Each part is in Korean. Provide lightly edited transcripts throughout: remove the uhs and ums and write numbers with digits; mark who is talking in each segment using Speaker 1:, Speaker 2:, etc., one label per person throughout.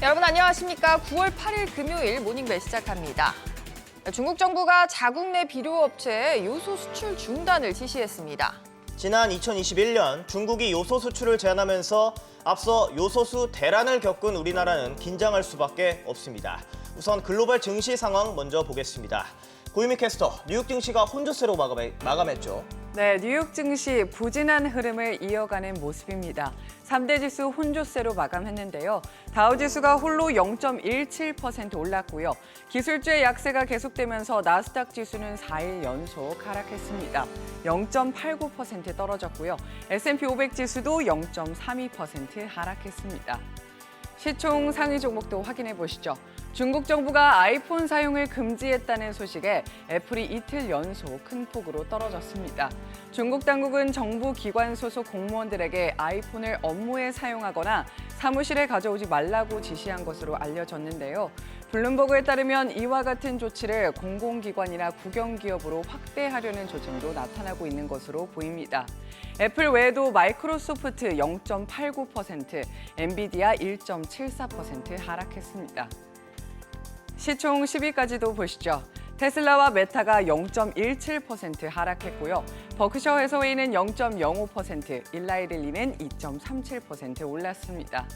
Speaker 1: 여러분 안녕하십니까? 9월 8일 금요일 모닝벨 시작합니다. 중국 정부가 자국 내 비료업체에 요소 수출 중단을 지시했습니다.
Speaker 2: 지난 2021년 중국이 요소 수출을 제한하면서 앞서 요소수 대란을 겪은 우리나라는 긴장할 수밖에 없습니다. 우선 글로벌 증시 상황 먼저 보겠습니다. 고유미 캐스터, 뉴욕 증시가 혼조세로 마감했죠.
Speaker 3: 네, 뉴욕 증시 부진한 흐름을 이어가는 모습입니다. 3대 지수 혼조세로 마감했는데요. 다우지수가 홀로 0.17% 올랐고요. 기술주의 약세가 계속되면서 나스닥 지수는 4일 연속 하락했습니다. 0.89% 떨어졌고요. S&P 500 지수도 0.32% 하락했습니다. 시총 상위 종목도 확인해 보시죠. 중국 정부가 아이폰 사용을 금지했다는 소식에 애플이 이틀 연속 큰 폭으로 떨어졌습니다. 중국 당국은 정부 기관 소속 공무원들에게 아이폰을 업무에 사용하거나 사무실에 가져오지 말라고 지시한 것으로 알려졌는데요. 블룸버그에 따르면 이와 같은 조치를 공공기관이나 국영기업으로 확대하려는 조짐도 나타나고 있는 것으로 보입니다. 애플 외에도 마이크로소프트 0.89%, 엔비디아 1.74% 하락했습니다. 시총 10위까지도 보시죠. 테슬라와 메타가 0.17% 하락했고요. 버크셔 해서웨이는 0.05%, 일라이릴리는 2.37% 올랐습니다.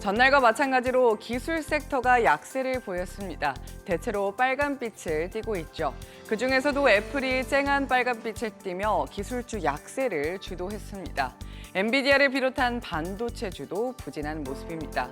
Speaker 3: 전날과 마찬가지로 기술 섹터가 약세를 보였습니다. 대체로 빨간빛을 띠고 있죠. 그중에서도 애플이 쨍한 빨간빛을 띠며 기술주 약세를 주도했습니다. 엔비디아를 비롯한 반도체주도 부진한 모습입니다.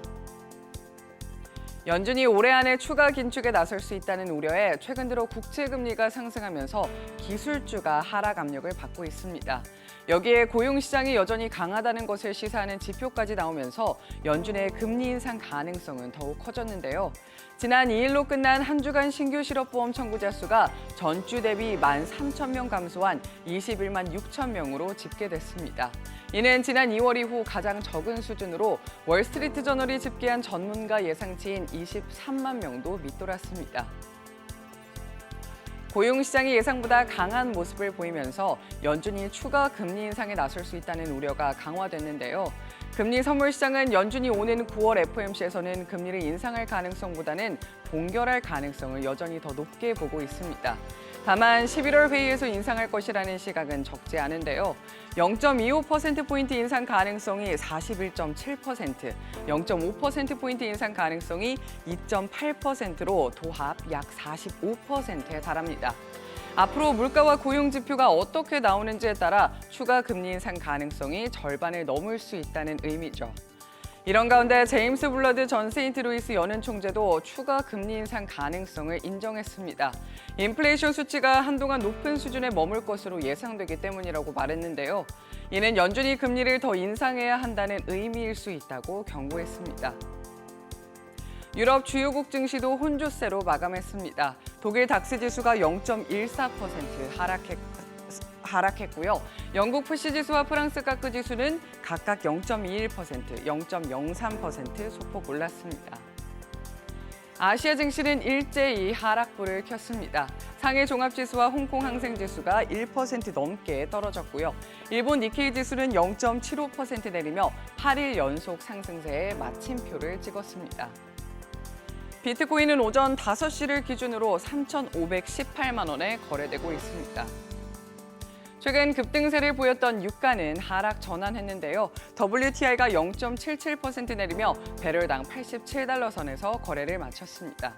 Speaker 3: 연준이 올해 안에 추가 긴축에 나설 수 있다는 우려에 최근 들어 국채 금리가 상승하면서 기술주가 하락 압력을 받고 있습니다. 여기에 고용시장이 여전히 강하다는 것을 시사하는 지표까지 나오면서 연준의 금리 인상 가능성은 더욱 커졌는데요. 지난 2일로 끝난 한 주간 신규 실업보험 청구자 수가 전주 대비 13,000명 감소한 21만 6천 명으로 집계됐습니다. 이는 지난 2월 이후 가장 적은 수준으로 월스트리트 저널이 집계한 전문가 예상치인 23만 명도 밑돌았습니다. 고용시장이 예상보다 강한 모습을 보이면서 연준이 추가 금리 인상에 나설 수 있다는 우려가 강화됐는데요. 금리 선물 시장은 연준이 오는 9월 FOMC에서는 금리를 인상할 가능성보다는 동결할 가능성을 여전히 더 높게 보고 있습니다. 다만 11월 회의에서 인상할 것이라는 시각은 적지 않은데요. 0.25%포인트 인상 가능성이 41.7%, 0.5%포인트 인상 가능성이 2.8%로 도합 약 45%에 달합니다. 앞으로 물가와 고용 지표가 어떻게 나오는지에 따라 추가 금리 인상 가능성이 절반을 넘을 수 있다는 의미죠. 이런 가운데 제임스 블러드 전 세인트루이스 연은 총재도 추가 금리 인상 가능성을 인정했습니다. 인플레이션 수치가 한동안 높은 수준에 머물 것으로 예상되기 때문이라고 말했는데요. 이는 연준이 금리를 더 인상해야 한다는 의미일 수 있다고 경고했습니다. 유럽 주요국 증시도 혼조세로 마감했습니다. 독일 닥스 지수가 0.14% 하락했고요. 영국 푸시 지수와 프랑스 카크 지수는 각각 0.21%, 0.03% 소폭 올랐습니다. 아시아 증시는 일제히 하락불을 켰습니다. 상해 종합지수와 홍콩 항생지수가 1% 넘게 떨어졌고요. 일본 니케이 지수는 0.75% 내리며 8일 연속 상승세에 마침표를 찍었습니다. 비트코인은 오전 5시를 기준으로 3,518만 원에 거래되고 있습니다. 최근 급등세를 보였던 유가는 하락 전환했는데요. WTI가 0.77% 내리며 배럴당 87달러 선에서 거래를 마쳤습니다.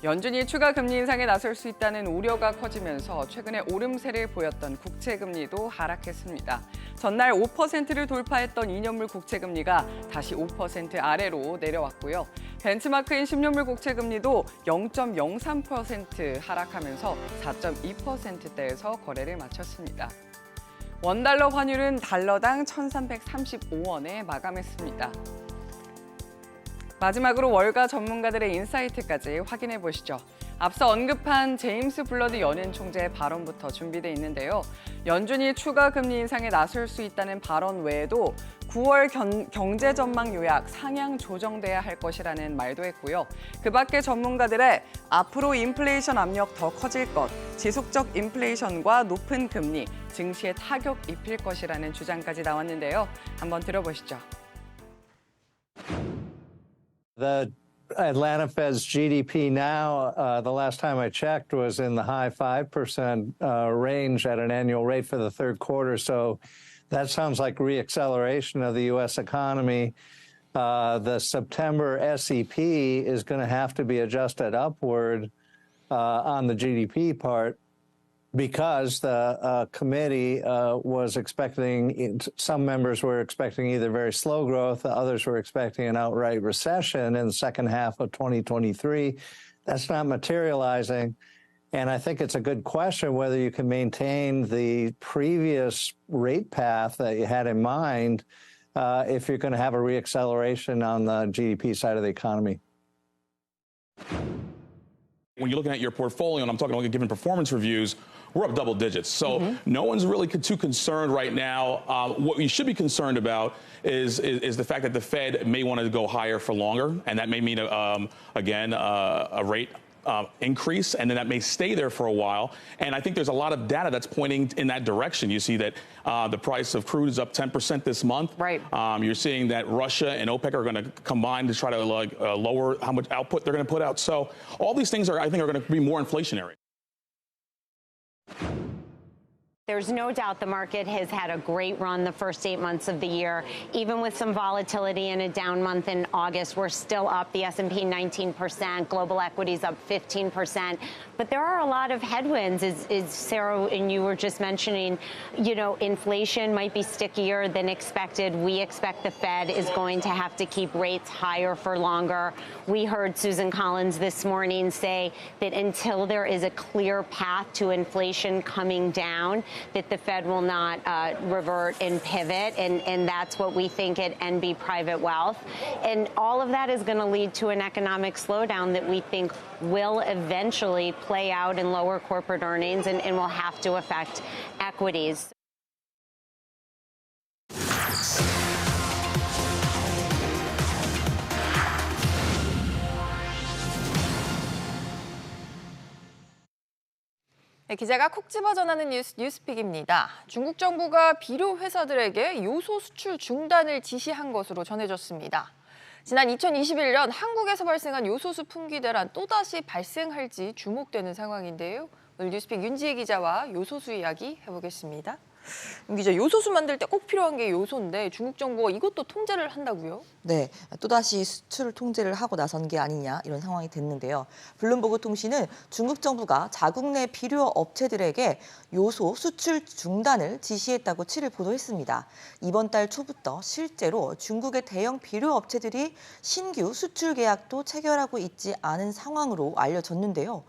Speaker 3: 연준이 추가 금리 인상에 나설 수 있다는 우려가 커지면서 최근에 오름세를 보였던 국채금리도 하락했습니다. 전날 5%를 돌파했던 2년물 국채금리가 다시 5% 아래로 내려왔고요. 벤치마크인 10년물 국채금리도 0.03% 하락하면서 4.2%대에서 거래를 마쳤습니다. 원달러 환율은 달러당 1,335원에 마감했습니다. 마지막으로 월가 전문가들의 인사이트까지 확인해 보시죠. 앞서 언급한 제임스 블러드 연은 총재의 발언부터 준비돼 있는데요. 연준이 추가 금리 인상에 나설 수 있다는 발언 외에도 9월 경제 전망 요약 상향 조정돼야 할 것이라는 말도 했고요. 그 밖에 전문가들의 앞으로 인플레이션 압력 더 커질 것, 지속적 인플레이션과 높은 금리, 증시에 타격 입힐 것이라는 주장까지 나왔는데요. 한번 들어보시죠.
Speaker 4: The Atlanta Fed's GDP now, the last time I checked, was in the high 5% range at an annual rate for the third quarter. So that sounds like reacceleration of the U.S. economy. The September SEP is going to have to be adjusted upward on the GDP part, because the committee was expecting, some members were expecting either very slow growth, others were expecting an outright recession in the second half of 2023. That's not materializing. And I think it's a good question whether you can maintain the previous rate path that you had in mind if you're going to have a reacceleration on the GDP side of the economy.
Speaker 5: When you're looking at your portfolio, and I'm talking about given performance reviews, we're up double digits. So no one's really too concerned right now. What we should be concerned about is the fact that the Fed may want to go higher for longer, and that may mean, again, a rate increase, and then that may stay there for a while. And I think there's a lot of data that's pointing in that direction. You see that the price of crude is up 10% this month.
Speaker 1: Right.
Speaker 5: You're seeing that Russia and OPEC are going to combine to try to lower how much output they're going to put out. So all these things I think are going to be more inflationary.
Speaker 6: There's no doubt the market has had a great run the first 8 months of the year. Even with some volatility and a down month in August, we're still up. The S&P 19%, global equities up 15%. But there are a lot of headwinds, as Sarah and you were just mentioning. You know, inflation might be stickier than expected. We expect the Fed is going to have to keep rates higher for longer. We heard Susan Collins this morning say that until there is a clear path to inflation coming down, that the Fed will not revert and pivot, and that's what we think at NB Private Wealth. And all of that is going to lead to an economic slowdown that we think will eventually play out in lower corporate earnings and will have to affect equities.
Speaker 1: 네, 기자가 콕 집어 전하는 뉴스픽입니다. 중국 정부가 비료 회사들에게 요소 수출 중단을 지시한 것으로 전해졌습니다. 지난 2021년 한국에서 발생한 요소수 품귀 대란 또다시 발생할지 주목되는 상황인데요. 오늘 뉴스픽 윤지혜 기자와 요소수 이야기 해보겠습니다. 윤 기자, 요소수 만들 때 꼭 필요한 게 요소인데 중국 정부가 이것도 통제를 한다고요?
Speaker 7: 네, 또다시 수출 통제를 하고 나선 게 아니냐 이런 상황이 됐는데요. 블룸버그 통신은 중국 정부가 자국 내 비료 업체들에게 요소 수출 중단을 지시했다고 7일 보도했습니다. 이번 달 초부터 실제로 중국의 대형 비료 업체들이 신규 수출 계약도 체결하고 있지 않은 상황으로 알려졌는데요.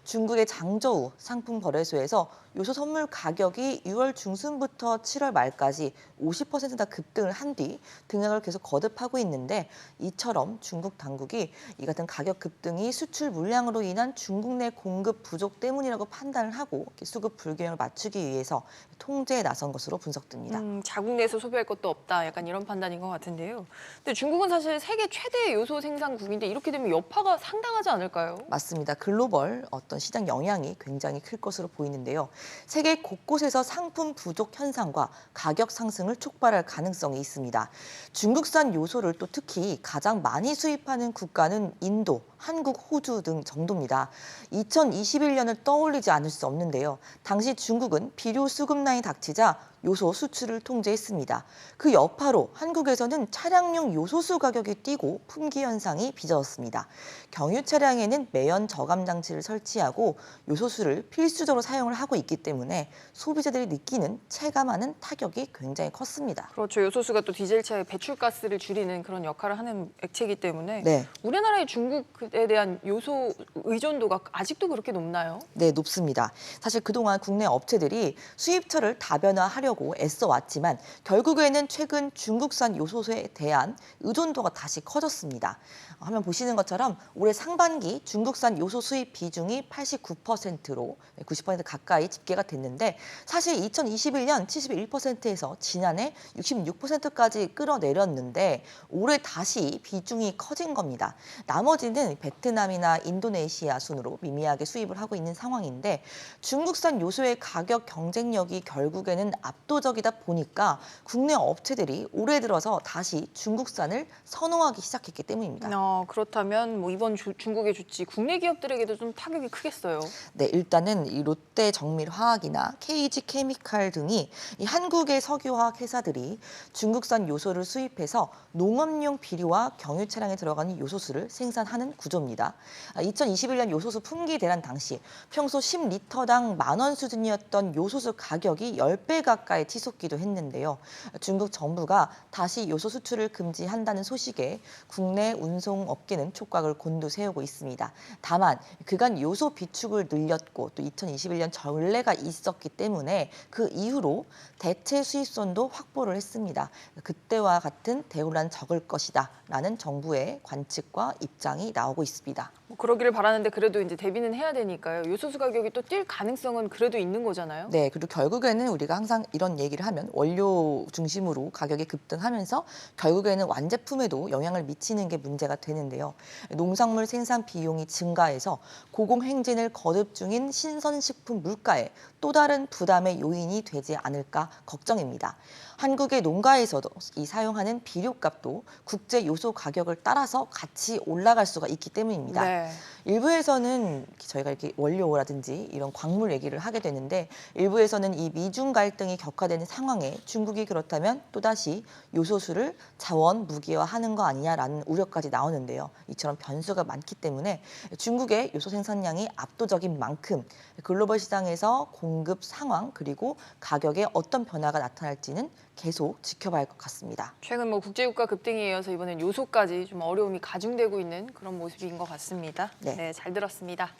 Speaker 7: 중국의 장저우 상품거래소에서 요소 선물 가격이 6월 중순부터 7월 말까지 50%나 급등을 한 뒤 등락을 계속 거듭하고 있는데, 이처럼 중국 당국이 이 같은 가격 급등이 수출 물량으로 인한 중국 내 공급 부족 때문이라고 판단을 하고 수급 불균형을 맞추기 위해서 통제에 나선 것으로 분석됩니다.
Speaker 1: 자국 내에서 소비할 것도 없다, 약간 이런 판단인 것 같은데요. 근데 중국은 사실 세계 최대 요소 생산국인데 이렇게 되면 여파가 상당하지 않을까요?
Speaker 7: 맞습니다. 글로벌 어떤 시장 영향이 굉장히 클 것으로 보이는데요. 세계 곳곳에서 상품 부족 현상과 가격 상승을 촉발할 가능성이 있습니다. 중국산 요소를 또 특히 가장 많이 수입하는 국가는 인도, 한국, 호주 등 정도입니다. 2021년을 떠올리지 않을 수 없는데요. 당시 중국은 비료 수급난이 닥치자 요소 수출을 통제했습니다. 그 여파로 한국에서는 차량용 요소수 가격이 뛰고 품귀 현상이 빚어졌습니다. 경유 차량에는 매연 저감 장치를 설치하고 요소수를 필수적으로 사용을 하고 있기 때문에 소비자들이 느끼는 체감하는 타격이 굉장히 컸습니다.
Speaker 1: 그렇죠. 요소수가 또 디젤차의 배출가스를 줄이는 그런 역할을 하는 액체이기 때문에
Speaker 7: 네.
Speaker 1: 우리나라의 중국에 대한 요소 의존도가 아직도 그렇게 높나요?
Speaker 7: 네, 높습니다. 사실 그동안 국내 업체들이 수입처를 다변화하려고 애써왔지만 결국에는 최근 중국산 요소수에 대한 의존도가 다시 커졌습니다. 화면 보시는 것처럼 올해 상반기 중국산 요소 수입 비중이 89%로 90% 가까이 집계가 됐는데, 사실 2021년 71%에서 지난해 66%까지 끌어내렸는데 올해 다시 비중이 커진 겁니다. 나머지는 베트남이나 인도네시아 순으로 미미하게 수입을 하고 있는 상황인데, 중국산 요소의 가격 경쟁력이 결국에는 압도적이다 보니까 국내 업체들이 올해 들어서 다시 중국산을 선호하기 시작했기 때문입니다.
Speaker 1: 그렇다면 뭐 이번 중국의 조치 국내 기업들에게도 좀 타격이 크겠어요.
Speaker 7: 네, 일단은 이 롯데 정밀화학이나 KG 케미칼 등이 이 한국의 석유화학 회사들이 중국산 요소를 수입해서 농업용 비료와 경유 차량에 들어가는 요소수를 생산하는 구조입니다. 2021년 요소수 품귀 대란 당시 평소 10리터당 10,000원 수준이었던 요소수 가격이 10배 가까이 치솟기도 했는데요. 중국 정부가 다시 요소 수출을 금지한다는 소식에 국내 운송업계는 촉각을 곤두세우고 있습니다. 다만 그간 요소 비축을 늘렸고 또 2021년 전례가 있었기 때문에 그 이후로 대체 수입선도 확보를 했습니다. 그때와 같은 대우란 적을 것이다라는 정부의 관측과 입장이 나오고 있습니다.
Speaker 1: 뭐 그러기를 바라는데 그래도 이제 대비는 해야 되니까요. 요소수 가격이 또 뛸 가능성은 그래도 있는 거잖아요.
Speaker 7: 네, 그리고 결국에는 우리가 항상 이런 얘기를 하면 원료 중심으로 가격이 급등하면서 결국에는 완제품에도 영향을 미치는 게 문제가 되는데요. 농산물 생산 비용이 증가해서 고공행진을 거듭 중인 신선식품 물가에 또 다른 부담의 요인이 되지 않을까 걱정입니다. 한국의 농가에서도 이 사용하는 비료값도 국제 요소 가격을 따라서 같이 올라갈 수가 있기 때문입니다.
Speaker 1: 네.
Speaker 7: 일부에서는 저희가 이렇게 원료라든지 이런 광물 얘기를 하게 되는데 일부에서는 이 미중 갈등이 격화되는 상황에 중국이 그렇다면 또다시 요소수를 자원 무기화하는 거 아니냐라는 우려까지 나오는데요. 이처럼 변수가 많기 때문에 중국의 요소 생산량이 압도적인 만큼 글로벌 시장에서 공급 상황 그리고 가격에 어떤 변화가 나타날지는 계속 지켜봐야 할 것 같습니다.
Speaker 1: 최근 뭐 국제유가 급등에 이어서 이번엔 요소까지 좀 어려움이 가중되고 있는 그런 모습인 것 같습니다.
Speaker 7: 네.
Speaker 1: 잘 들었습니다.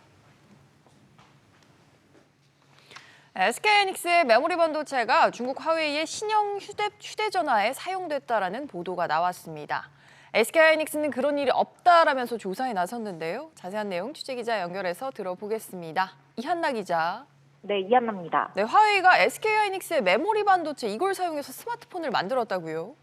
Speaker 1: SK하이닉스의 메모리 반도체가 중국 화웨이의 신형 휴대전화에 사용됐다라는 보도가 나왔습니다. SK하이닉스는 그런 일이 없다라면서 조사에 나섰는데요. 자세한 내용 취재기자 연결해서 들어보겠습니다. 이한나 기자.
Speaker 8: 네, 이한나입니다.
Speaker 1: 네, 화웨이가 SK하이닉스의 메모리 반도체 이걸 사용해서 스마트폰을 만들었다고요?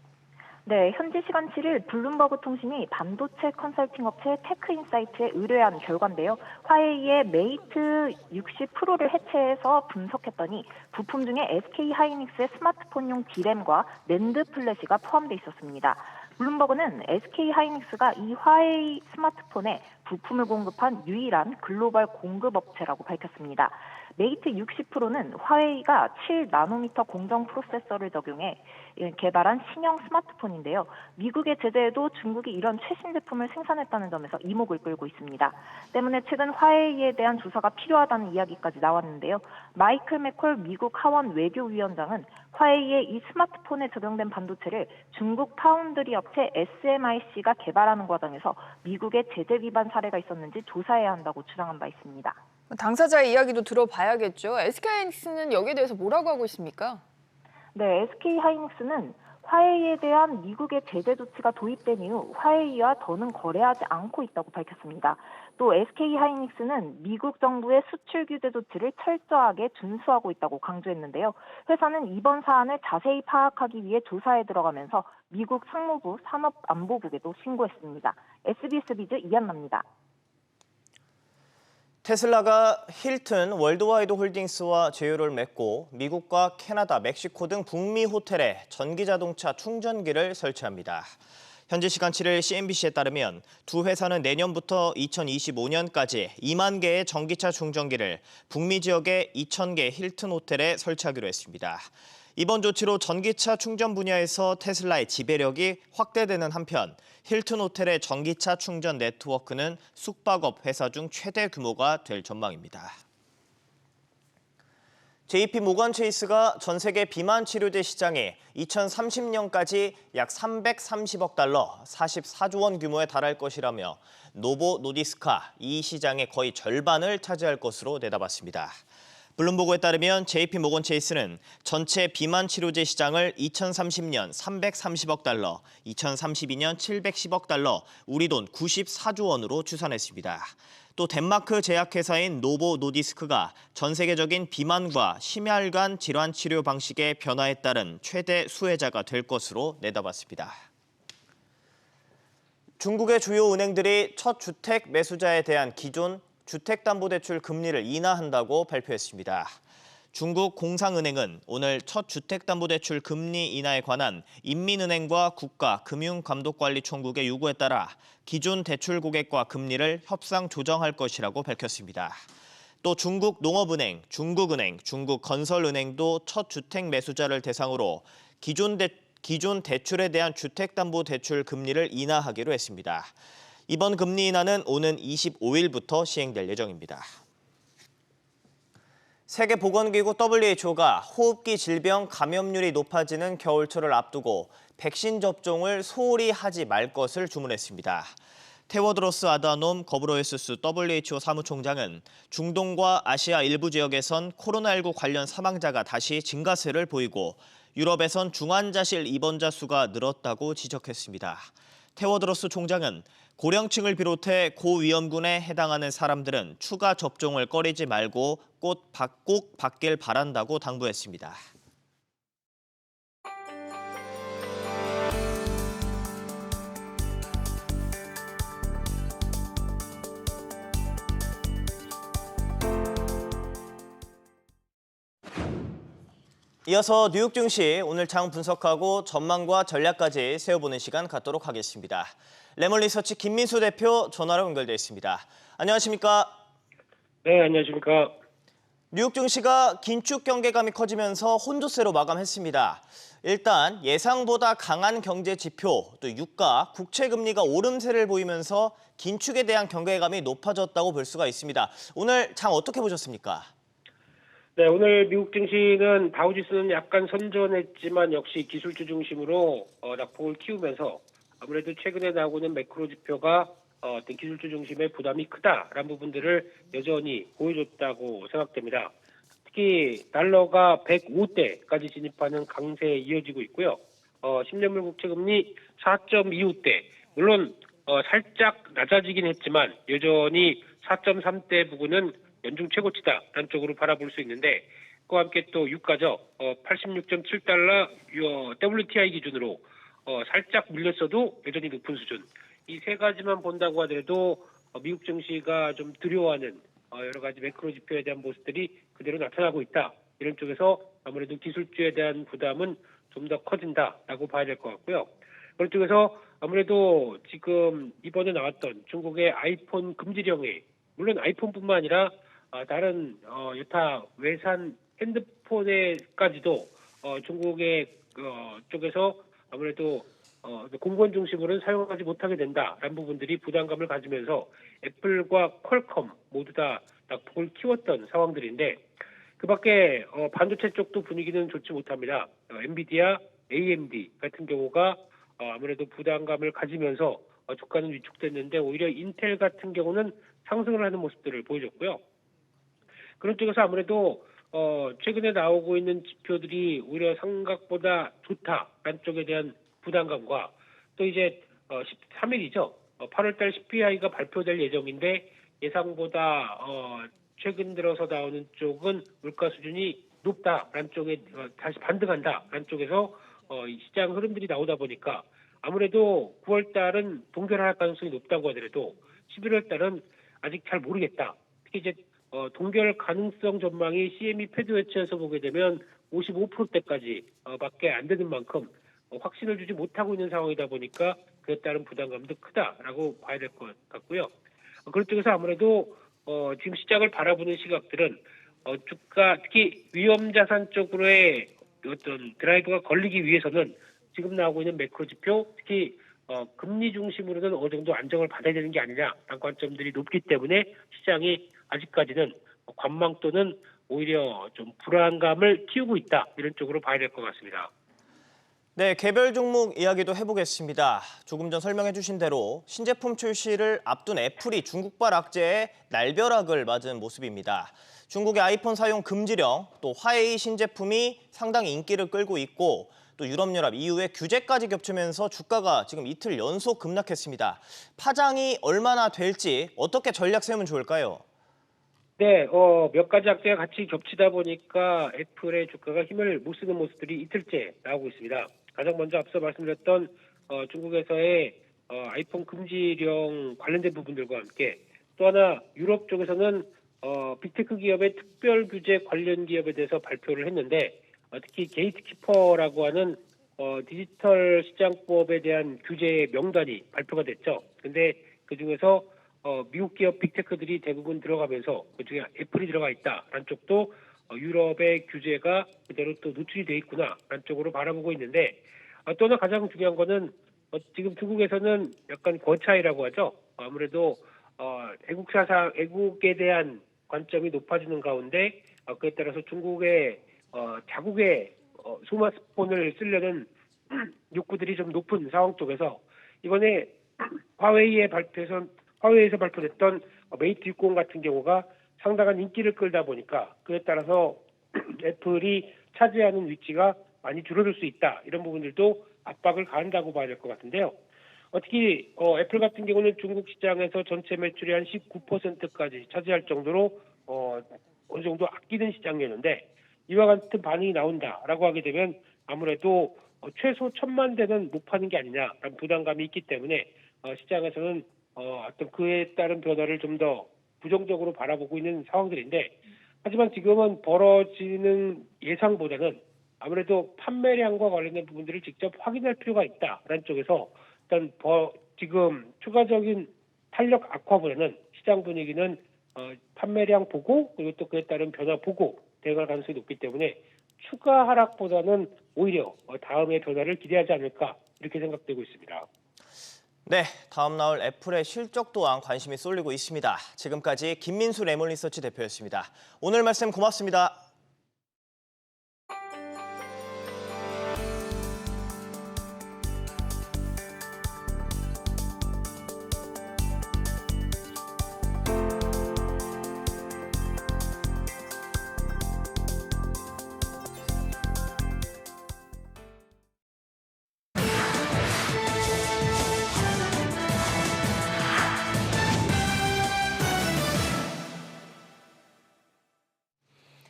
Speaker 8: 네, 현지 시간 7일 블룸버그 통신이 반도체 컨설팅 업체 테크인사이트에 의뢰한 결과인데요. 화웨이의 메이트 60 프로를 해체해서 분석했더니 부품 중에 SK하이닉스의 스마트폰용 D램과 낸드 플래시가 포함되어 있었습니다. 블룸버그는 SK하이닉스가 이 화웨이 스마트폰에 부품을 공급한 유일한 글로벌 공급업체라고 밝혔습니다. 메이트 60 프로는 화웨이가 7나노미터 공정 프로세서를 적용해 개발한 신형 스마트폰인데요. 미국의 제재에도 중국이 이런 최신 제품을 생산했다는 점에서 이목을 끌고 있습니다. 때문에 최근 화웨이에 대한 조사가 필요하다는 이야기까지 나왔는데요. 마이클 맥콜 미국 하원 외교위원장은 화웨이의 이 스마트폰에 적용된 반도체를 중국 파운드리 업체 SMIC가 개발하는 과정에서 미국의 제재 위반 사례가 있었는지 조사해야 한다고 주장한 바 있습니다.
Speaker 1: 당사자의 이야기도 들어봐야겠죠. SK하이닉스는 여기에 대해서 뭐라고 하고 있습니까?
Speaker 8: 네, SK하이닉스는 화웨이에 대한 미국의 제재 조치가 도입된 이후 화웨이와 더는 거래하지 않고 있다고 밝혔습니다. 또 SK하이닉스는 미국 정부의 수출 규제 조치를 철저하게 준수하고 있다고 강조했는데요. 회사는 이번 사안을 자세히 파악하기 위해 조사에 들어가면서 미국 상무부 산업안보국에도 신고했습니다. SBS 비즈 이한나입니다.
Speaker 2: 테슬라가 힐튼 월드와이드 홀딩스와 제휴를 맺고 미국과 캐나다, 멕시코 등 북미 호텔에 전기자동차 충전기를 설치합니다. 현지 시간 7일 CNBC에 따르면 두 회사는 내년부터 2025년까지 2만 개의 전기차 충전기를 북미 지역의 2,000개 힐튼 호텔에 설치하기로 했습니다. 이번 조치로 전기차 충전 분야에서 테슬라의 지배력이 확대되는 한편 힐튼 호텔의 전기차 충전 네트워크는 숙박업 회사 중 최대 규모가 될 전망입니다. JP 모건 체이스가 전 세계 비만 치료제 시장이 2030년까지 약 330억 달러, 44조 원 규모에 달할 것이라며 노보 노디스카 이 시장의 거의 절반을 차지할 것으로 내다봤습니다. 블룸버그에 따르면 JP 모건 체이스는 전체 비만 치료제 시장을 2030년 330억 달러, 2032년 710억 달러, 우리 돈 94조 원으로 추산했습니다. 또 덴마크 제약회사인 노보 노디스크가 전 세계적인 비만과 심혈관 질환 치료 방식의 변화에 따른 최대 수혜자가 될 것으로 내다봤습니다. 중국의 주요 은행들이 첫 주택 매수자에 대한 기존 주택담보대출 금리를 인하한다고 발표했습니다. 중국 공상은행은 오늘 첫 주택담보대출 금리 인하에 관한 인민은행과 국가금융감독관리총국의 요구에 따라 기존 대출 고객과 금리를 협상 조정할 것이라고 밝혔습니다. 또 중국 농업은행, 중국은행, 중국건설은행도 첫 주택 매수자를 대상으로 기존 대출에 대한 주택담보대출 금리를 인하하기로 했습니다. 이번 금리 인하는 오는 25일부터 시행될 예정입니다. 세계보건기구 WHO가 호흡기 질병 감염률이 높아지는 겨울철을 앞두고 백신 접종을 소홀히 하지 말 것을 주문했습니다. 테워드로스 아다놈 거브로에수스 WHO 사무총장은 중동과 아시아 일부 지역에선 코로나19 관련 사망자가 다시 증가세를 보이고 유럽에선 중환자실 입원자 수가 늘었다고 지적했습니다. 테워드로스 총장은 고령층을 비롯해 고위험군에 해당하는 사람들은 추가 접종을 꺼리지 말고 꼭 받길 바란다고 당부했습니다. 이어서 뉴욕 증시 오늘 장 분석하고 전망과 전략까지 세워보는 시간 갖도록 하겠습니다. 레몬리서치 김민수 대표 전화로 연결돼 있습니다. 안녕하십니까?
Speaker 9: 네, 안녕하십니까?
Speaker 2: 뉴욕 증시가 긴축 경계감이 커지면서 혼조세로 마감했습니다. 일단 예상보다 강한 경제 지표, 또 유가, 국채 금리가 오름세를 보이면서 긴축에 대한 경계감이 높아졌다고 볼 수가 있습니다. 오늘 장 어떻게 보셨습니까?
Speaker 9: 네, 오늘 미국 증시는 다우지수는 약간 선전했지만 역시 기술주 중심으로 낙폭을 키우면서 아무래도 최근에 나오는 매크로 지표가 어떤 기술주 중심의 부담이 크다라는 부분들을 여전히 보여줬다고 생각됩니다. 특히 달러가 105대까지 진입하는 강세에 이어지고 있고요. 10년물 국채금리 4.25대, 물론 살짝 낮아지긴 했지만 여전히 4.3대 부근은 연중 최고치다라는 쪽으로 바라볼 수 있는데, 그와 함께 또 유가죠. 86.7달러 WTI 기준으로 살짝 밀렸어도 여전히 높은 수준. 이 세 가지만 본다고 하더라도 미국 증시가 좀 두려워하는 여러 가지 매크로 지표에 대한 모습들이 그대로 나타나고 있다. 이런 쪽에서 아무래도 기술주에 대한 부담은 좀 더 커진다라고 봐야 될 것 같고요. 그런 쪽에서 아무래도 지금 이번에 나왔던 중국의 아이폰 금지령에, 물론 아이폰뿐만 아니라 다른 여타 외산 핸드폰에까지도 중국의 쪽에서 아무래도 공무원 중심으로는 사용하지 못하게 된다라는 부분들이 부담감을 가지면서 애플과 퀄컴 모두 다 낙폭을 키웠던 상황들인데, 그밖에 반도체 쪽도 분위기는 좋지 못합니다. 엔비디아, AMD 같은 경우가 아무래도 부담감을 가지면서 주가는 위축됐는데, 오히려 인텔 같은 경우는 상승을 하는 모습들을 보여줬고요. 그런 쪽에서 아무래도 최근에 나오고 있는 지표들이 오히려 생각보다 좋다라는 쪽에 대한 부담감과, 또 이제 13일이죠. 8월달 CPI가 발표될 예정인데 예상보다 최근 들어서 나오는 쪽은 물가 수준이 높다라는 쪽에 다시 반등한다라는 쪽에서 시장 흐름들이 나오다 보니까 아무래도 9월달은 동결할 가능성이 높다고 하더라도 11월달은 아직 잘 모르겠다. 특히 이제 동결 가능성 전망이 CME 패드웨치에서 보게 되면 55%대까지 밖에 안 되는 만큼 확신을 주지 못하고 있는 상황이다 보니까 그에 따른 부담감도 크다라고 봐야 될 것 같고요. 그런 쪽에서 아무래도 지금 시장을 바라보는 시각들은 주가, 특히 위험자산 쪽으로의 어떤 드라이브가 걸리기 위해서는 지금 나오고 있는 매크로 지표, 특히 금리 중심으로는 어느 정도 안정을 받아야 되는 게 아니냐라는 관점들이 높기 때문에 시장이 아직까지는 관망 또는 오히려 좀 불안감을 키우고 있다, 이런 쪽으로 봐야 될 것 같습니다.
Speaker 2: 네, 개별 종목 이야기도 해보겠습니다. 조금 전 설명해 주신 대로 신제품 출시를 앞둔 애플이 중국발 악재에 날벼락을 맞은 모습입니다. 중국의 아이폰 사용 금지령, 또 화웨이 신제품이 상당히 인기를 끌고 있고, 또 유럽연합 EU의 규제까지 겹치면서 주가가 지금 이틀 연속 급락했습니다. 파장이 얼마나 될지 어떻게 전략 세우면 좋을까요?
Speaker 9: 네, 몇 가지 악재가 같이 겹치다 보니까 애플의 주가가 힘을 못 쓰는 모습들이 이틀째 나오고 있습니다. 가장 먼저 앞서 말씀드렸던 중국에서의 아이폰 금지령 관련된 부분들과 함께, 또 하나 유럽 쪽에서는 빅테크 기업의 특별 규제 관련 기업에 대해서 발표를 했는데 특히 게이트키퍼라고 하는 디지털 시장법에 대한 규제 명단이 발표가 됐죠. 근데 그 중에서 미국 기업 빅테크들이 대부분 들어가면서 그중에 애플이 들어가 있다라는 쪽도 유럽의 규제가 그대로 또 노출이 돼 있구나라는 쪽으로 바라보고 있는데 또 하나 가장 중요한 거는 지금 중국에서는 약간 거차이라고 하죠. 아무래도 애국에 대한 관점이 높아지는 가운데 그에 따라서 중국의 자국의 스마트폰을 쓰려는 욕구들이 좀 높은 상황 속에서 이번에 화웨이에서 발표됐던 메이트 60 같은 경우가 상당한 인기를 끌다 보니까 그에 따라서 애플이 차지하는 위치가 많이 줄어들 수 있다. 이런 부분들도 압박을 가한다고 봐야 될 것 같은데요. 특히 애플 같은 경우는 중국 시장에서 전체 매출의 한 19%까지 차지할 정도로 어느 정도 아끼는 시장이었는데 이와 같은 반응이 나온다라고 하게 되면 아무래도 최소 1,000만 대는 못 파는 게 아니냐라는 부담감이 있기 때문에 시장에서는 어떤 그에 따른 변화를 좀 더 부정적으로 바라보고 있는 상황들인데 하지만 지금은 벌어지는 예상보다는 아무래도 판매량과 관련된 부분들을 직접 확인할 필요가 있다라는 쪽에서 일단 지금 추가적인 탄력 악화보다는 시장 분위기는 판매량 보고 그리고 또 그에 따른 변화 보고 대응할 가능성이 높기 때문에 추가 하락보다는 오히려 다음의 변화를 기대하지 않을까 이렇게 생각되고 있습니다.
Speaker 2: 네, 다음 나올 애플의 실적 또한 관심이 쏠리고 있습니다. 지금까지 김민수 레몬리서치 대표였습니다. 오늘 말씀 고맙습니다.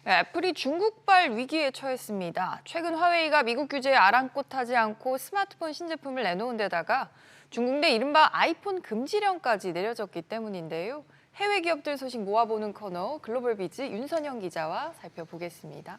Speaker 1: 애플이 중국발 위기에 처했습니다. 최근 화웨이가 미국 규제에 아랑곳하지 않고 스마트폰 신제품을 내놓은 데다가 중국 내 이른바 아이폰 금지령까지 내려졌기 때문인데요. 해외 기업들 소식 모아보는 코너 글로벌 비즈 윤선영 기자와 살펴보겠습니다.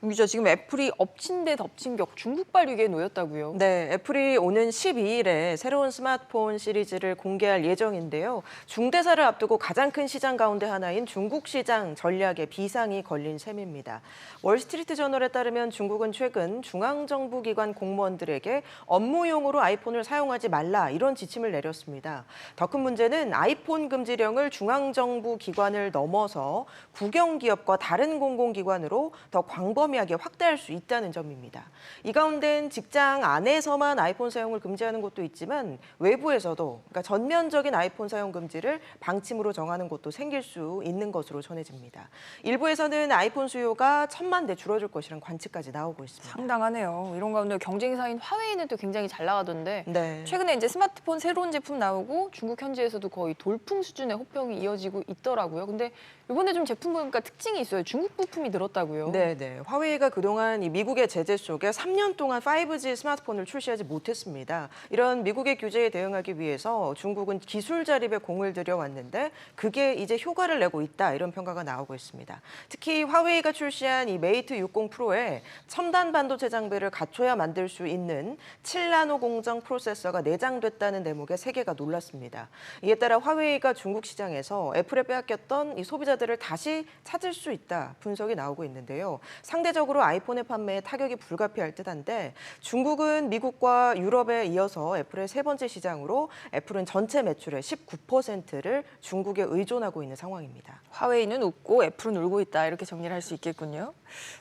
Speaker 1: 윤 기자, 지금 애플이 엎친 데 덮친 격 중국발 위기에 놓였다고요?
Speaker 10: 네, 애플이 오는 12일에 새로운 스마트폰 시리즈를 공개할 예정인데요. 중대사를 앞두고 가장 큰 시장 가운데 하나인 중국 시장 전략에 비상이 걸린 셈입니다. 월스트리트 저널에 따르면 중국은 최근 중앙정부기관 공무원들에게 업무용으로 아이폰을 사용하지 말라 이런 지침을 내렸습니다. 더 큰 문제는 아이폰 금지령을 중앙정부 기관을 넘어서 국영기업과 다른 공공기관으로 더 광범위하게 확대할 수 있다는 점입니다. 이 가운데는 직장 안에서만 아이폰 사용을 금지하는 곳도 있지만 외부에서도 그러니까 전면적인 아이폰 사용 금지를 방침으로 정하는 곳도 생길 수 있는 것으로 전해집니다. 일부에서는 아이폰 수요가 1,000만 대 줄어들 것이라는 관측까지 나오고 있습니다.
Speaker 1: 상당하네요. 이런 가운데 경쟁사인 화웨이는 또 굉장히 잘 나가던데
Speaker 10: 네.
Speaker 1: 최근에 이제 스마트폰 새로운 제품 나오고 중국 현지에서도 거의 돌풍 수준의 호평이 이어지고 있더라고요. 근데 이번에 좀 제품 보니까 특징이 있어요. 중국 부품이 늘었다고요.
Speaker 10: 네. 화웨이가 그동안 이 미국의 제재 속에 3년 동안 5G 스마트폰을 출시하지 못했습니다. 이런 미국의 규제에 대응하기 위해서 중국은 기술 자립에 공을 들여왔는데 그게 이제 효과를 내고 있다 이런 평가가 나오고 있습니다. 특히 화웨이가 출시한 이 메이트 60 프로에 첨단 반도체 장비를 갖춰야 만들 수 있는 7나노 공정 프로세서가 내장됐다는 대목에 세계가 놀랐습니다. 이에 따라 화웨이가 중국 시장에서 애플에 빼앗겼던 이 소비자들을 다시 찾을 수 있다 분석이 나오고 있는데요. 상대적으로 아이폰의 판매에 타격이 불가피할 듯한데 중국은 미국과 유럽에 이어서 애플의 세 번째 시장으로 애플은 전체 매출의 19%를 중국에 의존하고 있는 상황입니다.
Speaker 1: 화웨이는 웃고 애플은 울고 있다 이렇게 정리를 할 수 있겠군요.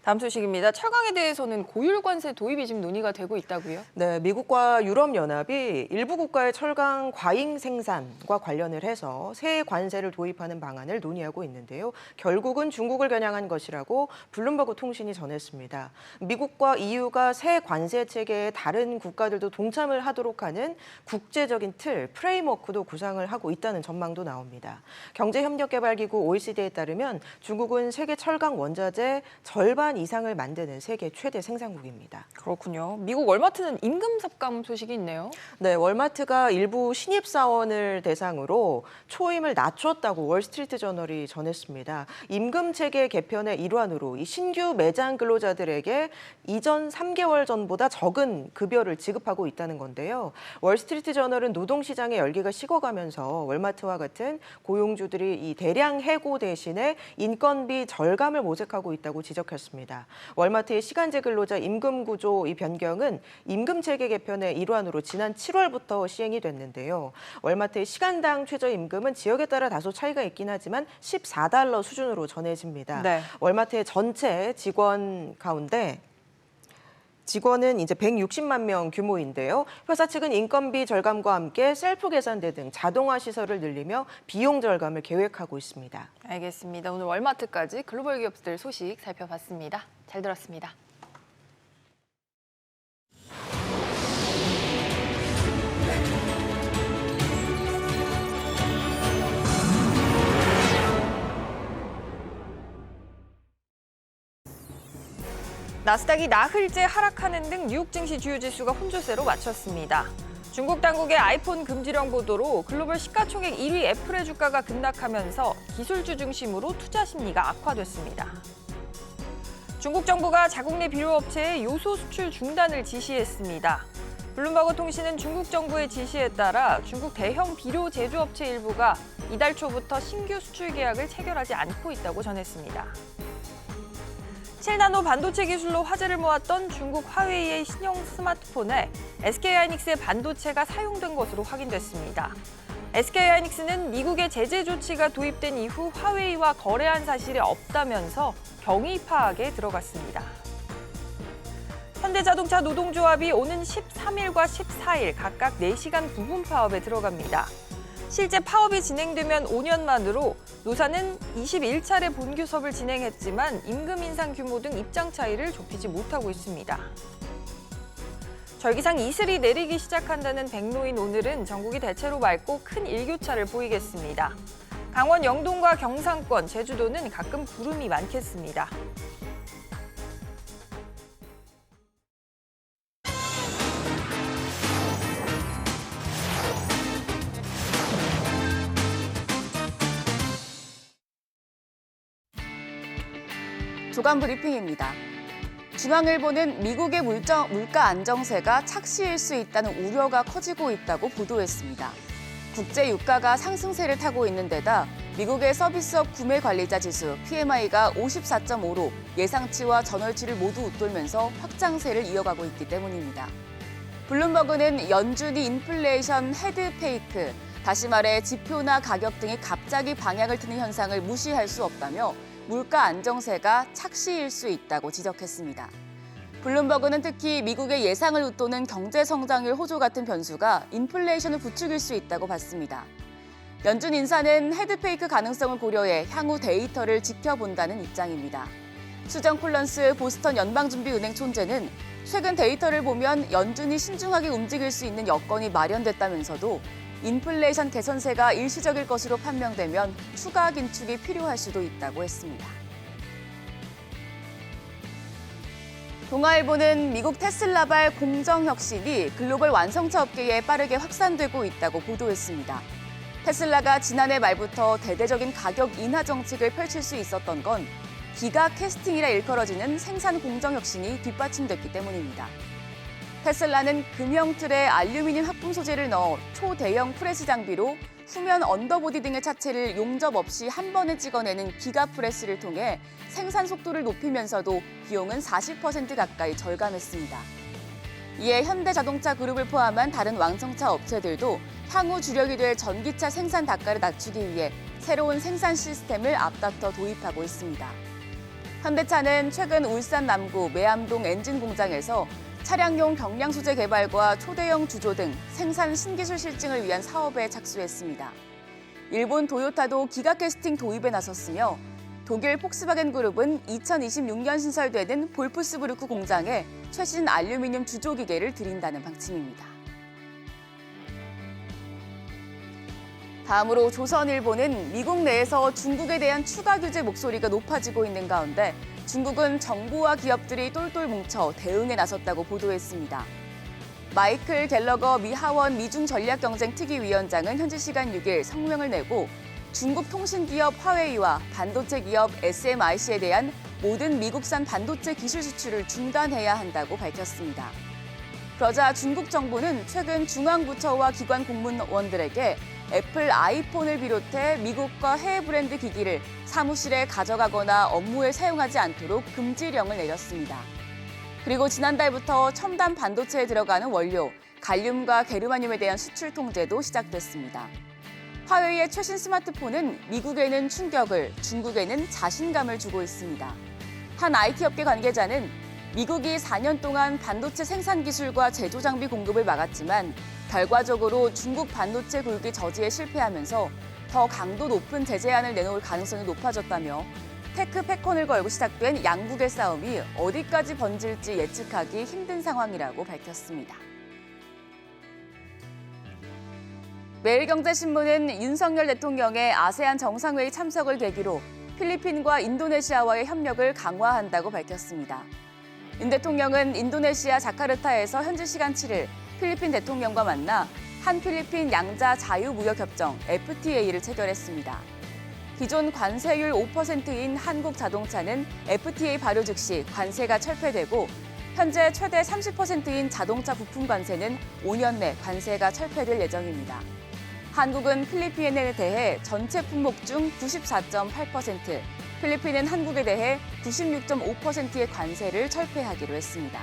Speaker 1: 다음 소식입니다. 철강에 대해서는 고율 관세 도입이 지금 논의가 되고 있다고요?
Speaker 10: 네, 미국과 유럽연합이 일부 국가의 철강 과잉 생산과 관련을 해서 새 관세를 도입하는 방안을 논의하고 있는데요. 결국은 중국을 겨냥한 것이라고 블룸버그 통신이 전했습니다. 미국과 EU가 새 관세 체계에 다른 국가들도 동참을 하도록 하는 국제적인 틀, 프레임워크도 구상을 하고 있다는 전망도 나옵니다. 경제협력개발기구 OECD에 따르면 중국은 세계 철강 원자재 절반 이상을 만드는 세계 최대 생산국입니다.
Speaker 1: 그렇군요. 미국 월마트는 임금 삭감 소식이 있네요.
Speaker 10: 네, 월마트가 일부 신입사원을 대상으로 초임을 낮춰 낮췄다고 월스트리트 저널이 전했습니다. 임금 체계 개편의 일환으로 이 신규 매장 근로자들에게 이전 3개월 전보다 적은 급여를 지급하고 있다는 건데요. 월스트리트 저널은 노동시장의 열기가 식어가면서 월마트와 같은 고용주들이 이 대량 해고 대신에 인건비 절감을 모색하고 있다고 지적했습니다. 월마트의 시간제 근로자 임금 구조 이 변경은 임금 체계 개편의 일환으로 지난 7월부터 시행이 됐는데요. 월마트의 시간당 최저임금은 지역에 따라 다소 차이가 있긴 하지만 $14 수준으로 전해집니다.
Speaker 1: 네.
Speaker 10: 월마트의 전체 직원 가운데 직원은 이제 160만 명 규모인데요. 회사 측은 인건비 절감과 함께 셀프 계산대 등 자동화 시설을 늘리며 비용 절감을 계획하고 있습니다.
Speaker 1: 알겠습니다. 오늘 월마트까지 글로벌 기업들 소식 살펴봤습니다. 잘 들었습니다. 나스닥이 나흘째 하락하는 등 뉴욕 증시 주요 지수가 혼조세로 마쳤습니다. 중국 당국의 아이폰 금지령 보도로 글로벌 시가총액 1위 애플의 주가가 급락하면서 기술주 중심으로 투자 심리가 악화됐습니다. 중국 정부가 자국 내 비료업체에 요소 수출 중단을 지시했습니다. 블룸버그 통신은 중국 정부의 지시에 따라 중국 대형 비료 제조업체 일부가 이달 초부터 신규 수출 계약을 체결하지 않고 있다고 전했습니다. 7나노 반도체 기술로 화제를 모았던 중국 화웨이의 신형 스마트폰에 SK하이닉스의 반도체가 사용된 것으로 확인됐습니다. SK하이닉스는 미국의 제재 조치가 도입된 이후 화웨이와 거래한 사실이 없다면서 경위 파악에 들어갔습니다. 현대자동차 노동조합이 오는 13일과 14일 각각 4시간 부분 파업에 들어갑니다. 실제 파업이 진행되면 5년 만으로 노사는 21차례 본교섭을 진행했지만 임금 인상 규모 등 입장 차이를 좁히지 못하고 있습니다. 절기상 이슬이 내리기 시작한다는 백로인 오늘은 전국이 대체로 맑고 큰 일교차를 보이겠습니다. 강원 영동과 경상권, 제주도는 가끔 구름이 많겠습니다.
Speaker 11: 주간 브리핑입니다. 중앙일보는 미국의 물가 안정세가 착시일 수 있다는 우려가 커지고 있다고 보도했습니다. 국제 유가가 상승세를 타고 있는 데다 미국의 서비스업 구매 관리자 지수 PMI가 54.5로 예상치와 전월치를 모두 웃돌면서 확장세를 이어가고 있기 때문입니다. 블룸버그는 연준이 인플레이션 헤드 페이크, 다시 말해 지표나 가격 등이 갑자기 방향을 트는 현상을 무시할 수 없다며 물가 안정세가 착시일 수 있다고 지적했습니다. 블룸버그는 특히 미국의 예상을 웃도는 경제 성장률 호조 같은 변수가 인플레이션을 부추길 수 있다고 봤습니다. 연준 인사는 헤드페이크 가능성을 고려해 향후 데이터를 지켜본다는 입장입니다. 수정 콜런스 보스턴 연방준비은행 촌재는 최근 데이터를 보면 연준이 신중하게 움직일 수 있는 여건이 마련됐다면서도 인플레이션 개선세가 일시적일 것으로 판명되면 추가 긴축이 필요할 수도 있다고 했습니다. 동아일보는 미국 테슬라발 공정혁신이 글로벌 완성차 업계에 빠르게 확산되고 있다고 보도했습니다. 테슬라가 지난해 말부터 대대적인 가격 인하 정책을 펼칠 수 있었던 건 기가 캐스팅이라 일컬어지는 생산 공정혁신이 뒷받침됐기 때문입니다. 테슬라는 금형 틀에 알루미늄 합금 소재를 넣어 초대형 프레스 장비로 후면 언더보디 등의 차체를 용접 없이 한 번에 찍어내는 기가 프레스를 통해 생산 속도를 높이면서도 비용은 40% 가까이 절감했습니다. 이에 현대자동차 그룹을 포함한 다른 완성차 업체들도 향후 주력이 될 전기차 생산 단가를 낮추기 위해 새로운 생산 시스템을 앞다퉈 도입하고 있습니다. 현대차는 최근 울산 남구 매암동 엔진 공장에서 차량용 경량 소재 개발과 초대형 주조 등 생산 신기술 실증을 위한 사업에 착수했습니다. 일본 도요타도 기가 캐스팅 도입에 나섰으며 독일 폭스바겐 그룹은 2026년 신설되는 볼프스부르크 공장에 최신 알루미늄 주조 기계를 들인다는 방침입니다. 다음으로 조선일보는 미국 내에서 중국에 대한 추가 규제 목소리가 높아지고 있는 가운데 중국은 정부와 기업들이 똘똘 뭉쳐 대응에 나섰다고 보도했습니다. 마이클 갤러거 미 하원 미중 전략경쟁 특위위원장은 현지 시간 6일 성명을 내고 중국 통신기업 화웨이와 반도체 기업 SMIC에 대한 모든 미국산 반도체 기술 수출을 중단해야 한다고 밝혔습니다. 그러자 중국 정부는 최근 중앙부처와 기관 공무원들에게 애플 아이폰을 비롯해 미국과 해외 브랜드 기기를 사무실에 가져가거나 업무에 사용하지 않도록 금지령을 내렸습니다. 그리고 지난달부터 첨단 반도체에 들어가는 원료, 갈륨과 게르마늄에 대한 수출 통제도 시작됐습니다. 화웨이의 최신 스마트폰은 미국에는 충격을, 중국에는 자신감을 주고 있습니다. 한 IT 업계 관계자는 미국이 4년 동안 반도체 생산 기술과 제조 장비 공급을 막았지만 결과적으로 중국 반도체 굴기 저지에 실패하면서 더 강도 높은 제재안을 내놓을 가능성이 높아졌다며 테크 패권을 걸고 시작된 양국의 싸움이 어디까지 번질지 예측하기 힘든 상황이라고 밝혔습니다. 매일경제신문은 윤석열 대통령의 아세안 정상회의 참석을 계기로 필리핀과 인도네시아와의 협력을 강화한다고 밝혔습니다. 윤 대통령은 인도네시아 자카르타에서 현지 시간 7일 필리핀 대통령과 만나 한필리핀 양자 자유무역협정 FTA를 체결했습니다. 기존 관세율 5%인 한국 자동차는 FTA 발효 즉시 관세가 철폐되고 현재 최대 30%인 자동차 부품 관세는 5년 내 관세가 철폐될 예정입니다. 한국은 필리핀에 대해 전체 품목 중 94.8%, 필리핀은 한국에 대해 96.5%의 관세를 철폐하기로 했습니다.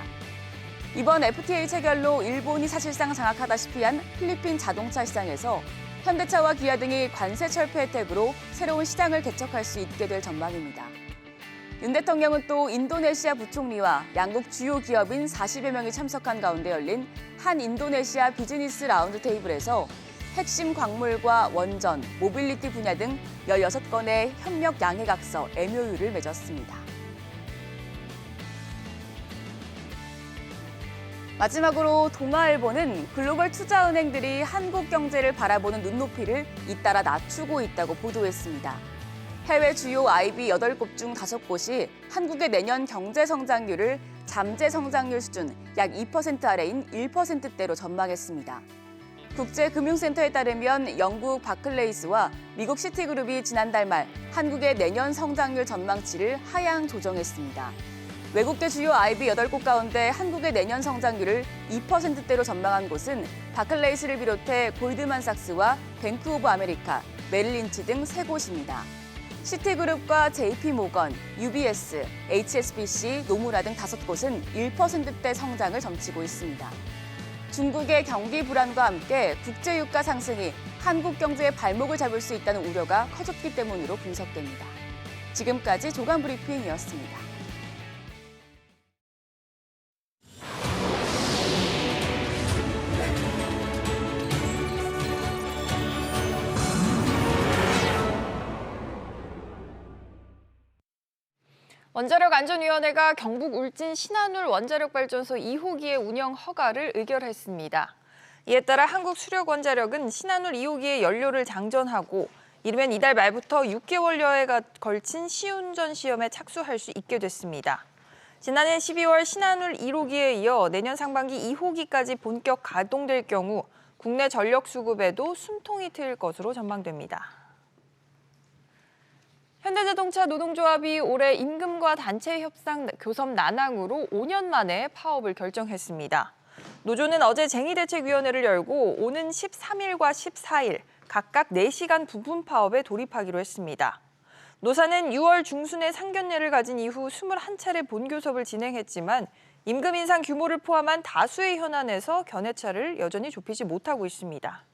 Speaker 11: 이번 FTA 체결로 일본이 사실상 장악하다시피 한 필리핀 자동차 시장에서 현대차와 기아 등이 관세 철폐 혜택으로 새로운 시장을 개척할 수 있게 될 전망입니다. 윤 대통령은 또 인도네시아 부총리와 양국 주요 기업인 40여 명이 참석한 가운데 열린 한 인도네시아 비즈니스 라운드 테이블에서 핵심 광물과 원전, 모빌리티 분야 등 16건의 협력 양해각서 MOU를 맺었습니다. 마지막으로 동아일보는 글로벌 투자은행들이 한국 경제를 바라보는 눈높이를 잇따라 낮추고 있다고 보도했습니다. 해외 주요 IB 8곳 중 5곳이 한국의 내년 경제 성장률을 잠재 성장률 수준 약 2% 아래인 1%대로 전망했습니다. 국제금융센터에 따르면 영국 바클레이스와 미국 시티그룹이 지난달 말 한국의 내년 성장률 전망치를 하향 조정했습니다. 외국계 주요 IB 8곳 가운데 한국의 내년 성장률을 2%대로 전망한 곳은 바클레이스를 비롯해 골드만삭스와 뱅크 오브 아메리카, 메릴린치 등 3곳입니다. 시티그룹과 JP모건, UBS, HSBC, 노무라 등 5곳은 1%대 성장을 점치고 있습니다. 중국의 경기 불안과 함께 국제유가 상승이 한국 경제의 발목을 잡을 수 있다는 우려가 커졌기 때문으로 분석됩니다. 지금까지 조간 브리핑이었습니다.
Speaker 1: 원자력안전위원회가 경북 울진 신한울 원자력발전소 2호기의 운영 허가를 의결했습니다. 이에 따라 한국수력원자력은 신한울 2호기의 연료를 장전하고 이르면 이달 말부터 6개월여에 걸친 시운전 시험에 착수할 수 있게 됐습니다. 지난해 12월 신한울 1호기에 이어 내년 상반기 2호기까지 본격 가동될 경우 국내 전력 수급에도 숨통이 트일 것으로 전망됩니다. 현대자동차 노동조합이 올해 임금과 단체 협상 교섭 난항으로 5년 만에 파업을 결정했습니다. 노조는 어제 쟁의대책위원회를 열고 오는 13일과 14일 각각 4시간 부분 파업에 돌입하기로 했습니다. 노사는 6월 중순에 상견례를 가진 이후 21차례 본교섭을 진행했지만 임금 인상 규모를 포함한 다수의 현안에서 견해차를 여전히 좁히지 못하고 있습니다.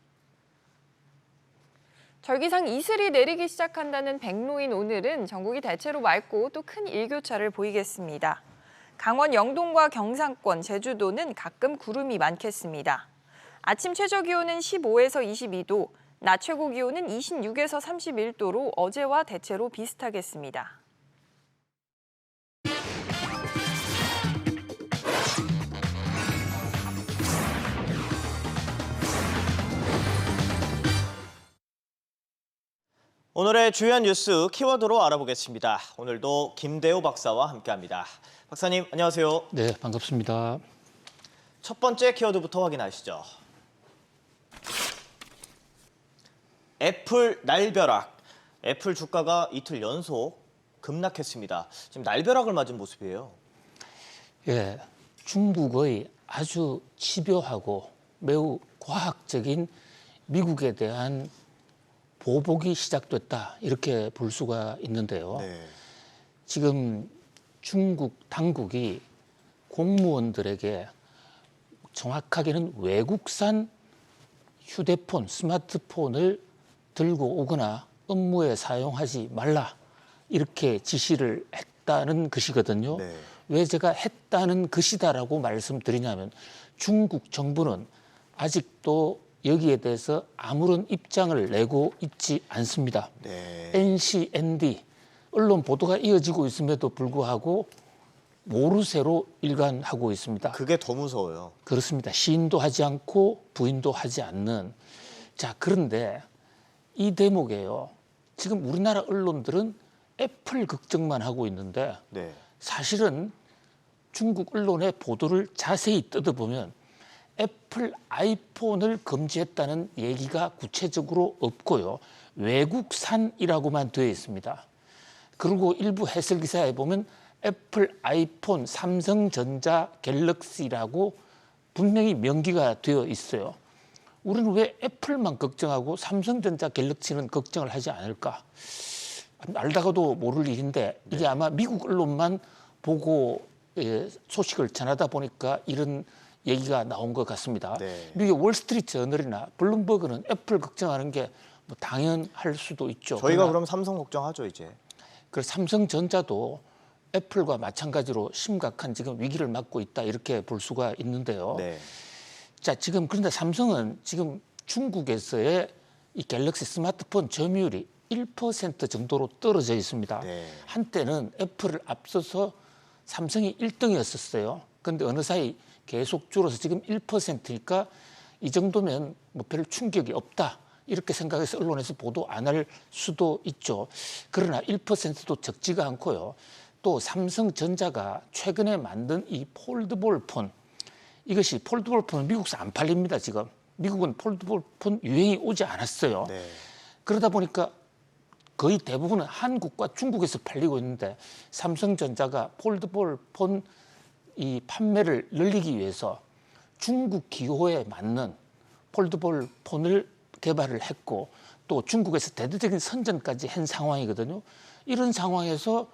Speaker 1: 절기상 이슬이 내리기 시작한다는 백로인 오늘은 전국이 대체로 맑고 또 큰 일교차를 보이겠습니다. 강원 영동과 경상권, 제주도는 가끔 구름이 많겠습니다. 아침 최저 기온은 15에서 22도, 낮 최고 기온은 26에서 31도로 어제와 대체로 비슷하겠습니다.
Speaker 2: 오늘의 주요한 뉴스 키워드로 알아보겠습니다. 오늘도 김대호 박사와 함께합니다. 박사님, 안녕하세요.
Speaker 12: 네, 반갑습니다.
Speaker 2: 첫 번째 키워드부터 확인하시죠. 애플 날벼락. 애플 주가가 이틀 연속 급락했습니다. 지금 날벼락을 맞은 모습이에요.
Speaker 12: 예, 중국의 아주 집요하고 매우 과학적인 미국에 대한 보복이 시작됐다 이렇게 볼 수가 있는데요.
Speaker 2: 네.
Speaker 12: 지금 중국 당국이 공무원들에게 정확하게는 외국산 휴대폰, 스마트폰을 들고 오거나 업무에 사용하지 말라 이렇게 지시를 했다는 것이거든요.
Speaker 2: 네.
Speaker 12: 왜 제가 했다는 것이다라고 말씀드리냐면 중국 정부는 아직도 여기에 대해서 아무런 입장을 내고 있지 않습니다.
Speaker 2: 네.
Speaker 12: NCND 언론 보도가 이어지고 있음에도 불구하고 모르쇠로 일관하고 있습니다.
Speaker 2: 그게 더 무서워요.
Speaker 12: 그렇습니다. 시인도 하지 않고 부인도 하지 않는. 자, 그런데 이 대목에요. 지금 우리나라 언론들은 애플 걱정만 하고 있는데
Speaker 2: 네.
Speaker 12: 사실은 중국 언론의 보도를 자세히 뜯어보면 애플 아이폰을 금지했다는 얘기가 구체적으로 없고요. 외국산이라고만 되어 있습니다. 그리고 일부 해설 기사에 보면 애플 아이폰, 삼성전자 갤럭시라고 분명히 명기가 되어 있어요. 우리는 왜 애플만 걱정하고 삼성전자 갤럭시는 걱정을 하지 않을까? 알다가도 모를 일인데 이게 아마 미국 언론만 보고 소식을 전하다 보니까 이런 얘기가 나온 것 같습니다.
Speaker 2: 네.
Speaker 12: 미국의 월스트리트 저널이나 블룸버그는 애플 걱정하는 게 뭐 당연할 수도 있죠.
Speaker 2: 저희가 그럼 삼성 걱정하죠 이제.
Speaker 12: 그래서 삼성전자도 애플과 마찬가지로 심각한 지금 위기를 맞고 있다 이렇게 볼 수가 있는데요.
Speaker 2: 네.
Speaker 12: 자, 지금 그런데 삼성은 지금 중국에서의 이 갤럭시 스마트폰 점유율이 1% 정도로 떨어져 있습니다.
Speaker 2: 네.
Speaker 12: 한때는 애플을 앞서서 삼성이 1등이었었어요. 그런데 어느 사이 계속 줄어서 지금 1%니까 이 정도면 뭐 별 충격이 없다. 이렇게 생각해서 언론에서 보도 안 할 수도 있죠. 그러나 1%도 적지가 않고요. 또 삼성전자가 최근에 만든 이 폴드볼 폰, 이것이 폴드볼 폰은 미국에서 안 팔립니다. 지금 미국은 폴드볼 폰 유행이 오지 않았어요.
Speaker 2: 네.
Speaker 12: 그러다 보니까 거의 대부분은 한국과 중국에서 팔리고 있는데 삼성전자가 폴드볼 폰 이 판매를 늘리기 위해서 중국 기호에 맞는 폴드볼 폰을 개발을 했고 또 중국에서 대대적인 선전까지 한 상황이거든요. 이런 상황에서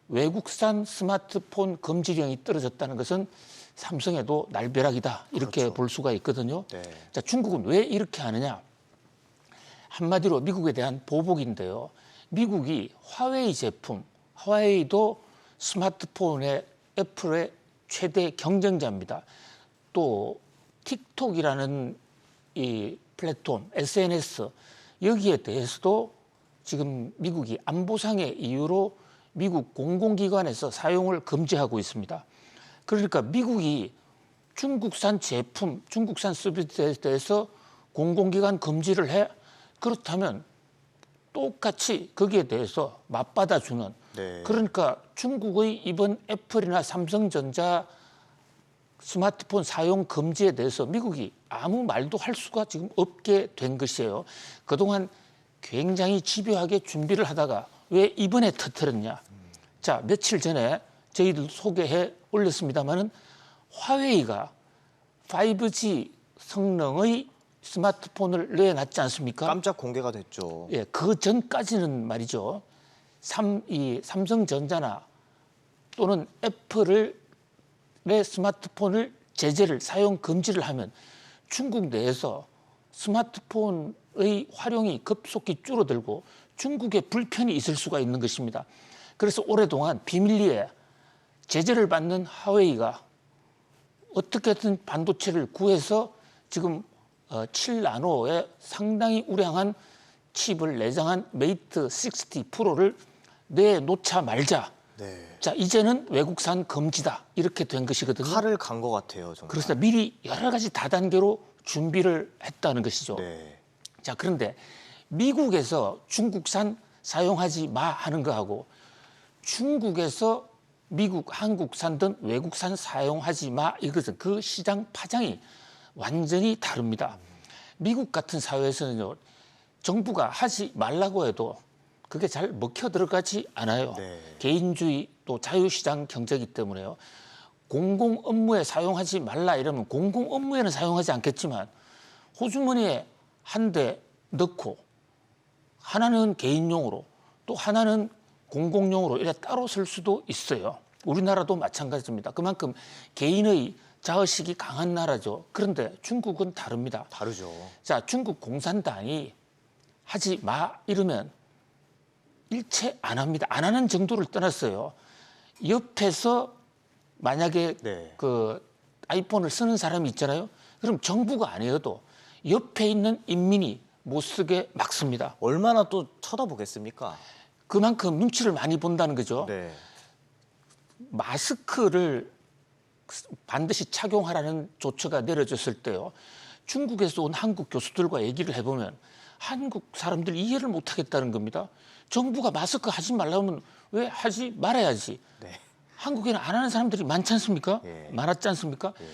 Speaker 12: 외국산 스마트폰 금지령이 떨어졌다는 것은 삼성에도 날벼락이다 이렇게
Speaker 2: 그렇죠.
Speaker 12: 볼 수가 있거든요.
Speaker 2: 네.
Speaker 12: 자, 중국은 왜 이렇게 하느냐? 한마디로 미국에 대한 보복인데요. 미국이 화웨이 제품, 화웨이도 스마트폰의 애플의 최대 경쟁자입니다. 또 틱톡이라는 이 플랫폼, SNS 여기에 대해서도 지금 미국이 안보상의 이유로 미국 공공기관에서 사용을 금지하고 있습니다. 그러니까 미국이 중국산 제품, 중국산 서비스에 대해서 공공기관 금지를 해? 그렇다면 똑같이 거기에 대해서 맞받아주는
Speaker 2: 네.
Speaker 12: 그러니까 중국의 이번 애플이나 삼성전자 스마트폰 사용 금지에 대해서 미국이 아무 말도 할 수가 지금 없게 된 것이에요. 그동안 굉장히 집요하게 준비를 하다가 왜 이번에 터뜨렸냐. 자, 며칠 전에 저희들 소개해 올렸습니다마는 화웨이가 5G 성능의 스마트폰을 내놨지 않습니까?
Speaker 2: 깜짝 공개가 됐죠.
Speaker 12: 예, 그 전까지는 말이죠. 삼성전자나 또는 애플의 스마트폰을 제재를 사용 금지를 하면 중국 내에서 스마트폰의 활용이 급속히 줄어들고 중국에 불편이 있을 수가 있는 것입니다. 그래서 오랫동안 비밀리에 제재를 받는 화웨이가 어떻게든 반도체를 구해서 지금 7나노의 상당히 우량한 칩을 내장한 메이트 60 프로를 내놓자 말자.
Speaker 2: 네.
Speaker 12: 자, 이제는 외국산 금지다. 이렇게 된 것이거든요.
Speaker 2: 칼을 간 것 같아요. 정말.
Speaker 12: 그래서 미리 여러 가지 다단계로 준비를 했다는 것이죠.
Speaker 2: 네.
Speaker 12: 자, 그런데 미국에서 중국산 사용하지 마 하는 거하고 중국에서 미국, 한국산든 외국산 사용하지 마 이것은 그 시장 파장이 완전히 다릅니다. 미국 같은 사회에서는요, 정부가 하지 말라고 해도 그게 잘 먹혀 들어가지 않아요.
Speaker 2: 네.
Speaker 12: 개인주의 또 자유시장 경제이기 때문에요. 공공 업무에 사용하지 말라 이러면 공공 업무에는 사용하지 않겠지만 호주머니에 한 대 넣고 하나는 개인용으로 또 하나는 공공용으로 이렇게 따로 쓸 수도 있어요. 우리나라도 마찬가지입니다. 그만큼 개인의 자의식이 강한 나라죠. 그런데 중국은 다릅니다.
Speaker 2: 다르죠.
Speaker 12: 자, 중국 공산당이 하지 마 이러면 일체 안 합니다. 안 하는 정도를 떠났어요. 옆에서 만약에
Speaker 2: 네.
Speaker 12: 그 아이폰을 쓰는 사람이 있잖아요. 그럼 정부가 아니어도 옆에 있는 인민이 못 쓰게 막습니다.
Speaker 2: 얼마나 또 쳐다보겠습니까?
Speaker 12: 그만큼 눈치를 많이 본다는 거죠.
Speaker 2: 네.
Speaker 12: 마스크를 반드시 착용하라는 조처가 내려졌을 때요. 중국에서 온 한국 교수들과 얘기를 해보면 한국 사람들 이해를 못하겠다는 겁니다. 정부가 마스크 하지 말라면 왜 하지 말아야지.
Speaker 2: 네.
Speaker 12: 한국에는 안 하는 사람들이 많지 않습니까?
Speaker 2: 예.
Speaker 12: 많았지 않습니까?
Speaker 2: 예.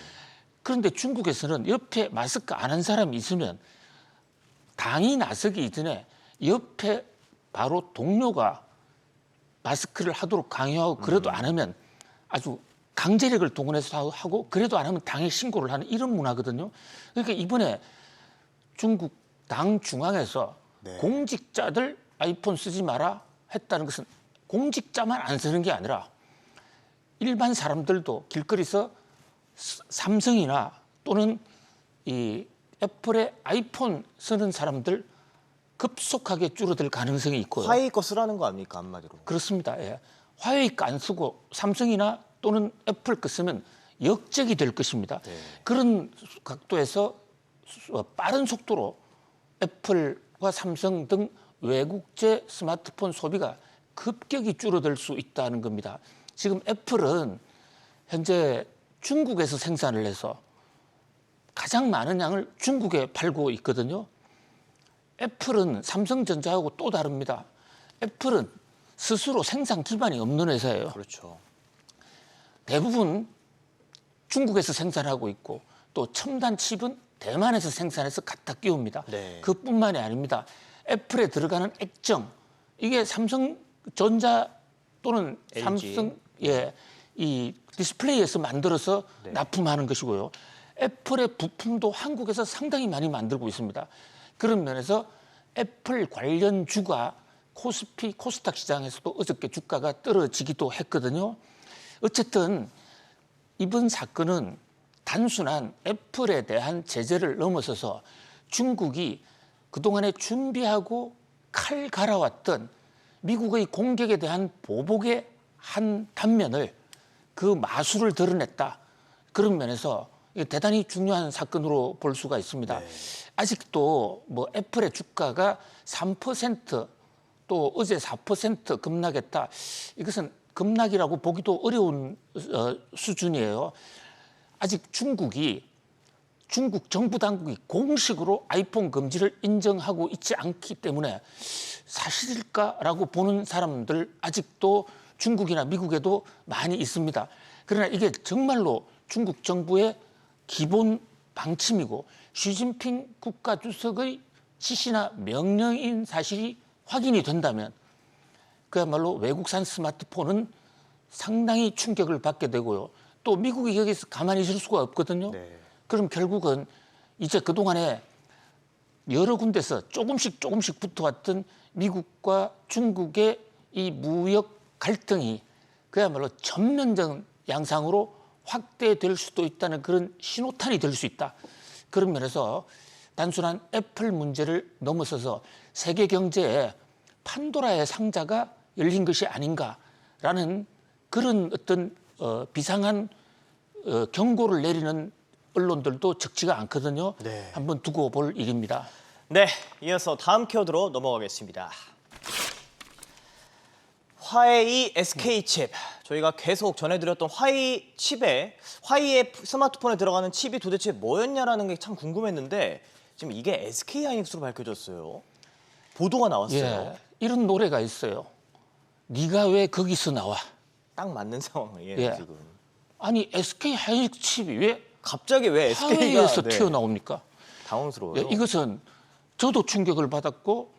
Speaker 12: 그런데 중국에서는 옆에 마스크 안 한 사람이 있으면 당이 나서기 이전에 옆에 바로 동료가 마스크를 하도록 강요하고 그래도 안 하면 아주 강제력을 동원해서 하고 그래도 안 하면 당에 신고를 하는 이런 문화거든요. 그러니까 이번에 중국 당 중앙에서
Speaker 2: 네.
Speaker 12: 공직자들 아이폰 쓰지 마라 했다는 것은 공직자만 안 쓰는 게 아니라 일반 사람들도 길거리에서 삼성이나 또는 이 애플의 아이폰 쓰는 사람들 급속하게 줄어들 가능성이 있고요.
Speaker 2: 화웨이 거 쓰라는 거 아닙니까, 한마디로?
Speaker 12: 그렇습니다. 예. 화웨이 거 안 쓰고 삼성이나 또는 애플 거 쓰면 역적이 될 것입니다.
Speaker 2: 네.
Speaker 12: 그런 각도에서 빠른 속도로 애플과 삼성 등 외국제 스마트폰 소비가 급격히 줄어들 수 있다는 겁니다. 지금 애플은 현재 중국에서 생산을 해서 가장 많은 양을 중국에 팔고 있거든요. 애플은 삼성전자하고 또 다릅니다. 애플은 스스로 생산 기반이 없는 회사예요.
Speaker 2: 그렇죠.
Speaker 12: 대부분 중국에서 생산하고 있고 또 첨단 칩은 대만에서 생산해서 갖다 끼웁니다.
Speaker 2: 네.
Speaker 12: 그뿐만이 아닙니다. 애플에 들어가는 액정 이게 삼성전자 또는
Speaker 2: LG.
Speaker 12: 삼성 이 디스플레이에서 만들어서
Speaker 2: 네.
Speaker 12: 납품하는 것이고요. 애플의 부품도 한국에서 상당히 많이 만들고 있습니다. 그런 면에서 애플 관련 주가 코스피, 코스닥 시장에서도 어저께 주가가 떨어지기도 했거든요. 어쨌든 이번 사건은 단순한 애플에 대한 제재를 넘어서서 중국이 그동안에 준비하고 칼 갈아왔던 미국의 공격에 대한 보복의 한 단면을 그 마술을 드러냈다. 그런 면에서 대단히 중요한 사건으로 볼 수가 있습니다.
Speaker 2: 네.
Speaker 12: 아직도 뭐 애플의 주가가 3% 또 어제 4% 급락했다. 이것은 급락이라고 보기도 어려운 수준이에요. 아직 중국 정부 당국이 공식으로 아이폰 금지를 인정하고 있지 않기 때문에 사실일까라고 보는 사람들 아직도 중국이나 미국에도 많이 있습니다. 그러나 이게 정말로 중국 정부의 기본 방침이고 시진핑 국가주석의 지시나 명령인 사실이 확인이 된다면 그야말로 외국산 스마트폰은 상당히 충격을 받게 되고요. 또 미국이 여기서 가만히 있을 수가 없거든요.
Speaker 2: 네.
Speaker 12: 그럼 결국은 이제 그동안에 여러 군데서 조금씩 붙어왔던 미국과 중국의 이 무역 갈등이 그야말로 전면적 양상으로 확대될 수도 있다는 그런 신호탄이 될 수 있다. 그런 면에서 단순한 애플 문제를 넘어서서 세계 경제에 판도라의 상자가 열린 것이 아닌가라는 그런 어떤 비상한 경고를 내리는 언론들도 적지가 않거든요.
Speaker 2: 네.
Speaker 12: 한번 두고 볼 일입니다.
Speaker 2: 네, 이어서 다음 키워드로 넘어가겠습니다. 화웨이 SK 칩. 저희가 계속 전해드렸던 화웨이 화웨이의 스마트폰에 들어가는 칩이 도대체 뭐였냐라는 게 참 궁금했는데 지금 이게 SK 하이닉스로 밝혀졌어요. 보도가 나왔어요.
Speaker 12: 예, 이런 노래가 있어요. 네가 왜 거기서 나와?
Speaker 2: 딱 맞는 상황이에요,
Speaker 12: 예.
Speaker 2: 지금.
Speaker 12: 아니 SK 하이닉스 칩이 왜
Speaker 2: 갑자기 왜 SK가
Speaker 12: 화웨이에서 튀어나옵니까?
Speaker 2: 당황스러워요.
Speaker 12: 예, 이것은 저도 충격을 받았고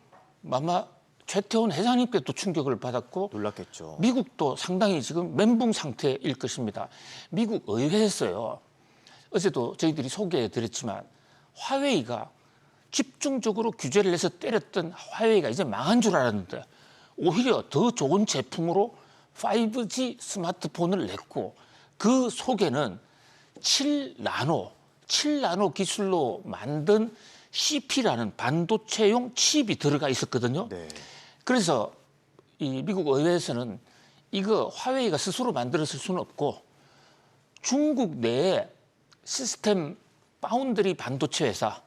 Speaker 12: 아마 최태원 회장님께도 충격을 받았고
Speaker 2: 놀랐겠죠.
Speaker 12: 미국도 상당히 지금 멘붕 상태일 것입니다. 미국 의회에서요. 어제도 저희들이 소개해드렸지만 화웨이가 집중적으로 규제를 내서 때렸던 화웨이가 이제 망한 줄 알았는데 오히려 더 좋은 제품으로 5G 스마트폰을 냈고 그 속에는 7나노 기술로 만든 CP라는 반도체용 칩이 들어가 있었거든요.
Speaker 2: 네.
Speaker 12: 그래서 이 미국 의회에서는 이거 화웨이가 스스로 만들었을 수는 없고 중국 내에 시스템 파운드리 반도체 회사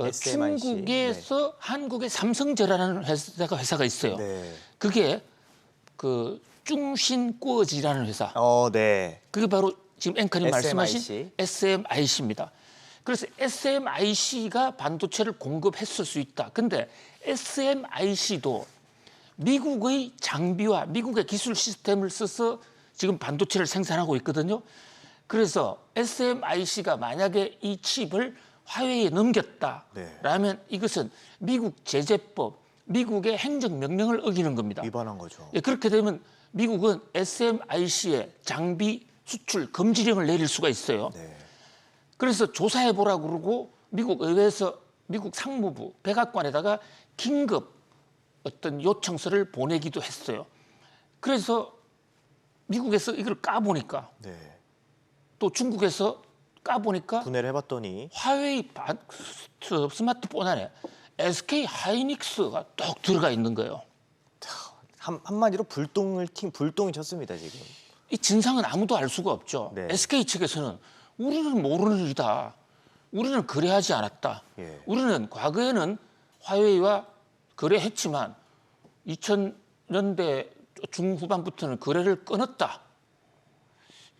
Speaker 2: SMIC.
Speaker 12: 중국에서 한국의 삼성제라는 회사가 있어요.
Speaker 2: 네.
Speaker 12: 그게 그 중신꾸어지라는 회사.
Speaker 2: 네.
Speaker 12: 그게 바로 지금 앵커님
Speaker 2: SMIC.
Speaker 12: 말씀하신 SMIC입니다. 그래서 SMIC가 반도체를 공급했을 수 있다. 근데 SMIC도 미국의 장비와 미국의 기술 시스템을 써서 지금 반도체를 생산하고 있거든요. 그래서 SMIC가 만약에 이 칩을 화웨이에 넘겼다라면 이것은 미국 제재법, 미국의 행정명령을 어기는 겁니다.
Speaker 2: 위반한 거죠.
Speaker 12: 예, 그렇게 되면 미국은 SMIC의 장비 수출 금지령을 내릴 수가 있어요.
Speaker 2: 네.
Speaker 12: 그래서 조사해보라고 그러고 미국 의회에서 미국 상무부 백악관에다가 긴급 어떤 요청서를 보내기도 했어요. 그래서 미국에서 이걸 까보니까
Speaker 2: 네.
Speaker 12: 또 중국에서 까보니까
Speaker 2: 분해를 해봤더니
Speaker 12: 화웨이 스마트폰 안에 SK 하이닉스가 딱 들어가 있는 거예요.
Speaker 2: 한마디로 불똥이 쳤습니다 지금.
Speaker 12: 이 진상은 아무도 알 수가 없죠.
Speaker 2: 네.
Speaker 12: SK 측에서는 우리는 모르는 일이다. 우리는 거래하지 않았다.
Speaker 2: 예.
Speaker 12: 우리는 과거에는 화웨이와 거래했지만 2000년대 중후반부터는 거래를 끊었다.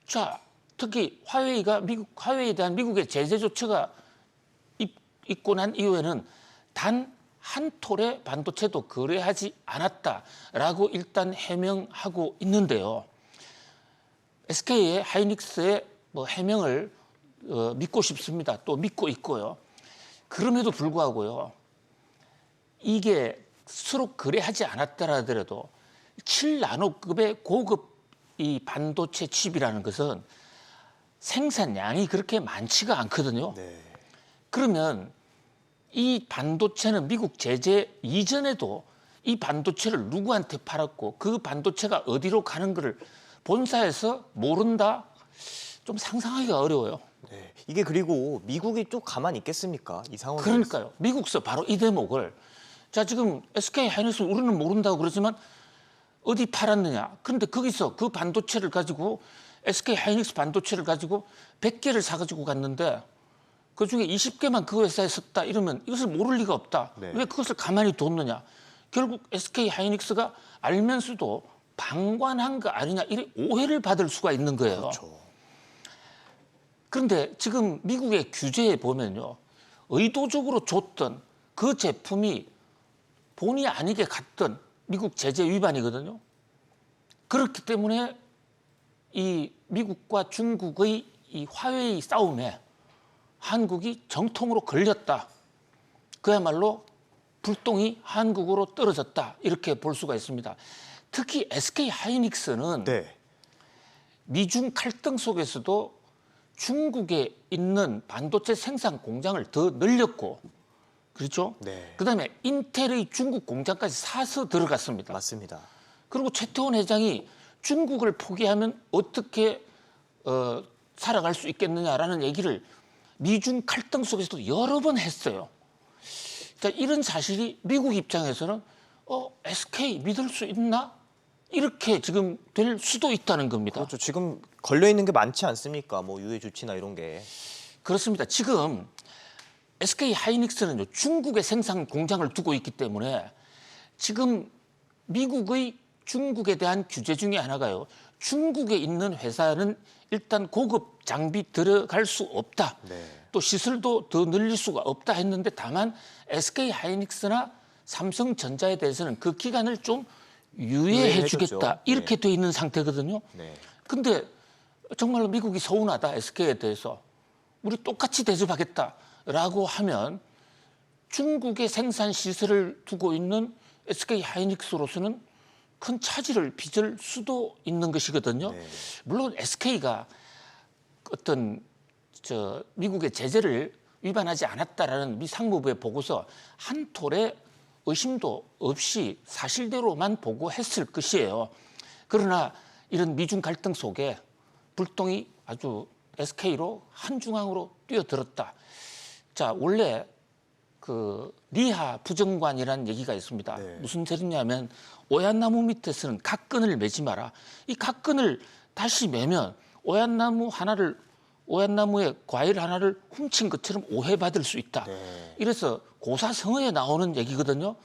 Speaker 12: 자, 특히 화웨이에 대한 미국의 제재 조치가 있고 난 이후에는 단 한 톨의 반도체도 거래하지 않았다라고 일단 해명하고 있는데요. SK의 하이닉스의 해명을 믿고 싶습니다. 또 믿고 있고요. 그럼에도 불구하고요. 이게 서로 거래하지 않았다 하더라도 7나노급의 고급 이 반도체 칩이라는 것은 생산량이 그렇게 많지가 않거든요.
Speaker 2: 네.
Speaker 12: 그러면 이 반도체는 미국 제재 이전에도 이 반도체를 누구한테 팔았고 그 반도체가 어디로 가는 거를 본사에서 모른다? 좀 상상하기가 어려워요.
Speaker 2: 네. 이게 그리고 미국이 좀 가만히 있겠습니까? 이 상황에.
Speaker 12: 그러니까요. 미국서 바로 이 대목을 자 지금 SK 하이닉스 우리는 모른다고 그러지만 어디 팔았느냐. 그런데 거기서 그 반도체를 가지고 SK 하이닉스 반도체를 가지고 100개를 사가지고 갔는데 그중에 20개만 그 회사에 썼다 이러면 이것을 모를 리가 없다.
Speaker 2: 네.
Speaker 12: 왜 그것을 가만히 뒀느냐. 결국 SK 하이닉스가 알면서도 방관한 거 아니냐 이런 오해를 받을 수가 있는 거예요.
Speaker 2: 그렇죠.
Speaker 12: 그런데 지금 미국의 규제에 보면요. 의도적으로 줬던 그 제품이 본의 아니게 갔던 미국 제재 위반이거든요. 그렇기 때문에 이 미국과 중국의 이 화웨이 싸움에 한국이 정통으로 걸렸다. 그야말로 불똥이 한국으로 떨어졌다. 이렇게 볼 수가 있습니다. 특히 SK 하이닉스는
Speaker 2: 네.
Speaker 12: 미중 갈등 속에서도 중국에 있는 반도체 생산 공장을 더 늘렸고 그렇죠?
Speaker 2: 네.
Speaker 12: 그다음에 인텔의 중국 공장까지 사서 들어갔습니다.
Speaker 2: 맞습니다.
Speaker 12: 그리고 최태원 회장이 중국을 포기하면 어떻게 살아갈 수 있겠느냐라는 얘기를 미중 갈등 속에서도 여러 번 했어요. 자, 이런 사실이 미국 입장에서는 SK 믿을 수 있나? 이렇게 지금 될 수도 있다는 겁니다.
Speaker 2: 그렇죠. 지금 걸려 있는 게 많지 않습니까? 뭐 유해 조치나 이런 게.
Speaker 12: 그렇습니다. 지금 SK 하이닉스는 중국에 생산 공장을 두고 있기 때문에 지금 미국의 중국에 대한 규제 중에 하나가요. 중국에 있는 회사는 일단 고급 장비 들어갈 수 없다.
Speaker 2: 네.
Speaker 12: 또 시설도 더 늘릴 수가 없다 했는데 다만 SK 하이닉스나 삼성전자에 대해서는 그 기간을 좀 유예해 주겠다. 이렇게 돼 있는 상태거든요.
Speaker 2: 네.
Speaker 12: 근데 정말로 미국이 서운하다. SK에 대해서. 우리 똑같이 대접하겠다라고 하면 중국의 생산 시설을 두고 있는 SK 하이닉스로서는 큰 차질을 빚을 수도 있는 것이거든요. 물론 SK가 어떤 미국의 제재를 위반하지 않았다라는 미 상무부의 보고서 한 톨의 의심도 없이 사실대로만 보고했을 것이에요. 그러나 이런 미중 갈등 속에 불똥이 아주 SK로 한중앙으로 뛰어들었다. 자, 원래 그 리하 부정관이라는 얘기가 있습니다. 무슨 소리냐면 오얏나무 밑에서는 각근을 매지 마라. 이 각근을 다시 매면 오얏나무의 과일 하나를 훔친 것처럼 오해받을 수 있다. 이래서 고사성어에 나오는 얘기거든요.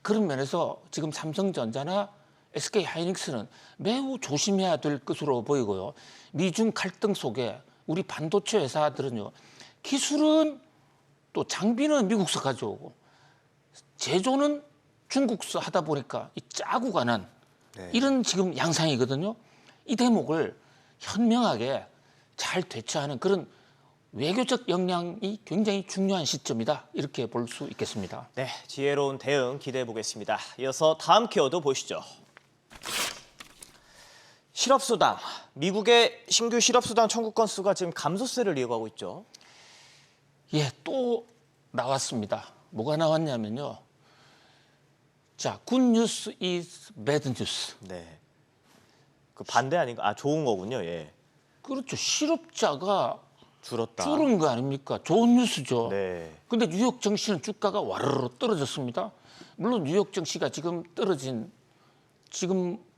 Speaker 12: 그런 면에서 지금 삼성전자나 SK 하이닉스는 매우 조심해야 될 것으로 보이고요. 미중 갈등 속에 우리 반도체 회사들은요. 기술은 또 장비는 미국서 가져오고 제조는 중국서 하다 보니까 이 짜고 가는 이런 지금 양상이거든요. 이 대목을 현명하게 잘 대처하는 그런 외교적 역량이 굉장히 중요한 시점이다. 이렇게 볼 수 있겠습니다.
Speaker 2: 네, 지혜로운 대응 기대해 보겠습니다. 이어서 다음 키워드 보시죠. 실업수당. 미국의 신규 실업수당 청구 건수가 지금 감소세를 이어가고 있죠.
Speaker 12: 예, 또 나왔습니다. 뭐가 나왔냐면요. 자, good news is bad news.
Speaker 2: 네. 그 반대 아닌가? 아, 좋은 거군요. 예.
Speaker 12: 그렇죠. 실업자가
Speaker 2: 줄었다.
Speaker 12: 줄은 거 아닙니까? 좋은 뉴스죠.
Speaker 2: 네.
Speaker 12: 근데 뉴욕 증시는 주가가 와르르 떨어졌습니다. 물론 뉴욕 증시가 지금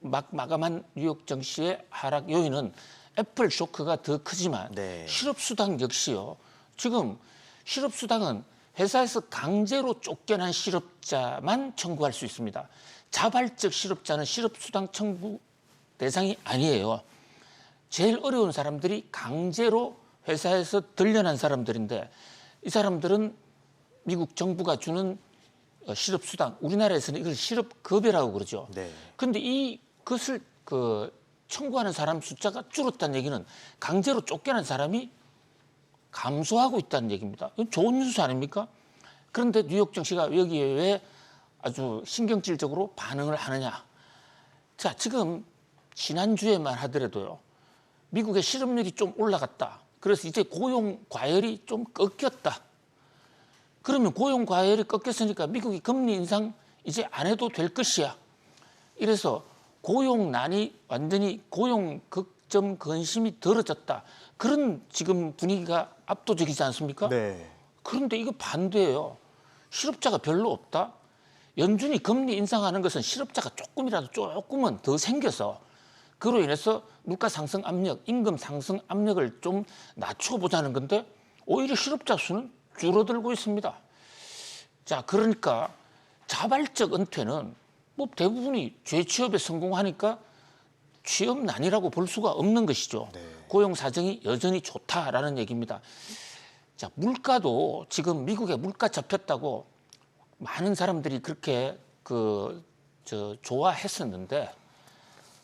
Speaker 12: 마감한 뉴욕 증시의 하락 요인은 애플 쇼크가 더 크지만 실업수당 역시요. 지금 실업수당은 회사에서 강제로 쫓겨난 실업자만 청구할 수 있습니다. 자발적 실업자는 실업수당 청구 대상이 아니에요. 제일 어려운 사람들이 강제로 회사에서 들려난 사람들인데 이 사람들은 미국 정부가 주는 실업수당, 우리나라에서는 이걸 실업급여라고 그러죠. 그런데 이것을 청구하는 사람 숫자가 줄었다는 얘기는 강제로 쫓겨난 사람이 감소하고 있다는 얘기입니다. 이건 좋은 뉴스 아닙니까? 그런데 뉴욕 증시가 여기에 왜 아주 신경질적으로 반응을 하느냐. 자, 지금 지난주에만 하더라도요. 미국의 실업률이 좀 올라갔다. 그래서 이제 고용 과열이 좀 꺾였다. 그러면 고용 과열이 꺾였으니까 미국이 금리 인상 이제 안 해도 될 것이야. 이래서 고용난이 완전히 고용 극점 근심이 덜어졌다. 그런 지금 분위기가 압도적이지 않습니까? 그런데 이거 반대예요. 실업자가 별로 없다. 연준이 금리 인상하는 것은 실업자가 조금은 더 생겨서 그로 인해서 물가 상승 압력, 임금 상승 압력을 좀 낮춰보자는 건데 오히려 실업자 수는 줄어들고 있습니다. 자, 그러니까 자발적 은퇴는 뭐 대부분이 재취업에 성공하니까 취업난이라고 볼 수가 없는 것이죠. 고용 사정이 여전히 좋다라는 얘기입니다. 자, 물가도 지금 미국의 물가 잡혔다고 많은 사람들이 그렇게 좋아했었는데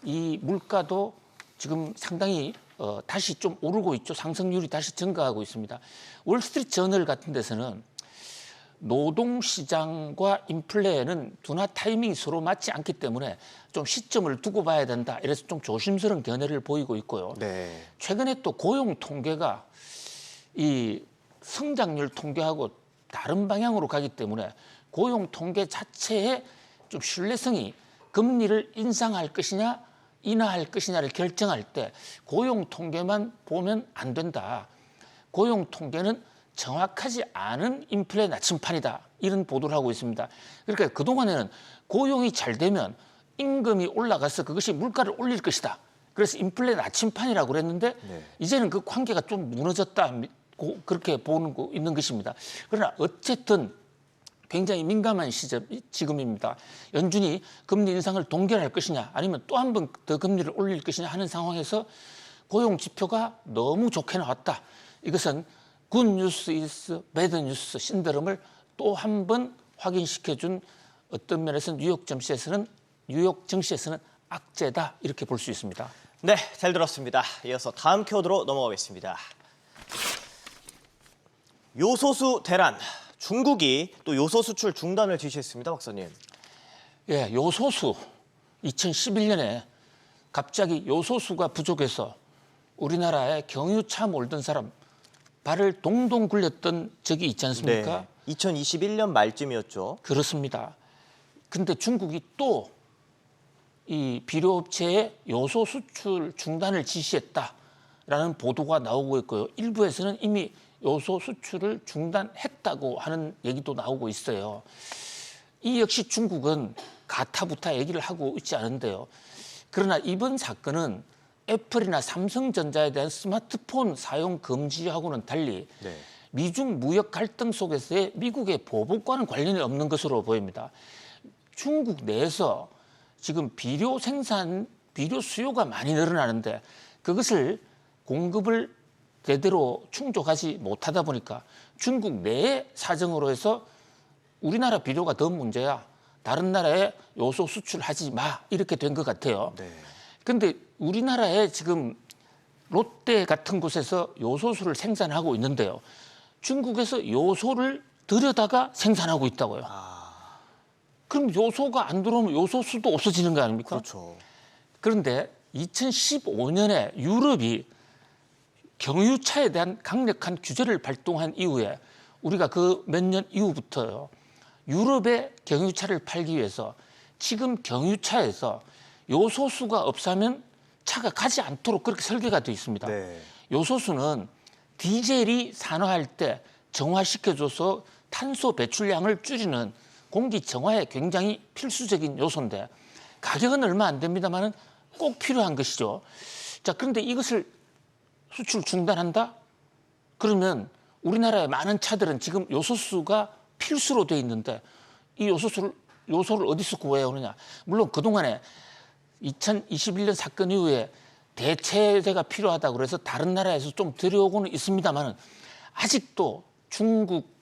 Speaker 12: 이 물가도 지금 상당히 다시 좀 오르고 있죠. 상승률이 다시 증가하고 있습니다. 월스트리트 저널 같은 데서는 노동시장과 인플레는 두나 타이밍이 서로 맞지 않기 때문에 좀 시점을 두고 봐야 된다. 이래서 좀 조심스러운 견해를 보이고 있고요. 최근에 또 고용 통계가 이 성장률 통계하고 다른 방향으로 가기 때문에 고용 통계 자체에 좀 신뢰성이 금리를 인상할 것이냐 인하할 것이냐를 결정할 때 고용 통계만 보면 안 된다. 고용 통계는 정확하지 않은 인플레 나침판이다. 이런 보도를 하고 있습니다. 그러니까 그동안에는 고용이 잘 되면 임금이 올라가서 그것이 물가를 올릴 것이다. 그래서 인플레 나침판이라고 그랬는데 이제는 그 관계가 좀 무너졌다. 그렇게 보고 있는 것입니다. 그러나 어쨌든 굉장히 민감한 시점 지금입니다. 연준이 금리 인상을 동결할 것이냐 아니면 또 한 번 더 금리를 올릴 것이냐 하는 상황에서 고용 지표가 너무 좋게 나왔다. 이것은 good news is bad news 신드롬을 또 한 번 확인시켜준 어떤 면에서 뉴욕 증시에서는 악재다 이렇게 볼 수 있습니다.
Speaker 2: 네, 잘 들었습니다. 이어서 다음 키워드로 넘어가겠습니다. 요소수 대란. 중국이 또 요소 수출 중단을 지시했습니다, 박사님.
Speaker 12: 예, 요소수 2011년에 갑자기 요소수가 부족해서 우리나라에 경유차 몰던 사람 발을 동동 굴렸던 적이 있지 않습니까?
Speaker 2: 네, 2021년 말쯤이었죠.
Speaker 12: 그렇습니다. 근데 중국이 또 이 비료업체에 요소 수출 중단을 지시했다라는 보도가 나오고 있고요. 일부에서는 이미 요소 수출을 중단했다고 하는 얘기도 나오고 있어요. 이 역시 중국은 가타부타 얘기를 하고 있지 않은데요. 그러나 이번 사건은 애플이나 삼성전자에 대한 스마트폰 사용 금지하고는 달리
Speaker 2: 네.
Speaker 12: 미중 무역 갈등 속에서의 미국의 보복과는 관련이 없는 것으로 보입니다. 중국 내에서 지금 비료 수요가 많이 늘어나는데 그것을 공급을 제대로 충족하지 못하다 보니까 중국 내의 사정으로 해서 우리나라 비료가 더 문제야. 다른 나라에 요소 수출하지 마. 이렇게 된 것 같아요. 그런데 우리나라에 지금 롯데 같은 곳에서 요소수를 생산하고 있는데요. 중국에서 요소를 들여다가 생산하고 있다고요. 그럼 요소가 안 들어오면 요소수도 없어지는 거 아닙니까?
Speaker 2: 그렇죠.
Speaker 12: 그런데 2015년에 유럽이 경유차에 대한 강력한 규제를 발동한 이후에 우리가 그 몇 년 이후부터요. 유럽의 경유차를 팔기 위해서 지금 경유차에서 요소수가 없으면 차가 가지 않도록 그렇게 설계가 되어 있습니다.
Speaker 2: 네.
Speaker 12: 요소수는 디젤이 산화할 때 정화시켜줘서 탄소 배출량을 줄이는 공기 정화에 굉장히 필수적인 요소인데 가격은 얼마 안 됩니다만 꼭 필요한 것이죠. 자, 그런데 이것을 수출 중단한다? 그러면 우리나라의 많은 차들은 지금 요소수가 필수로 돼 있는데 이 요소를 어디서 구해야 오느냐? 물론 그동안에 2021년 사건 이후에 대체제가 필요하다고 그래서 다른 나라에서 좀 들여오고는 있습니다만 아직도 중국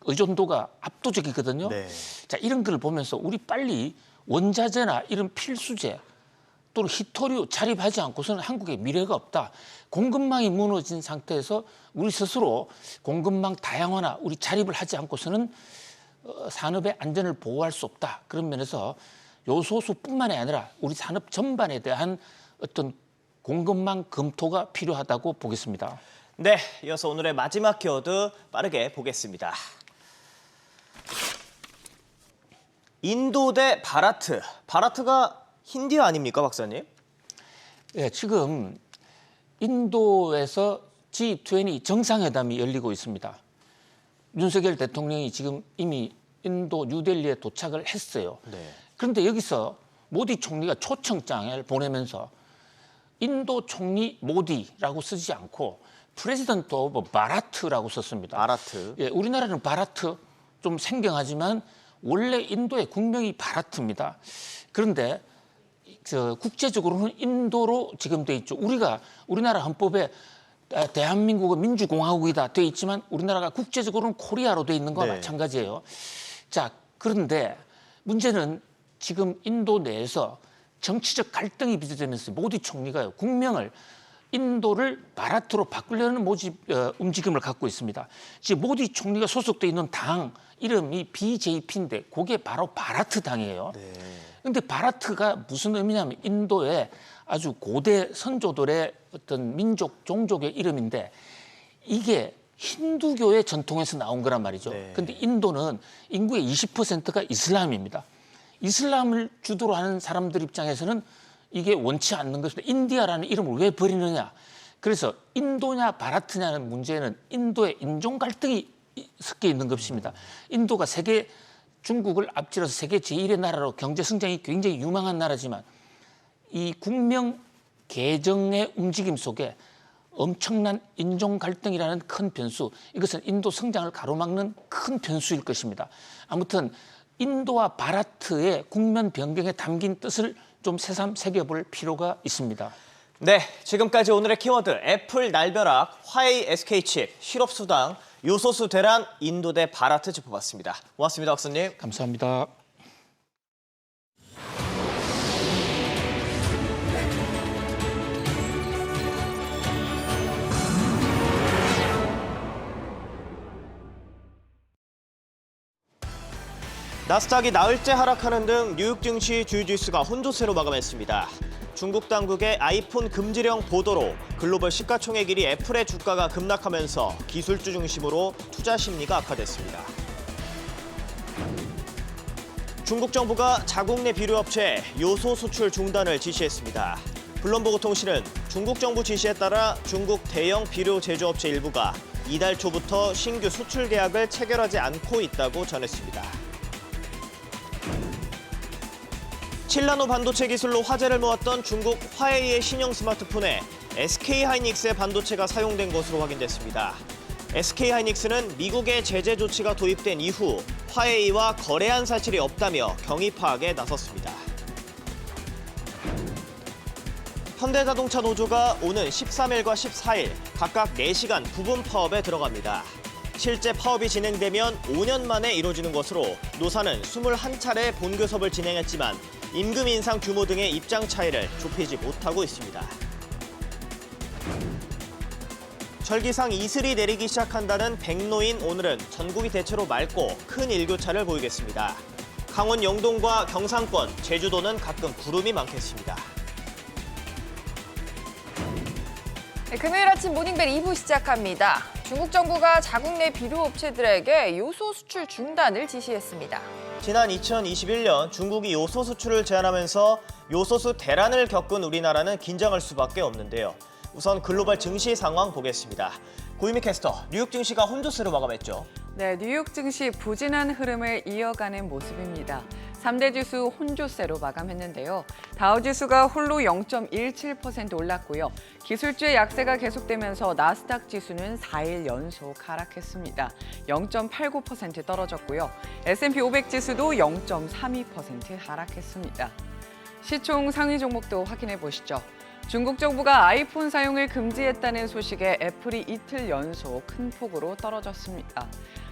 Speaker 12: 의존도가 압도적이거든요.
Speaker 2: 네.
Speaker 12: 자, 이런 걸 보면서 우리 빨리 원자재나 이런 필수재 또는 히토류 자립하지 않고서는 한국의 미래가 없다. 공급망이 무너진 상태에서 우리 스스로 공급망 다양화나 우리 자립을 하지 않고서는 산업의 안전을 보호할 수 없다. 그런 면에서 요소수뿐만이 아니라 우리 산업 전반에 대한 어떤 공급망 검토가 필요하다고 보겠습니다.
Speaker 2: 네, 이어서 오늘의 마지막 키워드 빠르게 보겠습니다. 인도 대 바라트. 바라트가 힌디 아닙니까, 박사님?
Speaker 12: 예, 지금 인도에서 G20 정상회담이 열리고 있습니다. 윤석열 대통령이 지금 이미 인도 뉴델리에 도착을 했어요.
Speaker 2: 네.
Speaker 12: 그런데 여기서 모디 총리가 초청장을 보내면서 인도 총리 모디라고 쓰지 않고 프레지던트 오브 바라트라고 썼습니다.
Speaker 2: 바라트.
Speaker 12: 예, 우리나라는 바라트 좀 생경하지만 원래 인도의 국명이 바라트입니다. 그런데 국제적으로는 인도로 지금 돼 있죠. 우리나라 헌법에 대한민국은 민주공화국이다 돼 있지만 우리나라가 국제적으로는 코리아로 돼 있는 거와
Speaker 2: 네.
Speaker 12: 마찬가지예요. 자, 그런데 문제는 지금 인도 내에서 정치적 갈등이 빚어지면서 모디 총리가요, 국명을 인도를 바라트로 바꾸려는 움직임을 갖고 있습니다. 지금 모디 총리가 소속돼 있는 당 이름이 BJP인데 그게 바로 바라트 당이에요. 그런데 바라트가 무슨 의미냐면 인도의 아주 고대 선조들의 어떤 민족, 종족의 이름인데 이게 힌두교의 전통에서 나온 거란 말이죠. 그런데 인도는 인구의 20%가 이슬람입니다. 이슬람을 주도로 하는 사람들 입장에서는 이게 원치 않는 것인데 인디아라는 이름을 왜 버리느냐. 그래서 인도냐 바라트냐는 문제는 인도의 인종 갈등이 섞여 있는 것입니다. 인도가 중국을 앞질러서 세계 제1의 나라로 경제 성장이 굉장히 유망한 나라지만 이 국명 개정의 움직임 속에 엄청난 인종 갈등이라는 큰 변수, 이것은 인도 성장을 가로막는 큰 변수일 것입니다. 아무튼 인도와 바라트의 국면 변경에 담긴 뜻을 좀 새삼 새겨볼 필요가 있습니다.
Speaker 2: 네, 지금까지 오늘의 키워드 애플 날벼락, 화웨이 SK칩, 실업수당, 요소수 대란, 인도 대 바라트 짚어봤습니다. 고맙습니다, 박사님.
Speaker 12: 감사합니다.
Speaker 2: 나스닥이 나흘째 하락하는 등 뉴욕 증시 주요지수가 혼조세로 마감했습니다. 중국 당국의 아이폰 금지령 보도로 글로벌 시가총액 1위 애플의 주가가 급락하면서 기술주 중심으로 투자 심리가 악화됐습니다. 중국 정부가 자국 내 비료업체에 요소 수출 중단을 지시했습니다. 블룸버그 통신은 중국 정부 지시에 따라 중국 대형 비료 제조업체 일부가 이달 초부터 신규 수출 계약을 체결하지 않고 있다고 전했습니다. 칠나노 반도체 기술로 화제를 모았던 중국 화웨이의 신형 스마트폰에 SK하이닉스의 반도체가 사용된 것으로 확인됐습니다. SK하이닉스는 미국의 제재 조치가 도입된 이후 화웨이와 거래한 사실이 없다며 경위 파악에 나섰습니다. 현대자동차 노조가 오는 13일과 14일 각각 4시간 부분 파업에 들어갑니다. 실제 파업이 진행되면 5년 만에 이뤄지는 것으로 노사는 21차례 본교섭을 진행했지만 임금 인상 규모 등의 입장 차이를 좁히지 못하고 있습니다. 절기상 이슬이 내리기 시작한다는 백로인 오늘은 전국이 대체로 맑고 큰 일교차를 보이겠습니다. 강원 영동과 경상권, 제주도는 가끔 구름이 많겠습니다.
Speaker 1: 네, 금요일 아침 모닝벨 2부 시작합니다. 중국 정부가 자국 내 비료업체들에게 요소 수출 중단을 지시했습니다.
Speaker 2: 지난 2021년 중국이 요소 수출을 제한하면서 요소수 대란을 겪은 우리나라는 긴장할 수밖에 없는데요. 우선 글로벌 증시 상황 보겠습니다. 고유미 캐스터, 뉴욕 증시가 혼조세로 마감했죠.
Speaker 3: 네, 뉴욕 증시 부진한 흐름을 이어가는 모습입니다. 3대 지수 혼조세로 마감했는데요. 다우지수가 홀로 0.17% 올랐고요. 기술주의 약세가 계속되면서 나스닥 지수는 4일 연속 하락했습니다. 0.89% 떨어졌고요. S&P 500 지수도 0.32% 하락했습니다. 시총 상위 종목도 확인해 보시죠. 중국 정부가 아이폰 사용을 금지했다는 소식에 애플이 이틀 연속 큰 폭으로 떨어졌습니다.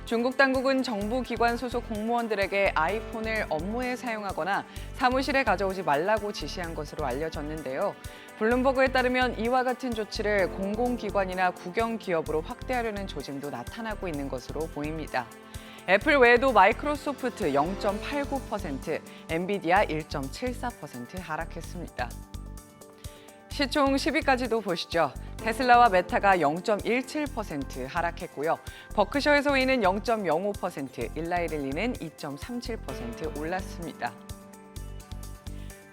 Speaker 3: 중국 당국은 정부기관 소속 공무원들에게 아이폰을 업무에 사용하거나 사무실에 가져오지 말라고 지시한 것으로 알려졌는데요. 블룸버그에 따르면 이와 같은 조치를 공공기관이나 국영기업으로 확대하려는 조짐도 나타나고 있는 것으로 보입니다. 애플 외에도 마이크로소프트 0.89%, 엔비디아 1.74% 하락했습니다. 시총 10위까지도 보시죠. 테슬라와 메타가 0.17% 하락했고요. 버크셔 소이는 0.05%, 일라이릴리는 2.37% 올랐습니다.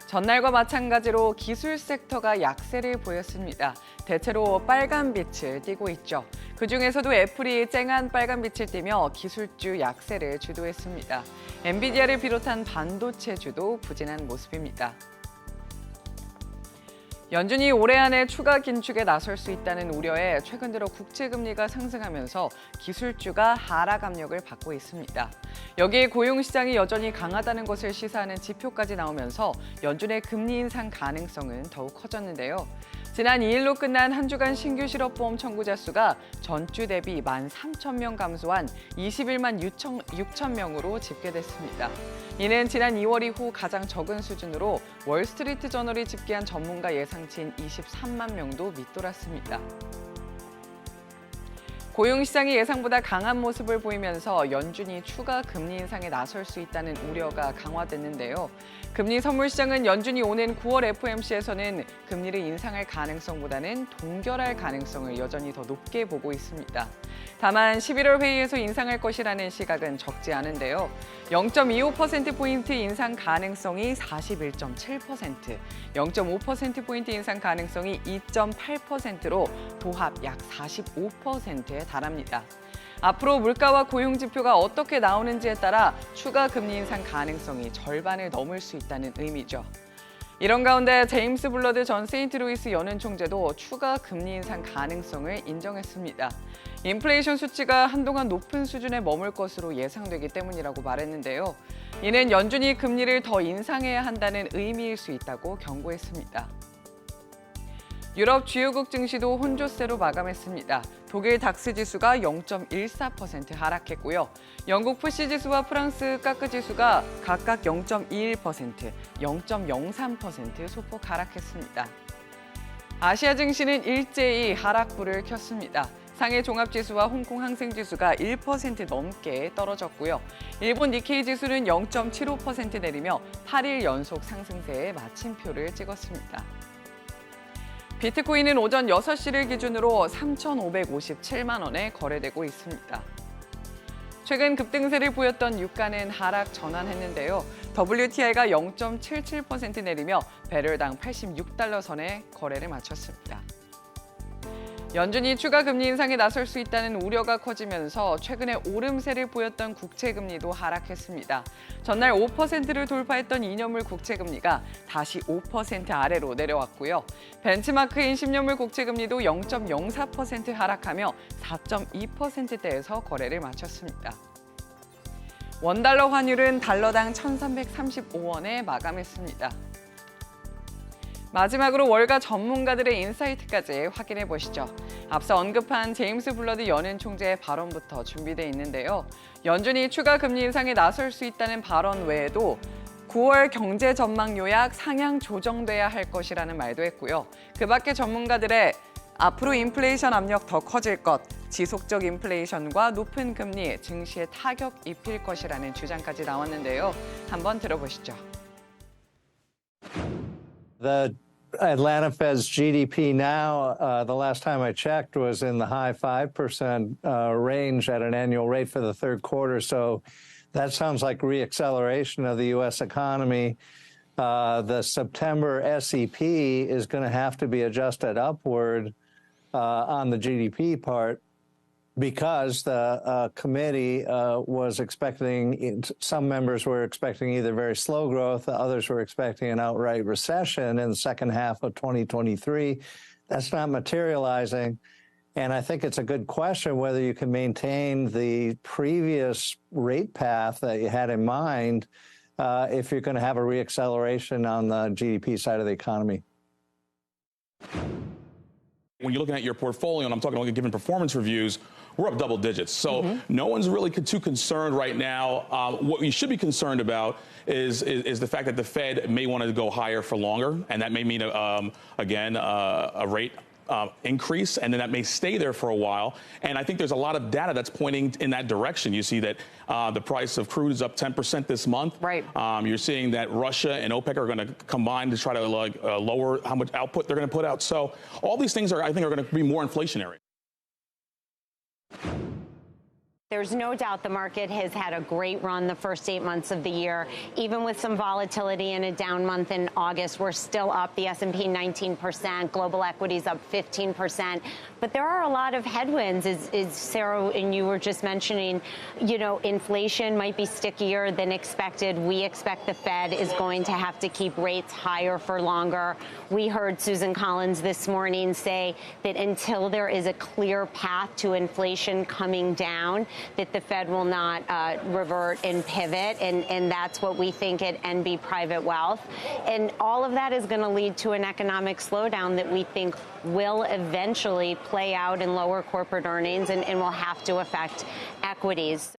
Speaker 3: 전날과 마찬가지로 기술 섹터가 약세를 보였습니다. 대체로 빨간 빛을 띠고 있죠. 그중에서도 애플이 쨍한 빨간 빛을 띠며 기술주 약세를 주도했습니다. 엔비디아를 비롯한 반도체주도 부진한 모습입니다. 연준이 올해 안에 추가 긴축에 나설 수 있다는 우려에 최근 들어 국채금리가 상승하면서 기술주가 하락 압력을 받고 있습니다. 여기에 고용시장이 여전히 강하다는 것을 시사하는 지표까지 나오면서 연준의 금리 인상 가능성은 더욱 커졌는데요. 지난 2일로 끝난 한 주간 신규 실업보험 청구자 수가 전주 대비 13,000명 감소한 21만 6천 명으로 집계됐습니다. 이는 지난 2월 이후 가장 적은 수준으로 월스트리트 저널이 집계한 전문가 예상치인 23만 명도 밑돌았습니다. 고용시장이 예상보다 강한 모습을 보이면서 연준이 추가 금리 인상에 나설 수 있다는 우려가 강화됐는데요. 금리 선물 시장은 연준이 오는 9월 FOMC에서는 금리를 인상할 가능성보다는 동결할 가능성을 여전히 더 높게 보고 있습니다. 다만 11월 회의에서 인상할 것이라는 시각은 적지 않은데요. 0.25%포인트 인상 가능성이 41.7%, 0.5%포인트 인상 가능성이 2.8%로 도합 약 45%에 달합니다. 앞으로 물가와 고용 지표가 어떻게 나오는지에 따라 추가 금리 인상 가능성이 절반을 넘을 수 있다는 의미죠. 이런 가운데 제임스 블러드 전 세인트루이스 연은 총재도 추가 금리 인상 가능성을 인정했습니다. 인플레이션 수치가 한동안 높은 수준에 머물 것으로 예상되기 때문이라고 말했는데요. 이는 연준이 금리를 더 인상해야 한다는 의미일 수 있다고 경고했습니다. 유럽 주요국 증시도 혼조세로 마감했습니다. 독일 닥스 지수가 0.14% 하락했고요. 영국 푸시 지수와 프랑스 까크 지수가 각각 0.21%, 0.03% 소폭 하락했습니다. 아시아 증시는 일제히 하락불을 켰습니다. 상해 종합지수와 홍콩 항생지수가 1% 넘게 떨어졌고요. 일본 니케이 지수는 0.75% 내리며 8일 연속 상승세에 마침표를 찍었습니다. 비트코인은 오전 6시를 기준으로 3,557만 원에 거래되고 있습니다. 최근 급등세를 보였던 유가는 하락 전환했는데요. WTI가 0.77% 내리며 배럴당 86달러 선에 거래를 마쳤습니다. 연준이 추가 금리 인상에 나설 수 있다는 우려가 커지면서 최근에 오름세를 보였던 국채금리도 하락했습니다. 전날 5%를 돌파했던 2년물 국채금리가 다시 5% 아래로 내려왔고요. 벤치마크인 10년물 국채금리도 0.04% 하락하며 4.2%대에서 거래를 마쳤습니다. 원달러 환율은 달러당 1,335원에 마감했습니다. 마지막으로 월가 전문가들의 인사이트까지 확인해 보시죠. 앞서 언급한 제임스 블러드 연은 총재의 발언부터 준비돼 있는데요. 연준이 추가 금리 인상에 나설 수 있다는 발언 외에도 9월 경제 전망 요약 상향 조정돼야 할 것이라는 말도 했고요. 그 밖에 전문가들의 앞으로 인플레이션 압력 더 커질 것, 지속적 인플레이션과 높은 금리, 증시에 타격 입힐 것이라는 주장까지 나왔는데요. 한번 들어보시죠.
Speaker 4: The Atlanta Fed's GDP now, the last time I checked, was in the high 5% range at an annual rate for the third quarter. So that sounds like reacceleration of the U.S. economy. The September SEP is going to have to be adjusted upward on the GDP part, because the committee was expecting, some members were expecting either very slow growth, others were expecting an outright recession in the second half of 2023. That's not materializing. And I think it's a good question whether you can maintain the previous rate path that you had in mind if you're going to have a reacceleration on the GDP side of the economy.
Speaker 5: When you're looking at your portfolio, and I'm talking about given performance reviews, we're up double digits. So no one's really too concerned right now. What we should be concerned about is the fact that the Fed may want to go higher for longer, and that may mean, again, a rate increase, and then that may stay there for a while. And I think there's a lot of data that's pointing in that direction. You see that the price of crude is up 10% this month.
Speaker 3: Right.
Speaker 5: You're seeing that Russia and OPEC are going to combine to try to lower how much output they're going to put out. So all these things I think are going to be more inflationary.
Speaker 6: There's no doubt the market has had a great run the first 8 months of the year. Even with some volatility and a down month in August, we're still up. The S&P 19%, global equities up 15%. But there are a lot of headwinds, as Sarah and you were just mentioning. You know, inflation might be stickier than expected. We expect the Fed is going to have to keep rates higher for longer. We heard Susan Collins this morning say that until there is a clear path to inflation coming down, that the Fed will not revert and pivot, and that's what we think at NB Private Wealth. And all of that is going to lead to an economic slowdown that we think will eventually play out in lower corporate earnings and will have to affect equities.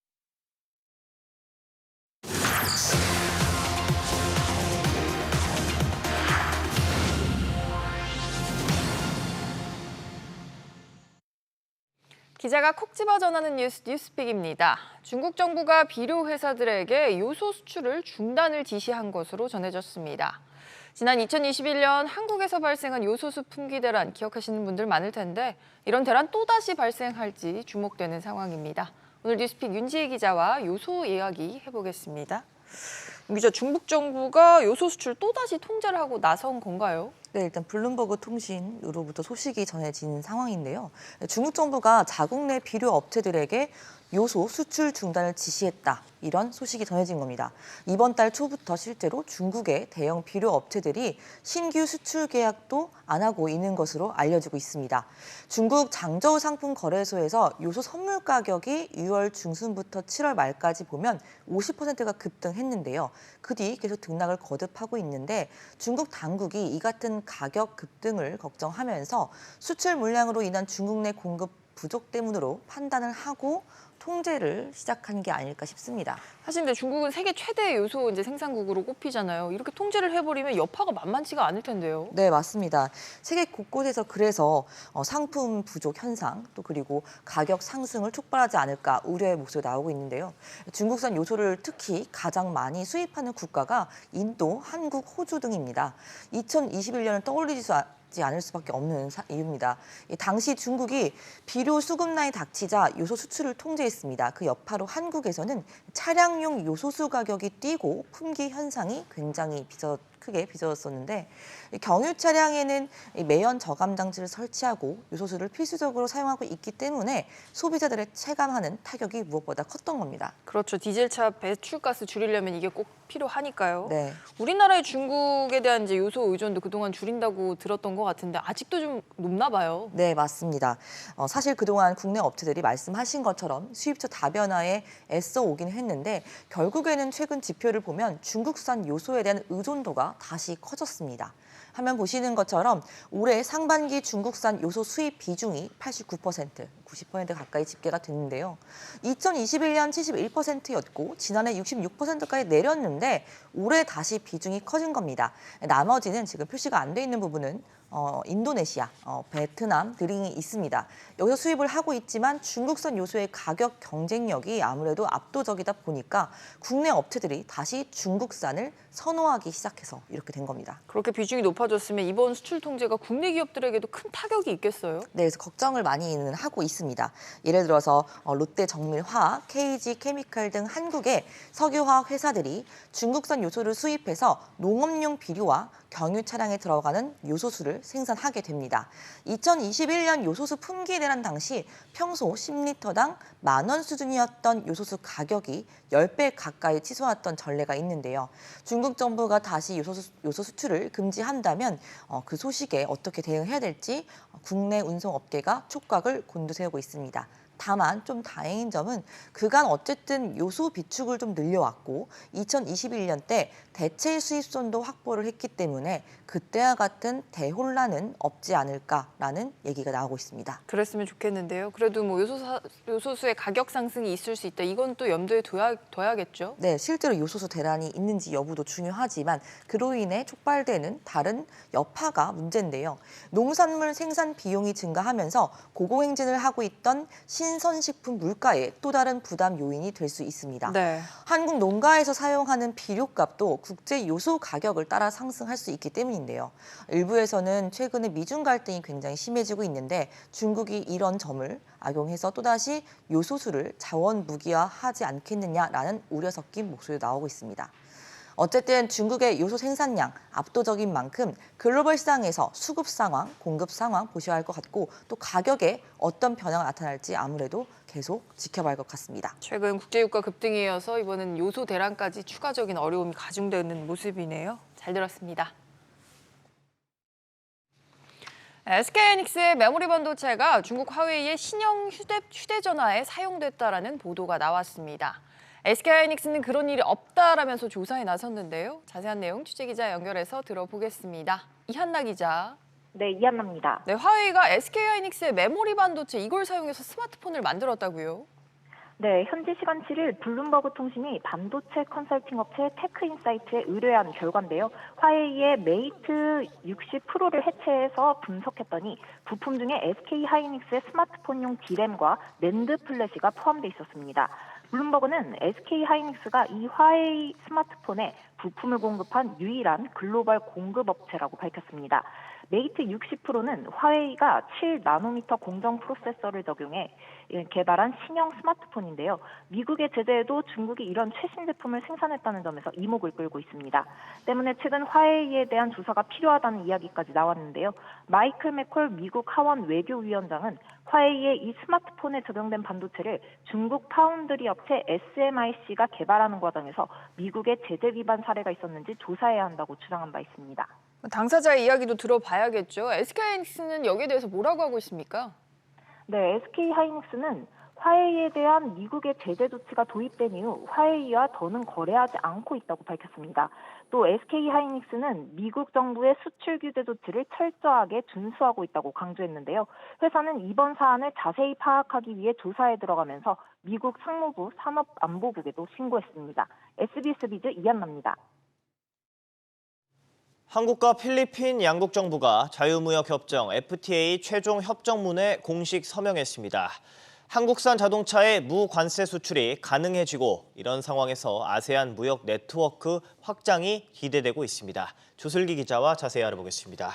Speaker 1: 기자가 콕 집어 전하는 뉴스픽입니다. 중국 정부가 비료 회사들에게 요소 수출을 중단을 지시한 것으로 전해졌습니다. 지난 2021년 한국에서 발생한 요소수 품귀 대란 기억하시는 분들 많을 텐데 이런 대란 또다시 발생할지 주목되는 상황입니다. 오늘 뉴스픽 윤지혜 기자와 요소 이야기 해보겠습니다. 윤 기자, 중국 정부가 요소 수출 또다시 통제를 하고 나선 건가요?
Speaker 7: 네, 일단 블룸버그 통신으로부터 소식이 전해진 상황인데요. 중국 정부가 자국 내 비료 업체들에게 요소 수출 중단을 지시했다. 이런 소식이 전해진 겁니다. 이번 달 초부터 실제로 중국의 대형 비료 업체들이 신규 수출 계약도 안 하고 있는 것으로 알려지고 있습니다. 중국 장저우 상품 거래소에서 요소 선물 가격이 6월 중순부터 7월 말까지 보면 50%가 급등했는데요. 그 뒤 계속 등락을 거듭하고 있는데 중국 당국이 이 같은 가격 급등을 걱정하면서 수출 물량으로 인한 중국 내 공급 부족 때문으로 판단을 하고 통제를 시작한 게 아닐까 싶습니다.
Speaker 1: 사실 근데 중국은 세계 최대 요소 이제 생산국으로 꼽히잖아요. 이렇게 통제를 해버리면 여파가 만만치가 않을 텐데요.
Speaker 7: 네, 맞습니다. 세계 곳곳에서 그래서 상품 부족 현상 또 그리고 가격 상승을 촉발하지 않을까 우려의 목소리가 나오고 있는데요. 중국산 요소를 특히 가장 많이 수입하는 국가가 인도, 한국, 호주 등입니다. 2021년을 떠올리지 않을 수밖에 없는 이유입니다. 당시 중국이 비료 수급난이 닥치자 요소 수출을 통제했습니다. 그 여파로 한국에서는 차량용 요소수 가격이 뛰고 품귀 현상이 굉장히 크게 빚어졌었는데 경유 차량에는 매연 저감 장치를 설치하고 요소수를 필수적으로 사용하고 있기 때문에 소비자들의 체감하는 타격이 무엇보다 컸던 겁니다.
Speaker 1: 그렇죠. 디젤차 배출가스 줄이려면 이게 꼭 필요하니까요.
Speaker 7: 네.
Speaker 1: 우리나라의 중국에 대한 이제 요소 의존도 그동안 줄인다고 들었던 것 같은데 아직도 좀 높나 봐요.
Speaker 7: 네, 맞습니다. 사실 그동안 국내 업체들이 말씀하신 것처럼 수입처 다변화에 애써 오긴 했는데 결국에는 최근 지표를 보면 중국산 요소에 대한 의존도가 다시 커졌습니다. 화면 보시는 것처럼 올해 상반기 중국산 요소 수입 비중이 89%, 90% 가까이 집계가 됐는데요. 2021년 71%였고 지난해 66%까지 내렸는데 올해 다시 비중이 커진 겁니다. 나머지는 지금 표시가 안 돼 있는 부분은 인도네시아, 베트남 등이 있습니다. 여기서 수입을 하고 있지만 중국산 요소의 가격 경쟁력이 아무래도 압도적이다 보니까 국내 업체들이 다시 중국산을 선호하기 시작해서 이렇게 된 겁니다.
Speaker 1: 그렇게 비중이 높아졌으면 이번 수출 통제가 국내 기업들에게도 큰 타격이 있겠어요?
Speaker 7: 네, 그래서 걱정을 많이는 하고 있습니다. 예를 들어서 롯데정밀화학, KG케미칼 등 한국의 석유화학 회사들이 중국산 요소를 수입해서 농업용 비료와 경유 차량에 들어가는 요소수를 생산하게 됩니다. 2021년 요소수 품귀 대란 당시 평소 10리터당 10,000원 수준이었던 요소수 가격이 10배 가까이 치솟았던 전례가 있는데요. 중국 정부가 다시 요소 수출을 금지한다면 그 소식에 어떻게 대응해야 될지 국내 운송업계가 촉각을 곤두세우고 있습니다. 다만 좀 다행인 점은 그간 어쨌든 요소 비축을 좀 늘려왔고 2021년 때 대체 수입선도 확보를 했기 때문에 그때와 같은 대혼란은 없지 않을까라는 얘기가 나오고 있습니다.
Speaker 1: 그랬으면 좋겠는데요. 그래도 뭐 요소수의 가격 상승이 있을 수 있다. 이건 또 염두에 둬야겠죠?
Speaker 7: 네, 실제로 요소수 대란이 있는지 여부도 중요하지만 그로 인해 촉발되는 다른 여파가 문제인데요. 농산물 생산 비용이 증가하면서 고공행진을 하고 있던 신선식품 물가에 또 다른 부담 요인이 될 수 있습니다.
Speaker 1: 네.
Speaker 7: 한국 농가에서 사용하는 비료값도 국제 요소 가격을 따라 상승할 수 있기 때문인데요. 일부에서는 최근에 미중 갈등이 굉장히 심해지고 있는데 중국이 이런 점을 악용해서 또다시 요소수를 자원 무기화하지 않겠느냐라는 우려 섞인 목소리도 나오고 있습니다. 어쨌든 중국의 요소 생산량 압도적인 만큼 글로벌 시장에서 수급 상황, 공급 상황 보셔야 할 것 같고 또 가격에 어떤 변화가 나타날지 아무래도 계속 지켜봐야 할 것 같습니다.
Speaker 1: 최근 국제유가 급등에 이어서 이번엔 요소 대란까지 추가적인 어려움이 가중되는 모습이네요. 잘 들었습니다. SK하이닉스의 메모리 반도체가 중국 화웨이의 신형 휴대전화에 사용됐다라는 보도가 나왔습니다. SK하이닉스는 그런 일이 없다라면서 조사에 나섰는데요. 자세한 내용 취재기자 연결해서 들어보겠습니다. 이한나 기자.
Speaker 8: 네, 이한나입니다.
Speaker 1: 네, 화웨이가 SK하이닉스의 메모리 반도체 이걸 사용해서 스마트폰을 만들었다고요?
Speaker 8: 네, 현지 시간 7일 블룸버그 통신이 반도체 컨설팅 업체 테크인사이트에 의뢰한 결과인데요. 화웨이의 메이트 60 프로를 해체해서 분석했더니 부품 중에 SK하이닉스의 스마트폰용 D램과 낸드 플래시가 포함되어 있었습니다. 블룸버그는 SK하이닉스가 이 화웨이 스마트폰에 부품을 공급한 유일한 글로벌 공급업체라고 밝혔습니다. 메이트 60 프로는 화웨이가 7나노미터 공정 프로세서를 적용해 개발한 신형 스마트폰인데요. 미국의 제재에도 중국이 이런 최신 제품을 생산했다는 점에서 이목을 끌고 있습니다. 때문에 최근 화웨이에 대한 조사가 필요하다는 이야기까지 나왔는데요. 마이클 맥콜 미국 하원 외교위원장은 화웨이의 이 스마트폰에 적용된 반도체를 중국 파운드리 업체 SMIC가 개발하는 과정에서 미국의 제재 위반 사례가 있었는지 조사해야 한다고 주장한 바 있습니다.
Speaker 1: 당사자의 이야기도 들어봐야겠죠. SK하이닉스는 여기에 대해서 뭐라고 하고 있습니까?
Speaker 8: 네, SK하이닉스는 화웨이에 대한 미국의 제재 조치가 도입된 이후 화웨이와 더는 거래하지 않고 있다고 밝혔습니다. 또 SK하이닉스는 미국 정부의 수출 규제 조치를 철저하게 준수하고 있다고 강조했는데요. 회사는 이번 사안을 자세히 파악하기 위해 조사에 들어가면서 미국 상무부 산업안보국에도 신고했습니다. SBS 비즈 이한나입니다.
Speaker 2: 한국과 필리핀 양국 정부가 자유무역협정 FTA 최종 협정문에 공식 서명했습니다. 한국산 자동차의 무관세 수출이 가능해지고 이런 상황에서 아세안 무역 네트워크 확장이 기대되고 있습니다. 조슬기 기자와 자세히 알아보겠습니다.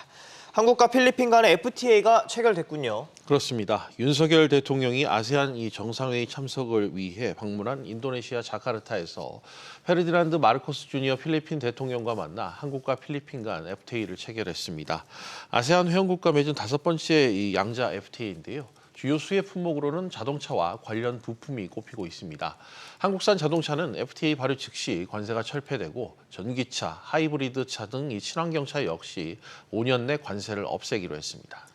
Speaker 2: 한국과 필리핀 간의 FTA가 체결됐군요.
Speaker 13: 그렇습니다. 윤석열 대통령이 아세안 정상회의 참석을 위해 방문한 인도네시아 자카르타에서 페르디난드 마르코스 주니어 필리핀 대통령과 만나 한국과 필리핀 간 FTA를 체결했습니다. 아세안 회원국과 맺은 5번째 양자 FTA인데요. 주요 수혜 품목으로는 자동차와 관련 부품이 꼽히고 있습니다. 한국산 자동차는 FTA 발효 즉시 관세가 철폐되고 전기차, 하이브리드 차 등 이 친환경차 역시 5년 내 관세를 없애기로 했습니다.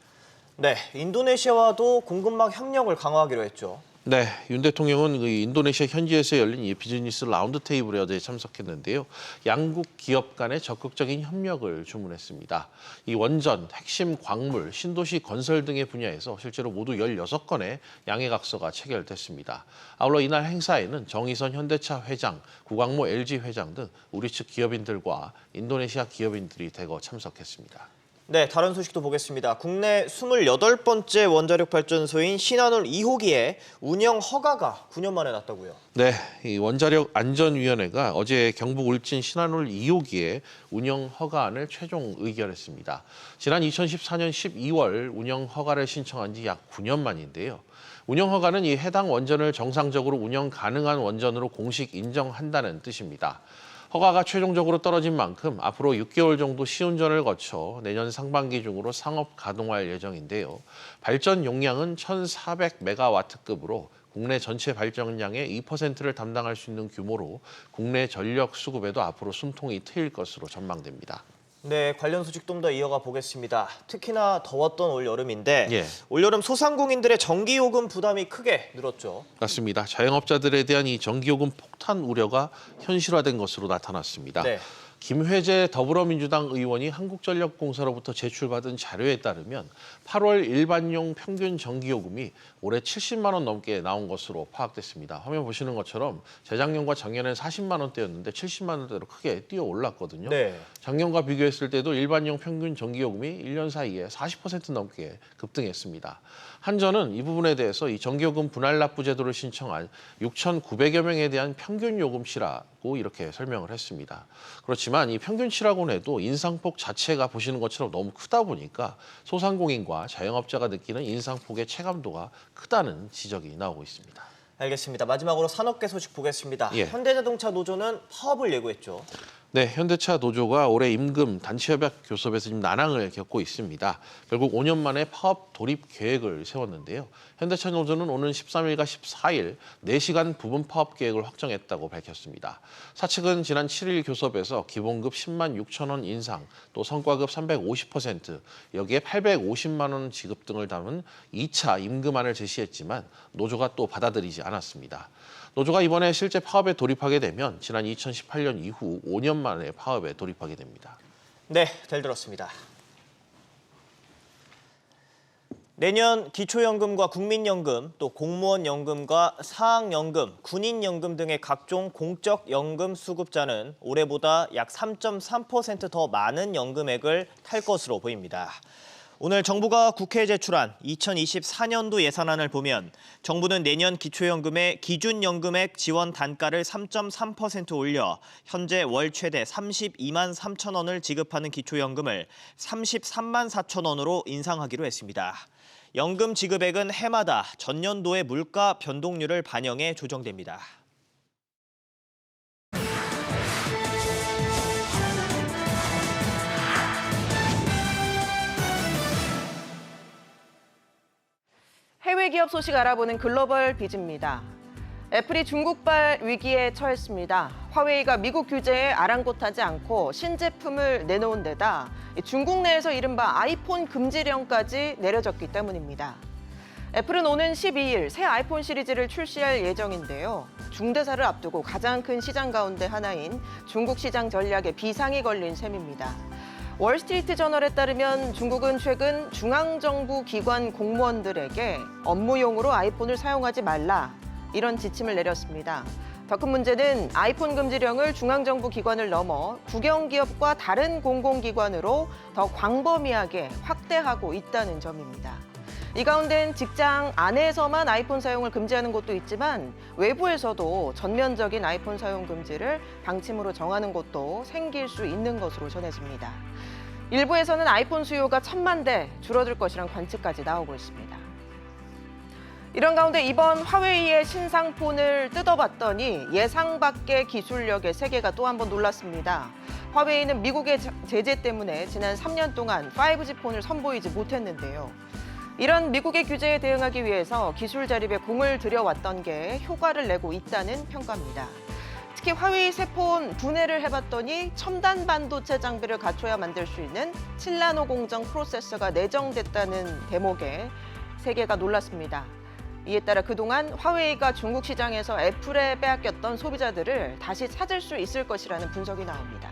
Speaker 2: 네, 인도네시아와도 공급망 협력을 강화하기로 했죠.
Speaker 13: 네, 윤 대통령은 인도네시아 현지에서 열린 이 비즈니스 라운드 테이블에 어제 참석했는데요. 양국 기업 간의 적극적인 협력을 주문했습니다. 이 원전, 핵심 광물, 신도시 건설 등의 분야에서 실제로 모두 16건의 양해각서가 체결됐습니다. 아울러 이날 행사에는 정의선 현대차 회장, 구광모 LG 회장 등 우리 측 기업인들과 인도네시아 기업인들이 대거 참석했습니다.
Speaker 2: 네, 다른 소식도 보겠습니다. 국내 28번째 원자력 발전소인 신한울 2호기에 운영 허가가 9년 만에 났다고요.
Speaker 13: 네, 이 원자력 안전위원회가 어제 경북 울진 신한울 2호기에 운영 허가안을 최종 의결했습니다. 지난 2014년 12월 운영 허가를 신청한 지 약 9년 만인데요. 운영 허가는 이 해당 원전을 정상적으로 운영 가능한 원전으로 공식 인정한다는 뜻입니다. 허가가 최종적으로 떨어진 만큼 앞으로 6개월 정도 시운전을 거쳐 내년 상반기 중으로 상업 가동할 예정인데요. 발전 용량은 1,400메가와트급으로 국내 전체 발전량의 2%를 담당할 수 있는 규모로 국내 전력 수급에도 앞으로 숨통이 트일 것으로 전망됩니다.
Speaker 2: 네, 관련 소식 좀 더 이어가 보겠습니다. 특히나 더웠던 올 여름인데 올 여름 소상공인들의 전기요금 부담이 크게 늘었죠.
Speaker 13: 맞습니다. 자영업자들에 대한 이 전기요금 폭탄 우려가 현실화된 것으로 나타났습니다.
Speaker 2: 네.
Speaker 13: 김회재 더불어민주당 의원이 한국전력공사로부터 제출받은 자료에 따르면 8월 일반용 평균 전기요금이 올해 70만 원 넘게 나온 것으로 파악됐습니다. 화면 보시는 것처럼 재작년과 작년에는 40만 원대였는데 70만 원대로 크게 뛰어 올랐거든요.
Speaker 2: 네.
Speaker 13: 작년과 비교했을 때도 일반용 평균 전기요금이 1년 사이에 40% 넘게 급등했습니다. 한전은 이 부분에 대해서 이 전기요금 분할납부 제도를 신청한 6,900여 명에 대한 평균 요금치라고 이렇게 설명을 했습니다. 그렇지만 이 평균치라고는 해도 인상폭 자체가 보시는 것처럼 너무 크다 보니까 소상공인과 자영업자가 느끼는 인상폭의 체감도가 크다는 지적이 나오고 있습니다.
Speaker 2: 알겠습니다. 마지막으로 산업계 소식 보겠습니다. 현대자동차 노조는 파업을 예고했죠.
Speaker 13: 네, 현대차 노조가 올해 임금 단체협약 교섭에서 지금 난항을 겪고 있습니다. 결국 5년 만에 파업 돌입 계획을 세웠는데요. 현대차 노조는 오는 13일과 14일 4시간 부분 파업 계획을 확정했다고 밝혔습니다. 사측은 지난 7일 교섭에서 기본급 10만 6천 원 인상, 또 성과급 350%, 여기에 850만 원 지급 등을 담은 2차 임금안을 제시했지만 노조가 또 받아들이지 않았습니다. 노조가 이번에 실제 파업에 돌입하게 되면 지난 2018년 이후 5년 만에 파업에 돌입하게 됩니다.
Speaker 2: 네, 잘 들었습니다. 내년 기초연금과 국민연금, 또 공무원연금과 사학연금, 군인연금 등의 각종 공적연금 수급자는 올해보다 약 3.3% 더 많은 연금액을 탈 것으로 보입니다. 오늘 정부가 국회에 제출한 2024년도 예산안을 보면 정부는 내년 기초연금의 기준연금액 지원 단가를 3.3% 올려 현재 월 최대 32만 3천 원을 지급하는 기초연금을 33만 4천 원으로 인상하기로 했습니다. 연금 지급액은 해마다 전년도의 물가 변동률을 반영해 조정됩니다.
Speaker 10: 해외 기업 소식 알아보는 글로벌 비즈입니다. 애플이 중국발 위기에 처했습니다. 화웨이가 미국 규제에 아랑곳하지 않고 신제품을 내놓은 데다 중국 내에서 이른바 아이폰 금지령까지 내려졌기 때문입니다. 애플은 오는 12일 새 아이폰 시리즈를 출시할 예정인데요. 중대사를 앞두고 가장 큰 시장 가운데 하나인 중국 시장 전략에 비상이 걸린 셈입니다. 월스트리트 저널에 따르면 중국은 최근 중앙정부 기관 공무원들에게 업무용으로 아이폰을 사용하지 말라 이런 지침을 내렸습니다. 더 큰 문제는 아이폰 금지령을 중앙정부 기관을 넘어 국영기업과 다른 공공기관으로 더 광범위하게 확대하고 있다는 점입니다. 이 가운데는 직장 안에서만 아이폰 사용을 금지하는 곳도 있지만 외부에서도 전면적인 아이폰 사용 금지를 방침으로 정하는 곳도 생길 수 있는 것으로 전해집니다. 일부에서는 아이폰 수요가 1,000만 대 줄어들 것이란 관측까지 나오고 있습니다. 이런 가운데 이번 화웨이의 신상폰을 뜯어봤더니 예상 밖의 기술력의 세계가 또 한 번 놀랐습니다. 화웨이는 미국의 제재 때문에 지난 3년 동안 5G 폰을 선보이지 못했는데요. 이런 미국의 규제에 대응하기 위해서 기술 자립에 공을 들여왔던 게 효과를 내고 있다는 평가입니다. 특히 화웨이 새 폰 분해를 해봤더니 첨단 반도체 장비를 갖춰야 만들 수 있는 7나노 공정 프로세서가 내정됐다는 대목에 세계가 놀랐습니다. 이에 따라 그동안 화웨이가 중국 시장에서 애플에 빼앗겼던 소비자들을 다시 찾을 수 있을 것이라는 분석이 나옵니다.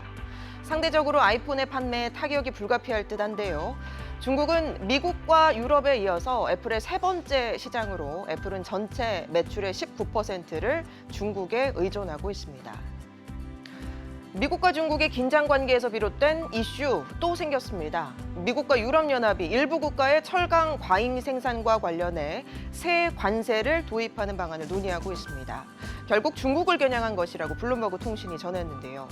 Speaker 10: 상대적으로 아이폰의 판매에 타격이 불가피할 듯한데요. 중국은 미국과 유럽에 이어서 애플의 세 번째 시장으로 애플은 전체 매출의 19%를 중국에 의존하고 있습니다. 미국과 중국의 긴장 관계에서 비롯된 이슈 또 생겼습니다. 미국과 유럽연합이 일부 국가의 철강 과잉 생산과 관련해 새 관세를 도입하는 방안을 논의하고 있습니다. 결국 중국을 겨냥한 것이라고 블룸버그 통신이 전했는데요.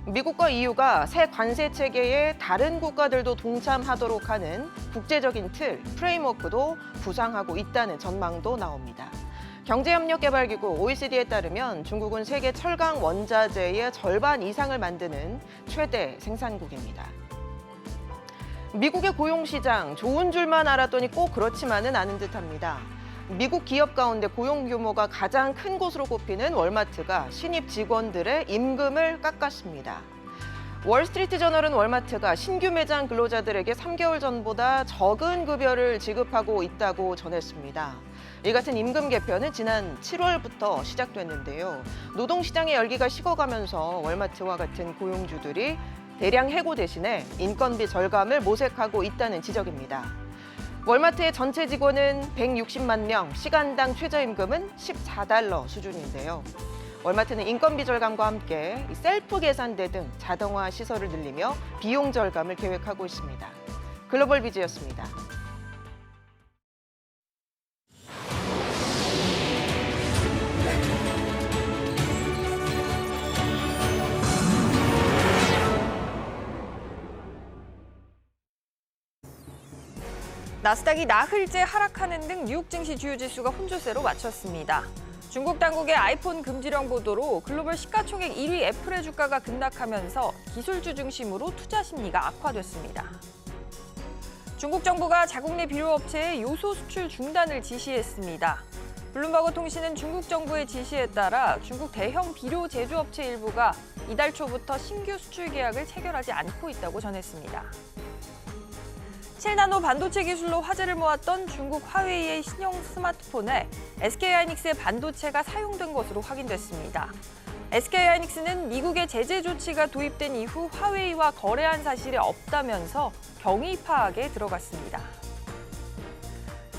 Speaker 10: 미국과 EU가 새 관세 체계에 다른 국가들도 동참하도록 하는 국제적인 틀, 프레임워크도 구상하고 있다는 전망도 나옵니다. 경제협력개발기구 OECD에 따르면 중국은 세계 철강 원자재의 절반 이상을 만드는 최대 생산국입니다. 미국의 고용시장 좋은 줄만 알았더니 꼭 그렇지만은 않은 듯합니다. 미국 기업 가운데 고용 규모가 가장 큰 곳으로 꼽히는 월마트가 신입 직원들의 임금을 깎았습니다. 월스트리트 저널은 월마트가 신규 매장 근로자들에게 3개월 전보다 적은 급여를 지급하고 있다고 전했습니다. 이 같은 임금 개편은 지난 7월부터 시작됐는데요. 노동시장의 열기가 식어가면서 월마트와 같은 고용주들이 대량 해고 대신에 인건비 절감을 모색하고 있다는 지적입니다. 월마트의 전체 직원은 160만 명, 시간당 최저임금은 $14 수준인데요. 월마트는 인건비 절감과 함께 셀프 계산대 등 자동화 시설을 늘리며 비용 절감을 계획하고 있습니다. 글로벌 비즈였습니다.
Speaker 1: 나스닥이 나흘째 하락하는 등 뉴욕 증시 주요 지수가 혼조세로 마쳤습니다. 중국 당국의 아이폰 금지령 보도로 글로벌 시가총액 1위 애플의 주가가 급락하면서 기술주 중심으로 투자 심리가 악화됐습니다. 중국 정부가 자국 내 비료업체에 요소 수출 중단을 지시했습니다. 블룸버그 통신은 중국 정부의 지시에 따라 중국 대형 비료 제조업체 일부가 이달 초부터 신규 수출 계약을 체결하지 않고 있다고 전했습니다. 7나노 반도체 기술로 화제를 모았던 중국 화웨이의 신형 스마트폰에 SK하이닉스의 반도체가 사용된 것으로 확인됐습니다. SK하이닉스는 미국의 제재 조치가 도입된 이후 화웨이와 거래한 사실이 없다면서 경위 파악에 들어갔습니다.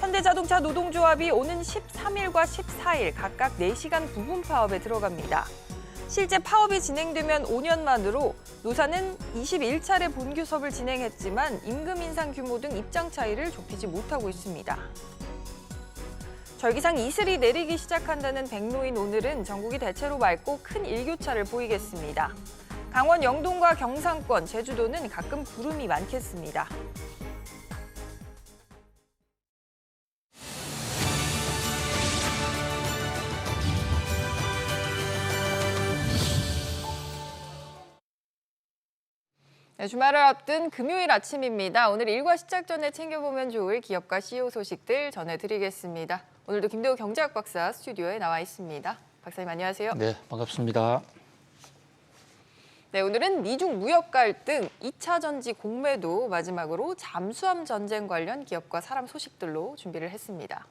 Speaker 1: 현대자동차 노동조합이 오는 13일과 14일 각각 4시간 부분 파업에 들어갑니다. 실제 파업이 진행되면 5년 만으로 노사는 21차례 본규 수업을 진행했지만 임금 인상 규모 등 입장 차이를 좁히지 못하고 있습니다. 절기상 이슬이 내리기 시작한다는 백로인 오늘은 전국이 대체로 맑고 큰 일교차를 보이겠습니다. 강원 영동과 경상권, 제주도는 가끔 구름이 많겠습니다. 네, 주말을 앞둔 금요일 아침입니다. 오늘 일과 시작 전에 챙겨보면 좋을 기업가 CEO 소식들 전해드리겠습니다. 오늘도 김대호 경제학 박사 스튜디오에 나와 있습니다. 박사님 안녕하세요.
Speaker 12: 네, 반갑습니다.
Speaker 1: 네, 오늘은 미중 무역 갈등, 2차 전지 공매도, 마지막으로 잠수함 전쟁 관련 기업과 사람 소식들로 준비를 했습니다.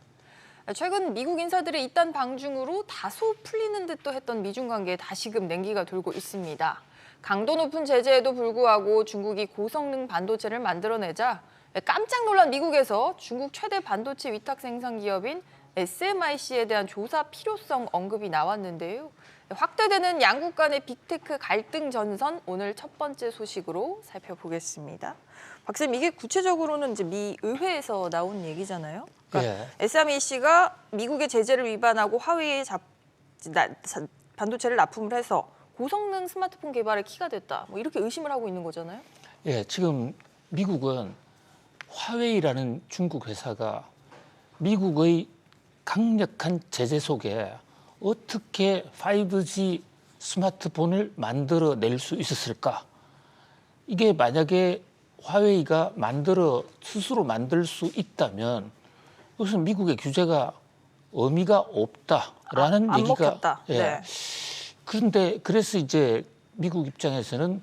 Speaker 1: 최근 미국 인사들의 이딴 방중으로 다소 풀리는 듯도 했던 미중 관계에 다시금 냉기가 돌고 있습니다. 강도 높은 제재에도 불구하고 중국이 고성능 반도체를 만들어내자 깜짝 놀란 미국에서 중국 최대 반도체 위탁 생산 기업인 SMIC에 대한 조사 필요성 언급이 나왔는데요. 확대되는 양국 간의 빅테크 갈등 전선, 오늘 첫 번째 소식으로 살펴보겠습니다. 박사님, 이게 구체적으로는 이제 미 의회에서 나온 얘기잖아요. 그러니까 SMIC가 미국의 제재를 위반하고 화웨이에 반도체를 납품을 해서 고성능 스마트폰 개발에 키가 됐다. 뭐 이렇게 의심을 하고 있는 거잖아요.
Speaker 12: 예, 지금 미국은 화웨이라는 중국 회사가 미국의 강력한 제재 속에 어떻게 5G 스마트폰을 만들어낼 수 있었을까? 이게 만약에 화웨이가 스스로 만들 수 있다면 그것은 미국의 규제가 의미가 없다라는
Speaker 1: 안
Speaker 12: 얘기가
Speaker 1: 먹혔다. 네.
Speaker 12: 그런데 그래서 이제 미국 입장에서는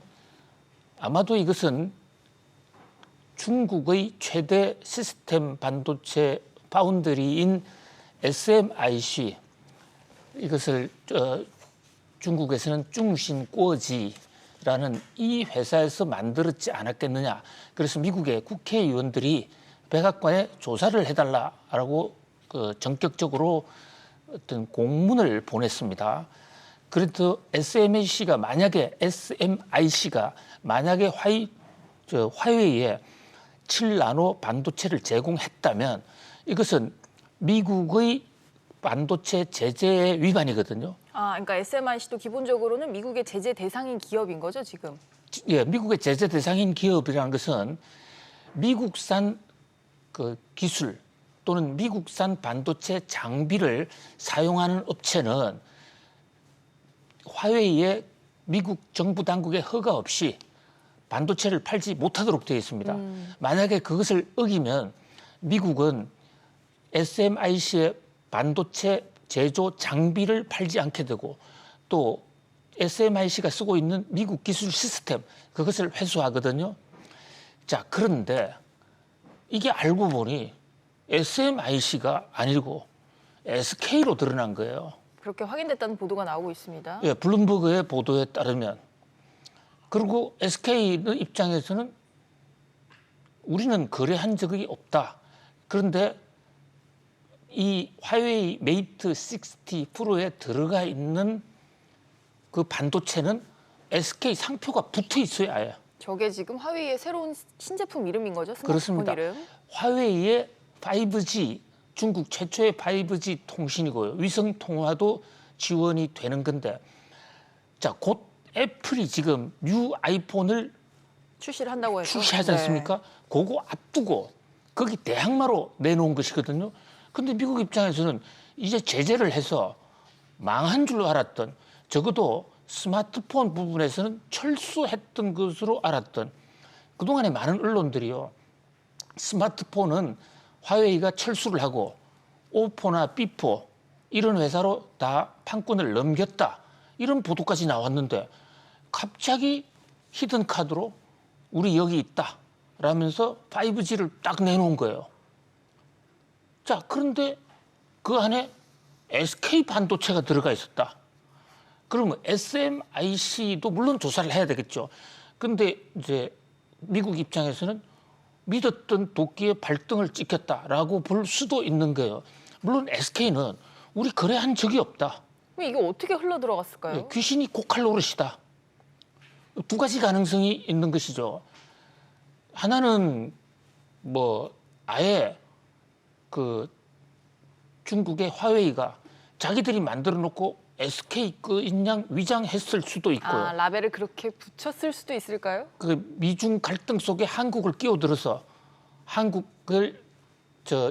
Speaker 12: 아마도 이것은 중국의 최대 시스템 반도체 파운드리인 SMIC, 이것을 중국에서는 중신꼬지라는 이 회사에서 만들었지 않았겠느냐. 그래서 미국의 국회의원들이 백악관에 조사를 해달라라고 전격적으로 어떤 공문을 보냈습니다. 그래도 SMIC가 만약에 화웨이에 7나노 반도체를 제공했다면 이것은 미국의 반도체 제재의 위반이거든요.
Speaker 1: 그러니까 SMIC도 기본적으로는 미국의 제재 대상인 기업인 거죠, 지금?
Speaker 12: 예, 미국의 제재 대상인 기업이라는 것은 미국산 기술 또는 미국산 반도체 장비를 사용하는 업체는 화웨이에 미국 정부 당국의 허가 없이 반도체를 팔지 못하도록 되어 있습니다. 만약에 그것을 어기면 미국은 SMIC의 반도체 제조 장비를 팔지 않게 되고 또 SMIC가 쓰고 있는 미국 기술 시스템 그것을 회수하거든요. 자, 그런데 이게 알고 보니 SMIC가 아니고 SK로 드러난 거예요.
Speaker 1: 그렇게 확인됐다는 보도가 나오고 있습니다.
Speaker 12: 예, 블룸버그의 보도에 따르면. 그리고 SK의 입장에서는 우리는 거래한 적이 없다. 그런데 이 화웨이 메이트 60 프로에 들어가 있는 그 반도체는 SK 상표가 붙어 있어야 해요.
Speaker 1: 저게 지금 화웨이의 새로운 신제품 이름인 거죠? 스마트폰
Speaker 12: 그렇습니다.
Speaker 1: 이름?
Speaker 12: 화웨이의 5G, 중국 최초의 5G 통신이고요. 위성 통화도 지원이 되는 건데, 자, 곧 애플이 지금 뉴 아이폰을
Speaker 1: 출시를 한다고 해서
Speaker 12: 출시하지 않습니까? 그거 앞두고 거기 대항마로 내놓은 것이거든요. 근데 미국 입장에서는 이제 제재를 해서 망한 줄로 알았던, 적어도 스마트폰 부분에서는 철수했던 것으로 알았던 그동안의 많은 언론들이요. 스마트폰은 화웨이가 철수를 하고 오포나 삐포 이런 회사로 다 판권을 넘겼다. 이런 보도까지 나왔는데 갑자기 히든 카드로 우리 여기 있다. 라면서 5G를 딱 내놓은 거예요. 자, 그런데 그 안에 SK 반도체가 들어가 있었다. 그러면 SMIC도 물론 조사를 해야 되겠죠. 근데 이제 미국 입장에서는 믿었던 도끼의 발등을 찍혔다라고 볼 수도 있는 거예요. 물론 SK는 우리 거래한 적이 없다.
Speaker 1: 이게 어떻게 흘러 들어갔을까요?
Speaker 12: 네, 귀신이 고칼 노릇이다. 두 가지 가능성이 있는 것이죠. 하나는 뭐 아예 그 중국의 화웨이가 자기들이 만들어 놓고 SK 거인 양 위장했을 수도 있고요.
Speaker 1: 라벨을 그렇게 붙였을 수도 있을까요?
Speaker 12: 그 미중 갈등 속에 한국을 끼어들어서 한국을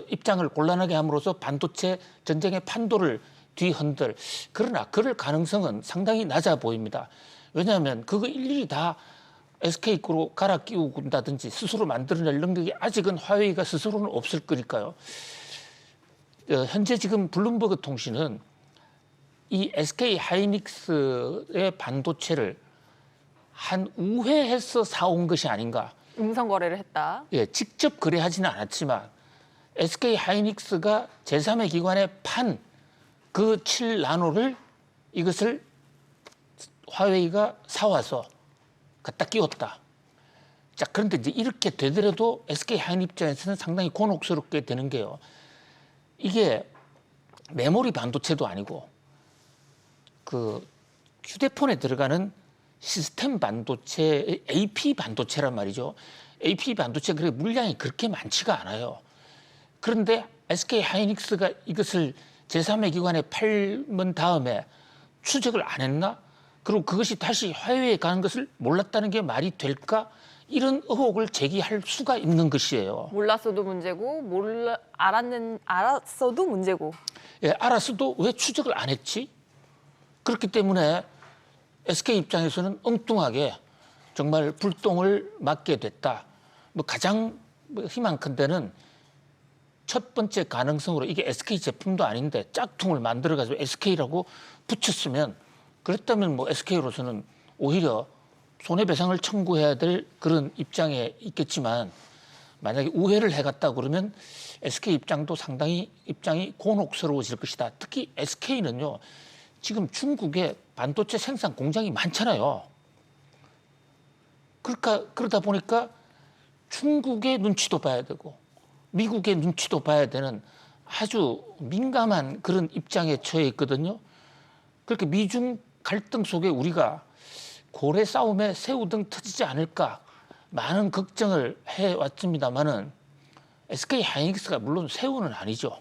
Speaker 12: 입장을 곤란하게 함으로써 반도체 전쟁의 판도를 뒤흔들. 그러나 그럴 가능성은 상당히 낮아 보입니다. 왜냐하면 그거 일일이 다 SK 거로 갈아 끼운다든지 스스로 만들어낼 능력이 아직은 화웨이가 스스로는 없을 거니까요. 현재 지금 블룸버그 통신은 이 SK 하이닉스의 반도체를 한 우회해서 사온 것이 아닌가.
Speaker 1: 음성 거래를 했다.
Speaker 12: 예, 직접 거래하지는 않았지만 SK 하이닉스가 제3의 기관에 판 그 7나노를 이것을 화웨이가 사와서 갖다 끼웠다. 자, 그런데 이제 이렇게 되더라도 SK 하이닉스 입장에서는 상당히 곤혹스럽게 되는 게요. 이게 메모리 반도체도 아니고 그 휴대폰에 들어가는 시스템 반도체, AP 반도체란 말이죠. AP 반도체 그렇게 물량이 그렇게 많지가 않아요. 그런데 SK 하이닉스가 이것을 제3의 기관에 팔면 다음에 추적을 안 했나? 그리고 그것이 다시 화웨이에 가는 것을 몰랐다는 게 말이 될까? 이런 의혹을 제기할 수가 있는 것이에요.
Speaker 1: 몰랐어도 문제고 알았어도 문제고.
Speaker 12: 예, 알았어도 왜 추적을 안 했지? 그렇기 때문에 SK 입장에서는 엉뚱하게 정말 불똥을 맞게 됐다. 뭐 가장 희망컨대는 첫 번째 가능성으로 이게 SK 제품도 아닌데 짝퉁을 만들어가지고 SK라고 붙였으면 그랬다면 뭐 SK로서는 오히려 손해배상을 청구해야 될 그런 입장에 있겠지만 만약에 우회를 해갔다 그러면 SK 입장도 상당히 입장이 곤혹스러워질 것이다. 특히 SK는요. 지금 중국에 반도체 생산 공장이 많잖아요. 그러다 보니까 중국의 눈치도 봐야 되고 미국의 눈치도 봐야 되는 아주 민감한 그런 입장에 처해 있거든요. 그렇게 미중 갈등 속에 우리가 고래 싸움에 새우등 터지지 않을까 많은 걱정을 해왔습니다만은 SK 하이닉스가 물론 새우는 아니죠.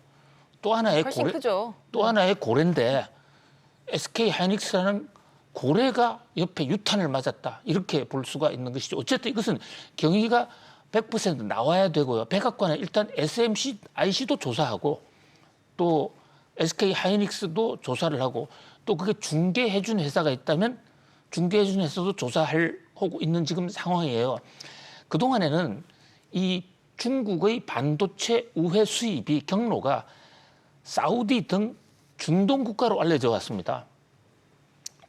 Speaker 12: 또 하나의
Speaker 1: 훨씬
Speaker 12: 고래,
Speaker 1: 크죠.
Speaker 12: 또 하나의 고래인데 SK 하이닉스라는 고래가 옆에 유탄을 맞았다 이렇게 볼 수가 있는 것이죠. 어쨌든 이것은 경위가 100% 나와야 되고요. 백악관에 일단 SMC, IC도 조사하고 또 SK 하이닉스도 조사를 하고 또 그게 중개해준 회사가 있다면 중개해준 회사도 조사하고 있는 지금 상황이에요. 그동안에는 이 중국의 반도체 우회 수입이 경로가 사우디 등 중동 국가로 알려져 왔습니다.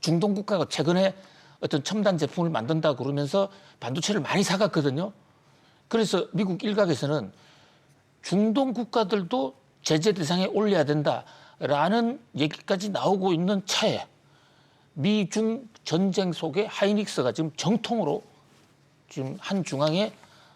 Speaker 12: 중동 국가가 최근에 어떤 첨단 제품을 만든다 그러면서 반도체를 많이 사갔거든요. 그래서 미국 일각에서는 중동 국가들도 제재 대상에 올려야 된다라는 얘기까지 나오고 있는 차에 미중 전쟁 속에 하이닉스가 지금 정통으로 지금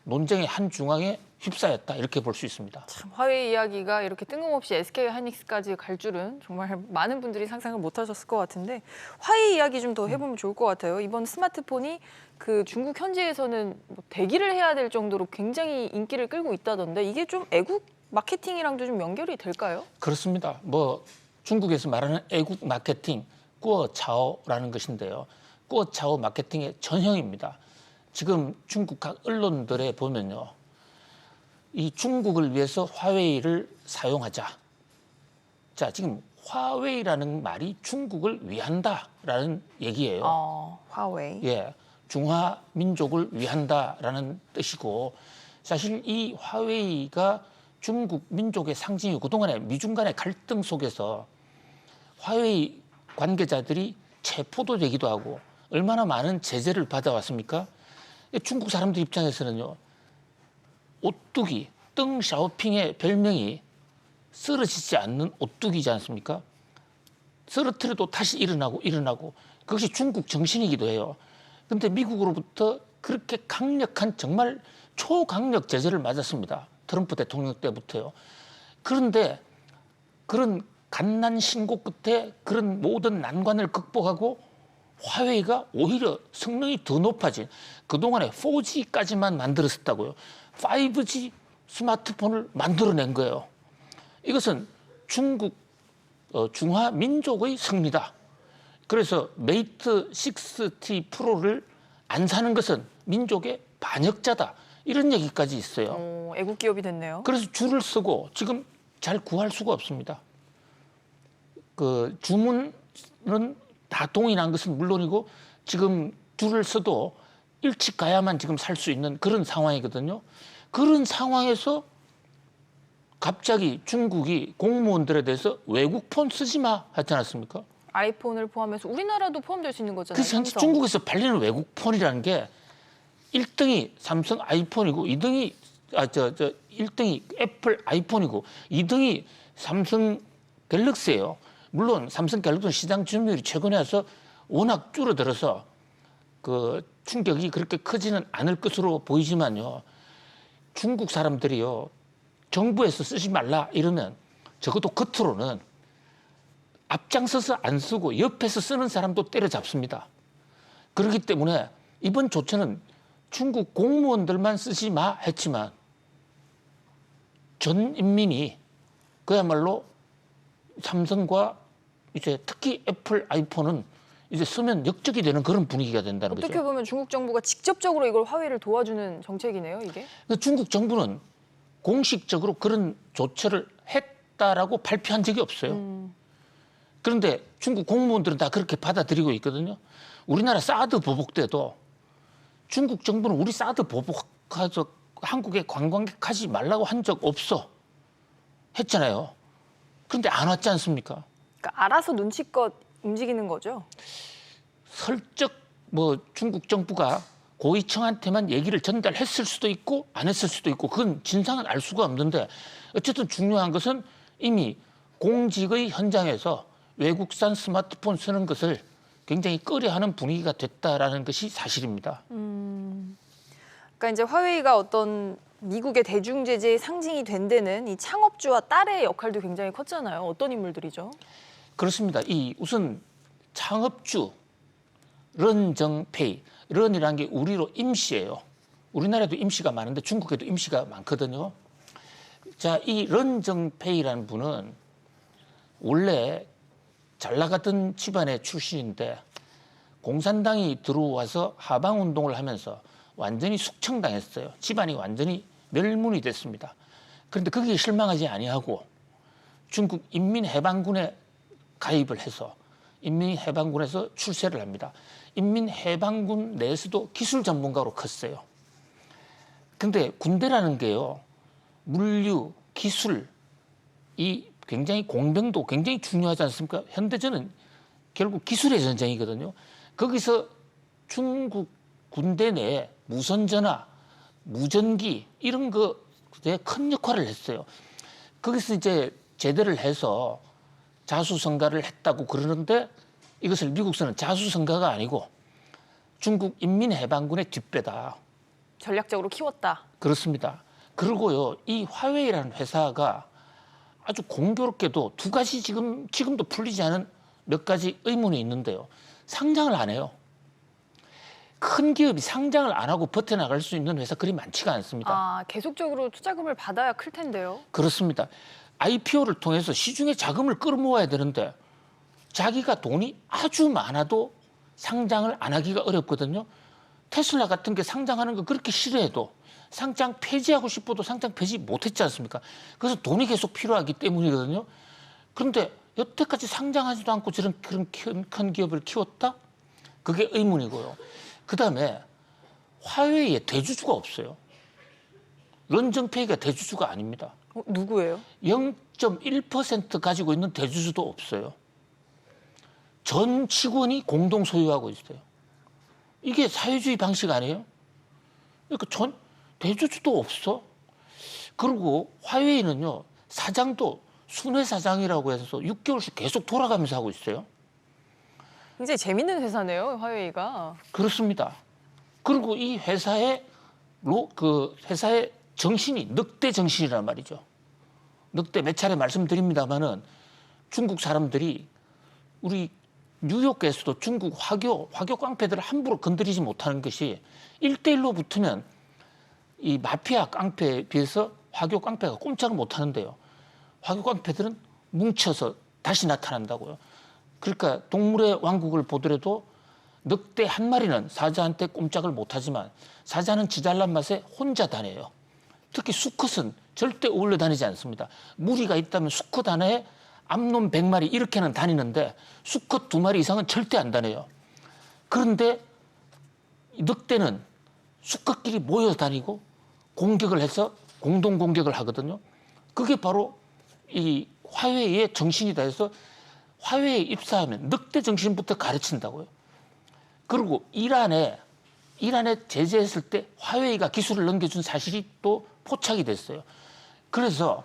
Speaker 12: 논쟁의 한 중앙에 휩싸였다 이렇게 볼 수 있습니다.
Speaker 1: 참, 화웨이 이야기가 이렇게 뜬금없이 SK 하이닉스까지 갈 줄은 정말 많은 분들이 상상을 못하셨을 것 같은데 화웨이 이야기 좀 더 해보면 좋을 것 같아요. 이번 스마트폰이 그 중국 현지에서는 뭐 대기를 해야 될 정도로 굉장히 인기를 끌고 있다던데 이게 좀 애국 마케팅이랑도 좀 연결이 될까요?
Speaker 12: 그렇습니다. 뭐 중국에서 말하는 애국 마케팅, 꾸어차오라는 것인데요. 꾸어차오 마케팅의 전형입니다. 지금 중국 각 언론들에 보면요. 이 중국을 위해서 화웨이를 사용하자. 자, 지금 화웨이라는 말이 중국을 위한다라는 얘기예요.
Speaker 1: 화웨이.
Speaker 12: 예, 중화 민족을 위한다라는 뜻이고 사실 이 화웨이가 중국 민족의 상징이고 그동안에 미중 간의 갈등 속에서 화웨이 관계자들이 체포도 되기도 하고 얼마나 많은 제재를 받아왔습니까? 중국 사람들 입장에서는요. 오뚜기, 덩 샤오핑의 별명이 쓰러지지 않는 오뚜기지 않습니까? 쓰러뜨려도 다시 일어나고 그것이 중국 정신이기도 해요. 그런데 미국으로부터 그렇게 강력한 정말 초강력 제재를 맞았습니다. 트럼프 대통령 때부터요. 그런데 그런 갓난 신고 끝에 그런 모든 난관을 극복하고 화웨이가 오히려 성능이 더 높아진 그동안에 4G까지만 만들었었다고요. 5G 스마트폰을 만들어낸 거예요. 이것은 중국 중화 민족의 승리다. 그래서 메이트 6T 프로를 안 사는 것은 민족의 반역자다. 이런 얘기까지 있어요.
Speaker 1: 애국 기업이 됐네요.
Speaker 12: 그래서 줄을 쓰고 지금 잘 구할 수가 없습니다. 그 주문은 다 동일한 것은 물론이고 지금 줄을 써도 일찍 가야만 지금 살 수 있는 그런 상황이거든요. 그런 상황에서 갑자기 중국이 공무원들에 대해서 외국폰 쓰지 마 하지 않았습니까?
Speaker 1: 아이폰을 포함해서 우리나라도 포함될 수 있는 거잖아요.
Speaker 12: 그래서 현재
Speaker 1: 삼성.
Speaker 12: 중국에서 팔리는 외국 폰이라는 게 1등이 삼성 아이폰이고 2등이 1등이 애플 아이폰이고 2등이 삼성 갤럭시예요. 물론 삼성 갤럭시는 시장 점유율이 최근에 와서 워낙 줄어들어서 그 충격이 그렇게 크지는 않을 것으로 보이지만요. 중국 사람들이요. 정부에서 쓰지 말라 이러면 적어도 겉으로는 앞장서서 안 쓰고 옆에서 쓰는 사람도 때려잡습니다. 그렇기 때문에 이번 조처는 중국 공무원들만 쓰지 마 했지만 전 인민이 그야말로 삼성과 이제 특히 애플 아이폰은 이제 쓰면 역적이 되는 그런 분위기가 된다는 거죠.
Speaker 1: 어떻게 보면 중국 정부가 직접적으로 이걸 화웨이를 도와주는 정책이네요, 이게.
Speaker 12: 중국 정부는 공식적으로 그런 조처를 했다라고 발표한 적이 없어요. 그런데 중국 공무원들은 다 그렇게 받아들이고 있거든요. 우리나라 사드 보복 때도 중국 정부는 우리 사드 보복해서 한국에 관광객 가지 말라고 한 적 없어 했잖아요. 그런데 안 왔지 않습니까?
Speaker 1: 그러니까 알아서 눈치껏 움직이는 거죠.
Speaker 12: 슬쩍 뭐 중국 정부가 고위층한테만 얘기를 전달했을 수도 있고 안 했을 수도 있고 그건 진상은 알 수가 없는데 어쨌든 중요한 것은 이미 공직의 현장에서 외국산 스마트폰 쓰는 것을 굉장히 꺼려하는 분위기가 됐다라는 것이 사실입니다.
Speaker 1: 그러니까 이제 화웨이가 어떤 미국의 대중 제재의 상징이 된 데는 이 창업주와 딸의 역할도 굉장히 컸잖아요. 어떤 인물들이죠?
Speaker 12: 그렇습니다. 이 우선 창업주 런정페이, 런이라는 게 우리로 임시예요. 우리나라에도 임시가 많은데 중국에도 임시가 많거든요. 자, 이 런정페이라는 분은 원래 잘 나가던 집안의 출신인데 공산당이 들어와서 하방운동을 하면서 완전히 숙청당했어요. 집안이 완전히 멸문이 됐습니다. 그런데 거기에 실망하지 아니하고 중국 인민해방군에 가입을 해서 인민해방군에서 출세를 합니다. 인민해방군 내에서도 기술 전문가로 컸어요. 근데 군대라는 게요. 물류, 기술, 이 굉장히 공병도 굉장히 중요하지 않습니까? 현대전은 결국 기술의 전쟁이거든요. 거기서 중국 군대 내에 무선전화, 무전기 이런 거에 큰 역할을 했어요. 거기서 이제 제대를 해서 자수성가를 했다고 그러는데 이것을 미국에서는 자수성가가 아니고 중국 인민해방군의 뒷배다.
Speaker 1: 전략적으로 키웠다.
Speaker 12: 그렇습니다. 그리고요, 이 화웨이라는 회사가 아주 공교롭게도 두 가지 지금도 풀리지 않은 몇 가지 의문이 있는데요. 상장을 안 해요. 큰 기업이 상장을 안 하고 버텨나갈 수 있는 회사 그리 많지가 않습니다.
Speaker 1: 아, 계속적으로 투자금을 받아야 클 텐데요.
Speaker 12: 그렇습니다. IPO를 통해서 시중에 자금을 끌어모아야 되는데 자기가 돈이 아주 많아도 상장을 안 하기가 어렵거든요. 테슬라 같은 게 상장하는 거 그렇게 싫어해도 상장 폐지하고 싶어도 상장 폐지 못했지 않습니까? 그래서 돈이 계속 필요하기 때문이거든요. 그런데 여태까지 상장하지도 않고 그런 큰 기업을 키웠다? 그게 의문이고요. 그다음에 화웨이에 대주주가 없어요. 런정페이가 대주주가 아닙니다.
Speaker 1: 누구예요?
Speaker 12: 0.1% 가지고 있는 대주주도 없어요. 전 직원이 공동 소유하고 있어요. 이게 사회주의 방식 아니에요? 그러니까 대주주도 없어. 그리고 화웨이는요, 사장도 순회 사장이라고 해서 6개월씩 계속 돌아가면서 하고 있어요.
Speaker 1: 굉장히 재밌는 회사네요, 화웨이가.
Speaker 12: 그렇습니다. 그리고 이 회사의 회사의 정신이 늑대 정신이란 말이죠. 늑대 몇 차례 말씀드립니다만은 중국 사람들이 우리 뉴욕에서도 중국 화교 깡패들을 함부로 건드리지 못하는 것이 1대1로 붙으면 이 마피아 깡패에 비해서 화교 깡패가 꼼짝을 못하는데요. 화교 깡패들은 뭉쳐서 다시 나타난다고요. 그러니까 동물의 왕국을 보더라도 늑대 한 마리는 사자한테 꼼짝을 못하지만 사자는 지잘난 맛에 혼자 다녀요. 특히 수컷은 절대 어울려 다니지 않습니다. 무리가 있다면 수컷 하나에 암놈 100마리 이렇게는 다니는데 수컷 2마리 이상은 절대 안 다녀요. 그런데 늑대는 수컷끼리 모여 다니고 공격을 해서 공동 공격을 하거든요. 그게 바로 이 화웨이의 정신이다 해서 화웨이에 입사하면 늑대 정신부터 가르친다고요. 그리고 이란에 제재했을 때 화웨이가 기술을 넘겨준 사실이 또 포착이 됐어요. 그래서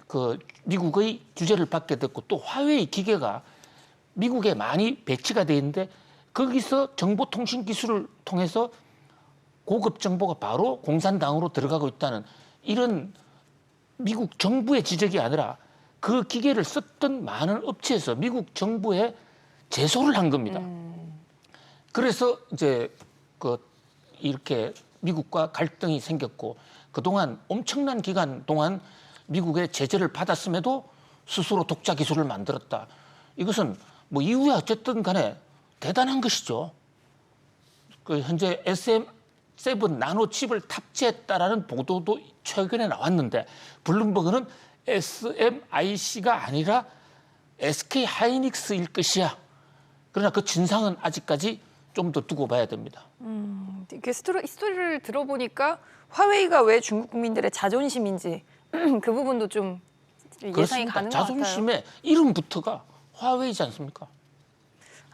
Speaker 12: 그 미국의 규제를 받게 됐고 또 화웨이 기계가 미국에 많이 배치가 돼 있는데 거기서 정보통신 기술을 통해서 고급 정보가 바로 공산당으로 들어가고 있다는 이런 미국 정부의 지적이 아니라 그 기계를 썼던 많은 업체에서 미국 정부에 제소를 한 겁니다. 그래서 이제 이렇게 미국과 갈등이 생겼고 그동안 엄청난 기간 동안 미국의 제재를 받았음에도 스스로 독자 기술을 만들었다. 이것은 뭐 이후에 어쨌든 간에 대단한 것이죠. 그 현재 SM7 나노 칩을 탑재했다라는 보도도 최근에 나왔는데 블룸버그는 SMIC가 아니라 SK 하이닉스일 것이야. 그러나 그 진상은 아직까지 좀 더 두고 봐야 됩니다.
Speaker 1: 이렇게 스토리를 들어보니까 화웨이가 왜 중국 국민들의 자존심인지 그 부분도 좀 예상이
Speaker 12: 그렇습니다.
Speaker 1: 가는 것 같아요.
Speaker 12: 자존심의 이름부터가 화웨이지 않습니까?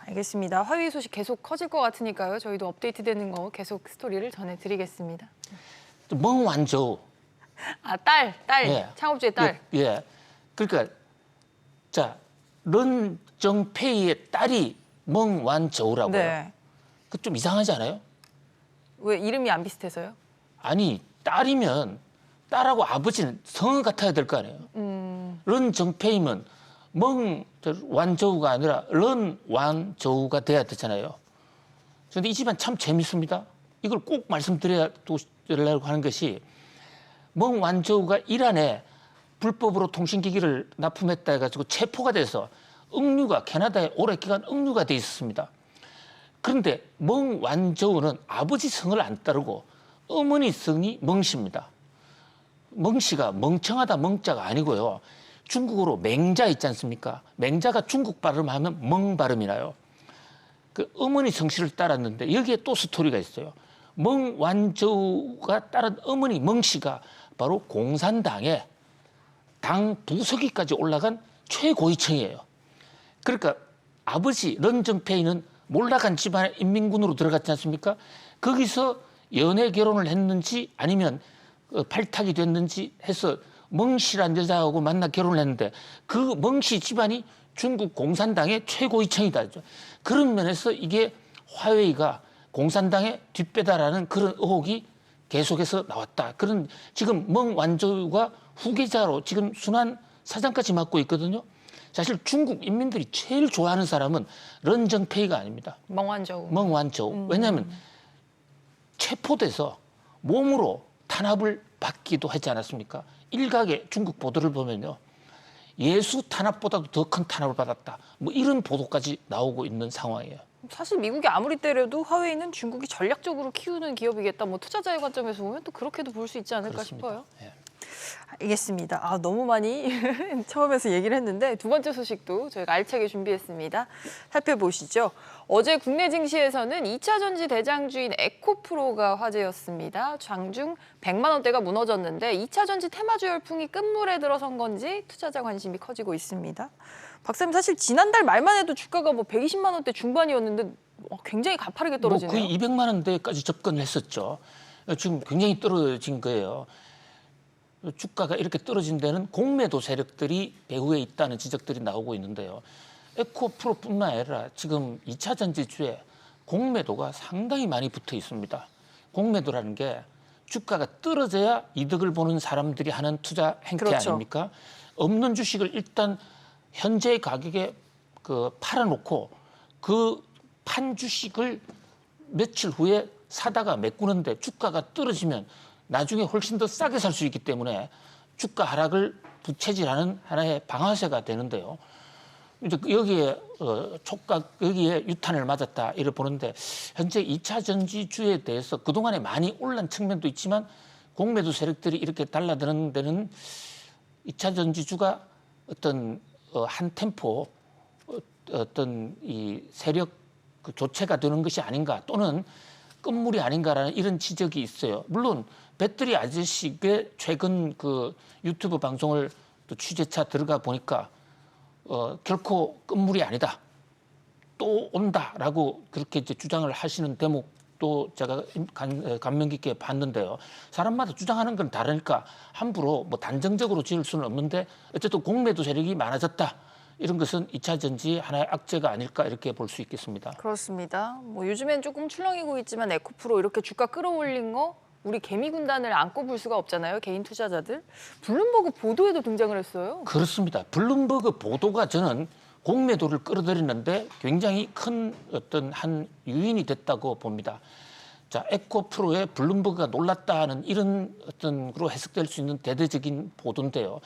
Speaker 1: 알겠습니다. 화웨이 소식 계속 커질 것 같으니까요. 저희도 업데이트되는 거 계속 스토리를 전해드리겠습니다.
Speaker 12: 멍완저우.
Speaker 1: 아, 딸,
Speaker 12: 예.
Speaker 1: 창업주의 딸.
Speaker 12: 예. 그러니까 자 런정페이의 딸이 멍완저우라고요.
Speaker 1: 네.
Speaker 12: 그 좀 이상하지 않아요?
Speaker 1: 왜 이름이 안 비슷해서요?
Speaker 12: 아니 딸이면 딸하고 아버지는 성은 같아야 될 거 아니에요. 런정페이면 멍완저우가 아니라 런완저우가 돼야 되잖아요. 그런데 이 집안 참 재밌습니다. 이걸 꼭 말씀드리려고 하는 것이 멍완저우가 이란에 불법으로 통신기기를 납품했다 해가지고 체포가 돼서 캐나다에 오래 기간 억류가 돼 있었습니다. 그런데 멍완저우는 아버지 성을 안 따르고 어머니 성이 멍씨입니다. 멍씨가 멍청하다 멍자가 아니고요. 중국어로 맹자 있지 않습니까? 맹자가 중국 발음하면 멍 발음이 나요. 그 어머니 성씨를 따랐는데 여기에 또 스토리가 있어요. 멍완저우가 따른 어머니 멍씨가 바로 공산당의 당 부서기까지 올라간 최고위층이에요. 그러니까 아버지 런정페이는 몰락한 집안의 인민군으로 들어갔지 않습니까? 거기서 연애 결혼을 했는지 아니면 팔탁이 됐는지 해서 멍씨란 여자하고 만나 결혼을 했는데 그 멍씨 집안이 중국 공산당의 최고위층이다. 그런 면에서 이게 화웨이가 공산당의 뒷배다라는 그런 의혹이 계속해서 나왔다. 그런 지금 멍완저우가 후계자로 지금 순환 사장까지 맡고 있거든요. 사실 중국 인민들이 제일 좋아하는 사람은 런정페이가 아닙니다. 멍완저우. 왜냐하면 체포돼서 몸으로 탄압을 받기도 했지 않았습니까? 일각의 중국 보도를 보면요. 예수 탄압보다도 더 큰 탄압을 받았다. 뭐 이런 보도까지 나오고 있는 상황이에요.
Speaker 1: 사실 미국이 아무리 때려도 화웨이는 중국이 전략적으로 키우는 기업이겠다. 뭐 투자자의 관점에서 보면 또 그렇게도 볼 수 있지 않을까
Speaker 12: 그렇습니다.
Speaker 1: 싶어요.
Speaker 12: 예.
Speaker 1: 알겠습니다. 아, 너무 많이 처음에서 얘기를 했는데 두 번째 소식도 저희가 알차게 준비했습니다. 살펴보시죠. 어제 국내 증시에서는 2차 전지 대장주인 에코프로가 화제였습니다. 장중 100만 원대가 무너졌는데 2차 전지 테마주 열풍이 끝물에 들어선 건지 투자자 관심이 커지고 있습니다. 박사님, 사실 지난달 말만 해도 주가가 뭐 120만 원대 중반이었는데 굉장히 가파르게 떨어지네요.
Speaker 12: 거의 200만 원대까지 접근했었죠. 지금 굉장히 떨어진 거예요. 주가가 이렇게 떨어진 데는 공매도 세력들이 배후에 있다는 지적들이 나오고 있는데요. 에코프로뿐만 아니라 지금 2차 전지주에 공매도가 상당히 많이 붙어 있습니다. 공매도라는 게 주가가 떨어져야 이득을 보는 사람들이 하는 투자 행태
Speaker 1: 그렇죠.
Speaker 12: 아닙니까? 없는 주식을 일단 현재 가격에 팔아놓고 그 판 주식을 며칠 후에 사다가 메꾸는데 주가가 떨어지면 나중에 훨씬 더 싸게 살 수 있기 때문에 주가 하락을 부채질하는 하나의 방아쇠가 되는데요. 이제 여기에 촉각 여기에 유탄을 맞았다 이를 보는데 현재 2차 전지주에 대해서 그동안에 많이 올란 측면도 있지만 공매도 세력들이 이렇게 달라드는 데는 2차 전지주가 어떤 한 템포 어떤 이 세력 그 교체가 되는 것이 아닌가 또는 끝물이 아닌가라는 이런 지적이 있어요. 물론 배터리 아저씨의 최근 그 유튜브 방송을 또 취재차 들어가 보니까 결코 끝물이 아니다. 또 온다라고 그렇게 이제 주장을 하시는 대목도 제가 감명 깊게 봤는데요. 사람마다 주장하는 건 다르니까 함부로 뭐 단정적으로 지을 수는 없는데 어쨌든 공매도 세력이 많아졌다. 이런 것은 2차 전지의 하나의 악재가 아닐까 이렇게 볼 수 있겠습니다.
Speaker 1: 그렇습니다. 뭐 요즘엔 조금 출렁이고 있지만 에코프로 이렇게 주가 끌어올린 거 우리 개미 군단을 안 꼽을 수가 없잖아요. 개인 투자자들. 블룸버그 보도에도 등장을 했어요.
Speaker 12: 그렇습니다. 블룸버그 보도가 저는 공매도를 끌어들이는데 굉장히 큰 어떤 한 유인이 됐다고 봅니다. 자, 에코프로에 블룸버그가 놀랐다는 이런 어떤 그로 해석될 수 있는 대대적인 보도인데요.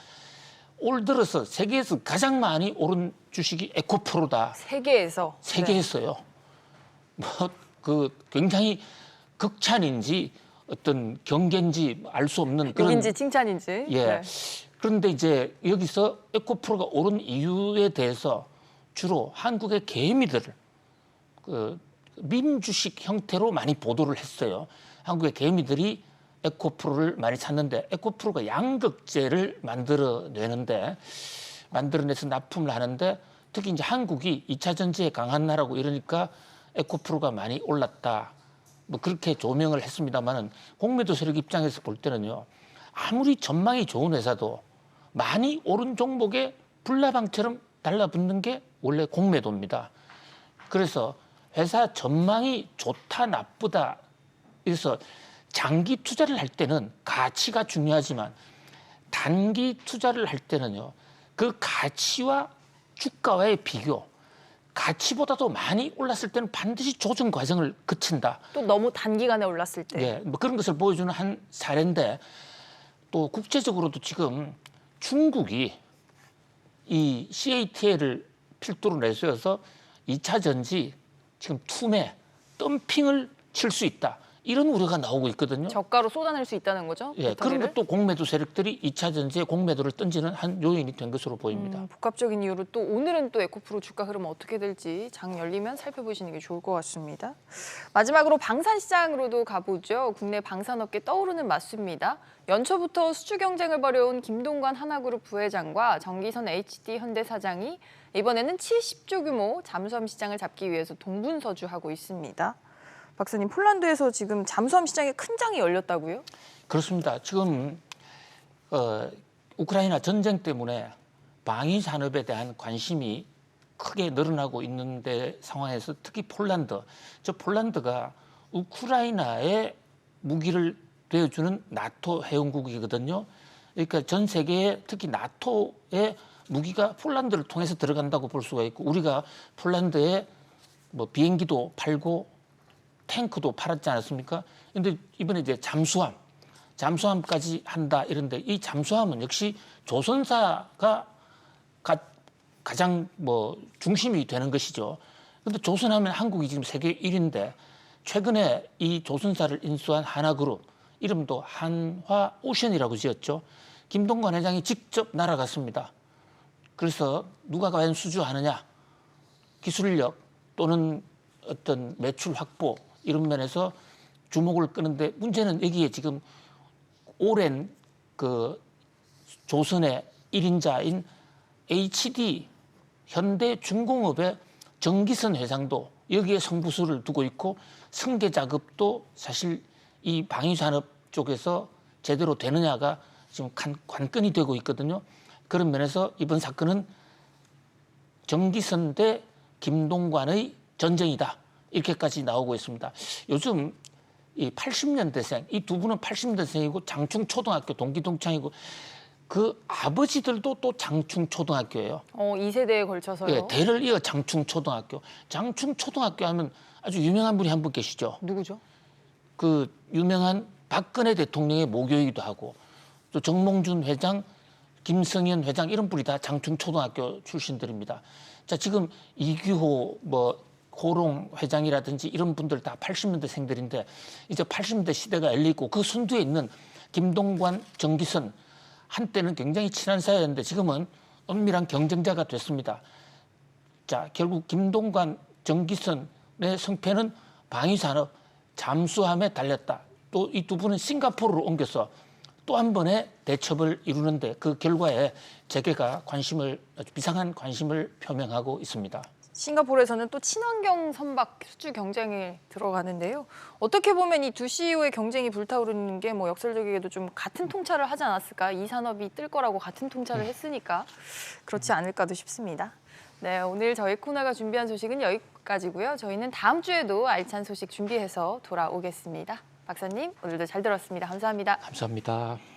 Speaker 12: 올 들어서 세계에서 가장 많이 오른 주식이 에코프로다.
Speaker 1: 세계에서.
Speaker 12: 세계에서요. 뭐 그 굉장히 극찬인지 어떤 경계인지 알 수 없는 그런
Speaker 1: 욕인지 칭찬인지.
Speaker 12: 예.
Speaker 1: 네.
Speaker 12: 그런데 이제 여기서 에코프로가 오른 이유에 대해서 주로 한국의 개미들을 그 밈주식 형태로 많이 보도를 했어요. 한국의 개미들이 에코프로를 많이 찾는데 에코프로가 양극재를 만들어내서 납품을 하는데 특히 이제 한국이 2차 전지에 강한 나라고 이러니까 에코프로가 많이 올랐다. 뭐 그렇게 조명을 했습니다만은 공매도 세력 입장에서 볼 때는요. 아무리 전망이 좋은 회사도 많이 오른 종목에 불나방처럼 달라붙는 게 원래 공매도입니다. 그래서 회사 전망이 좋다 나쁘다 그래서 장기 투자를 할 때는 가치가 중요하지만 단기 투자를 할 때는요. 그 가치와 주가와의 비교 가치보다도 많이 올랐을 때는 반드시 조정 과정을 거친다.
Speaker 1: 또 너무 단기간에 올랐을 때.
Speaker 12: 예, 뭐 그런 것을 보여주는 한 사례인데 또 국제적으로도 지금 중국이 이 CATL을 필두로 내세워서 2차 전지 지금 투매, 덤핑을 칠 수 있다. 이런 우려가 나오고 있거든요.
Speaker 1: 저가로 쏟아낼 수 있다는 거죠?
Speaker 12: 예, 그런
Speaker 1: 배터리를?
Speaker 12: 것도 공매도 세력들이 2차 전지에 공매도를 던지는 한 요인이 된 것으로 보입니다.
Speaker 1: 복합적인 이유로 또 오늘은 또 에코프로 주가 흐름 어떻게 될지 장 열리면 살펴보시는 게 좋을 것 같습니다. 마지막으로 방산 시장으로도 가보죠. 국내 방산업계 떠오르는 맞수입니다. 연초부터 수주 경쟁을 벌여온 김동관 하나그룹 부회장과 정기선 HD 현대 사장이 이번에는 70조 규모 잠수함 시장을 잡기 위해서 동분서주하고 있습니다. 박사님, 폴란드에서 지금 잠수함 시장에 큰 장이 열렸다고요?
Speaker 12: 그렇습니다. 지금 우크라이나 전쟁 때문에 방위 산업에 대한 관심이 크게 늘어나고 있는데 상황에서 특히 폴란드가 우크라이나에 무기를 되어주는 나토 회원국이거든요. 그러니까 전 세계에 특히 나토의 무기가 폴란드를 통해서 들어간다고 볼 수가 있고 우리가 폴란드에 뭐 비행기도 팔고 탱크도 팔았지 않았습니까? 근데 이번에 이제 잠수함까지 한다 이런데 이 잠수함은 역시 조선사가 가장 뭐 중심이 되는 것이죠. 근데 조선하면 한국이 지금 세계 1위인데 최근에 이 조선사를 인수한 하나그룹 이름도 한화오션이라고 지었죠. 김동관 회장이 직접 날아갔습니다. 그래서 누가 과연 수주하느냐, 기술력 또는 어떤 매출 확보 이런 면에서 주목을 끄는데 문제는 여기에 지금 오랜 그 조선의 1인자인 HD 현대중공업의 정기선 회장도 여기에 성부수를 두고 있고 승계 작업도 사실 이 방위산업 쪽에서 제대로 되느냐가 지금 관건이 되고 있거든요. 그런 면에서 이번 사건은 정기선 대 김동관의 전쟁이다. 이렇게까지 나오고 있습니다. 요즘 이 80년대생, 이 두 분은 80년대생이고 장충초등학교 동기동창이고 그 아버지들도 또 장충초등학교예요.
Speaker 1: 2세대에 걸쳐서요?
Speaker 12: 예, 대를 이어 장충초등학교. 장충초등학교 하면 아주 유명한 분이 한 분 계시죠.
Speaker 1: 누구죠?
Speaker 12: 그 유명한 박근혜 대통령의 모교이기도 하고 또 정몽준 회장, 김성현 회장 이런 분이 다 장충초등학교 출신들입니다. 자, 지금 이규호 호롱 회장이라든지 이런 분들 다 80년대생들인데 이제 80년대 시대가 열리고 그 선두에 있는 김동관, 정기선 한때는 굉장히 친한 사이였는데 지금은 엄밀한 경쟁자가 됐습니다. 자, 결국 김동관, 정기선의 성패는 방위산업, 잠수함에 달렸다. 또 이 두 분은 싱가포르로 옮겨서 또 한 번의 대첩을 이루는데 그 결과에 재계가 아주 비상한 관심을 표명하고 있습니다.
Speaker 1: 싱가포르에서는 또 친환경 선박 수출 경쟁에 들어가는데요. 어떻게 보면 이 두 CEO의 경쟁이 불타오르는 게 뭐 역설적이게도 좀 같은 통찰을 하지 않았을까? 이 산업이 뜰 거라고 같은 통찰을 했으니까 그렇지 않을까도 싶습니다. 네, 오늘 저희 코너가 준비한 소식은 여기까지고요. 저희는 다음 주에도 알찬 소식 준비해서 돌아오겠습니다. 박사님, 오늘도 잘 들었습니다. 감사합니다.
Speaker 12: 감사합니다.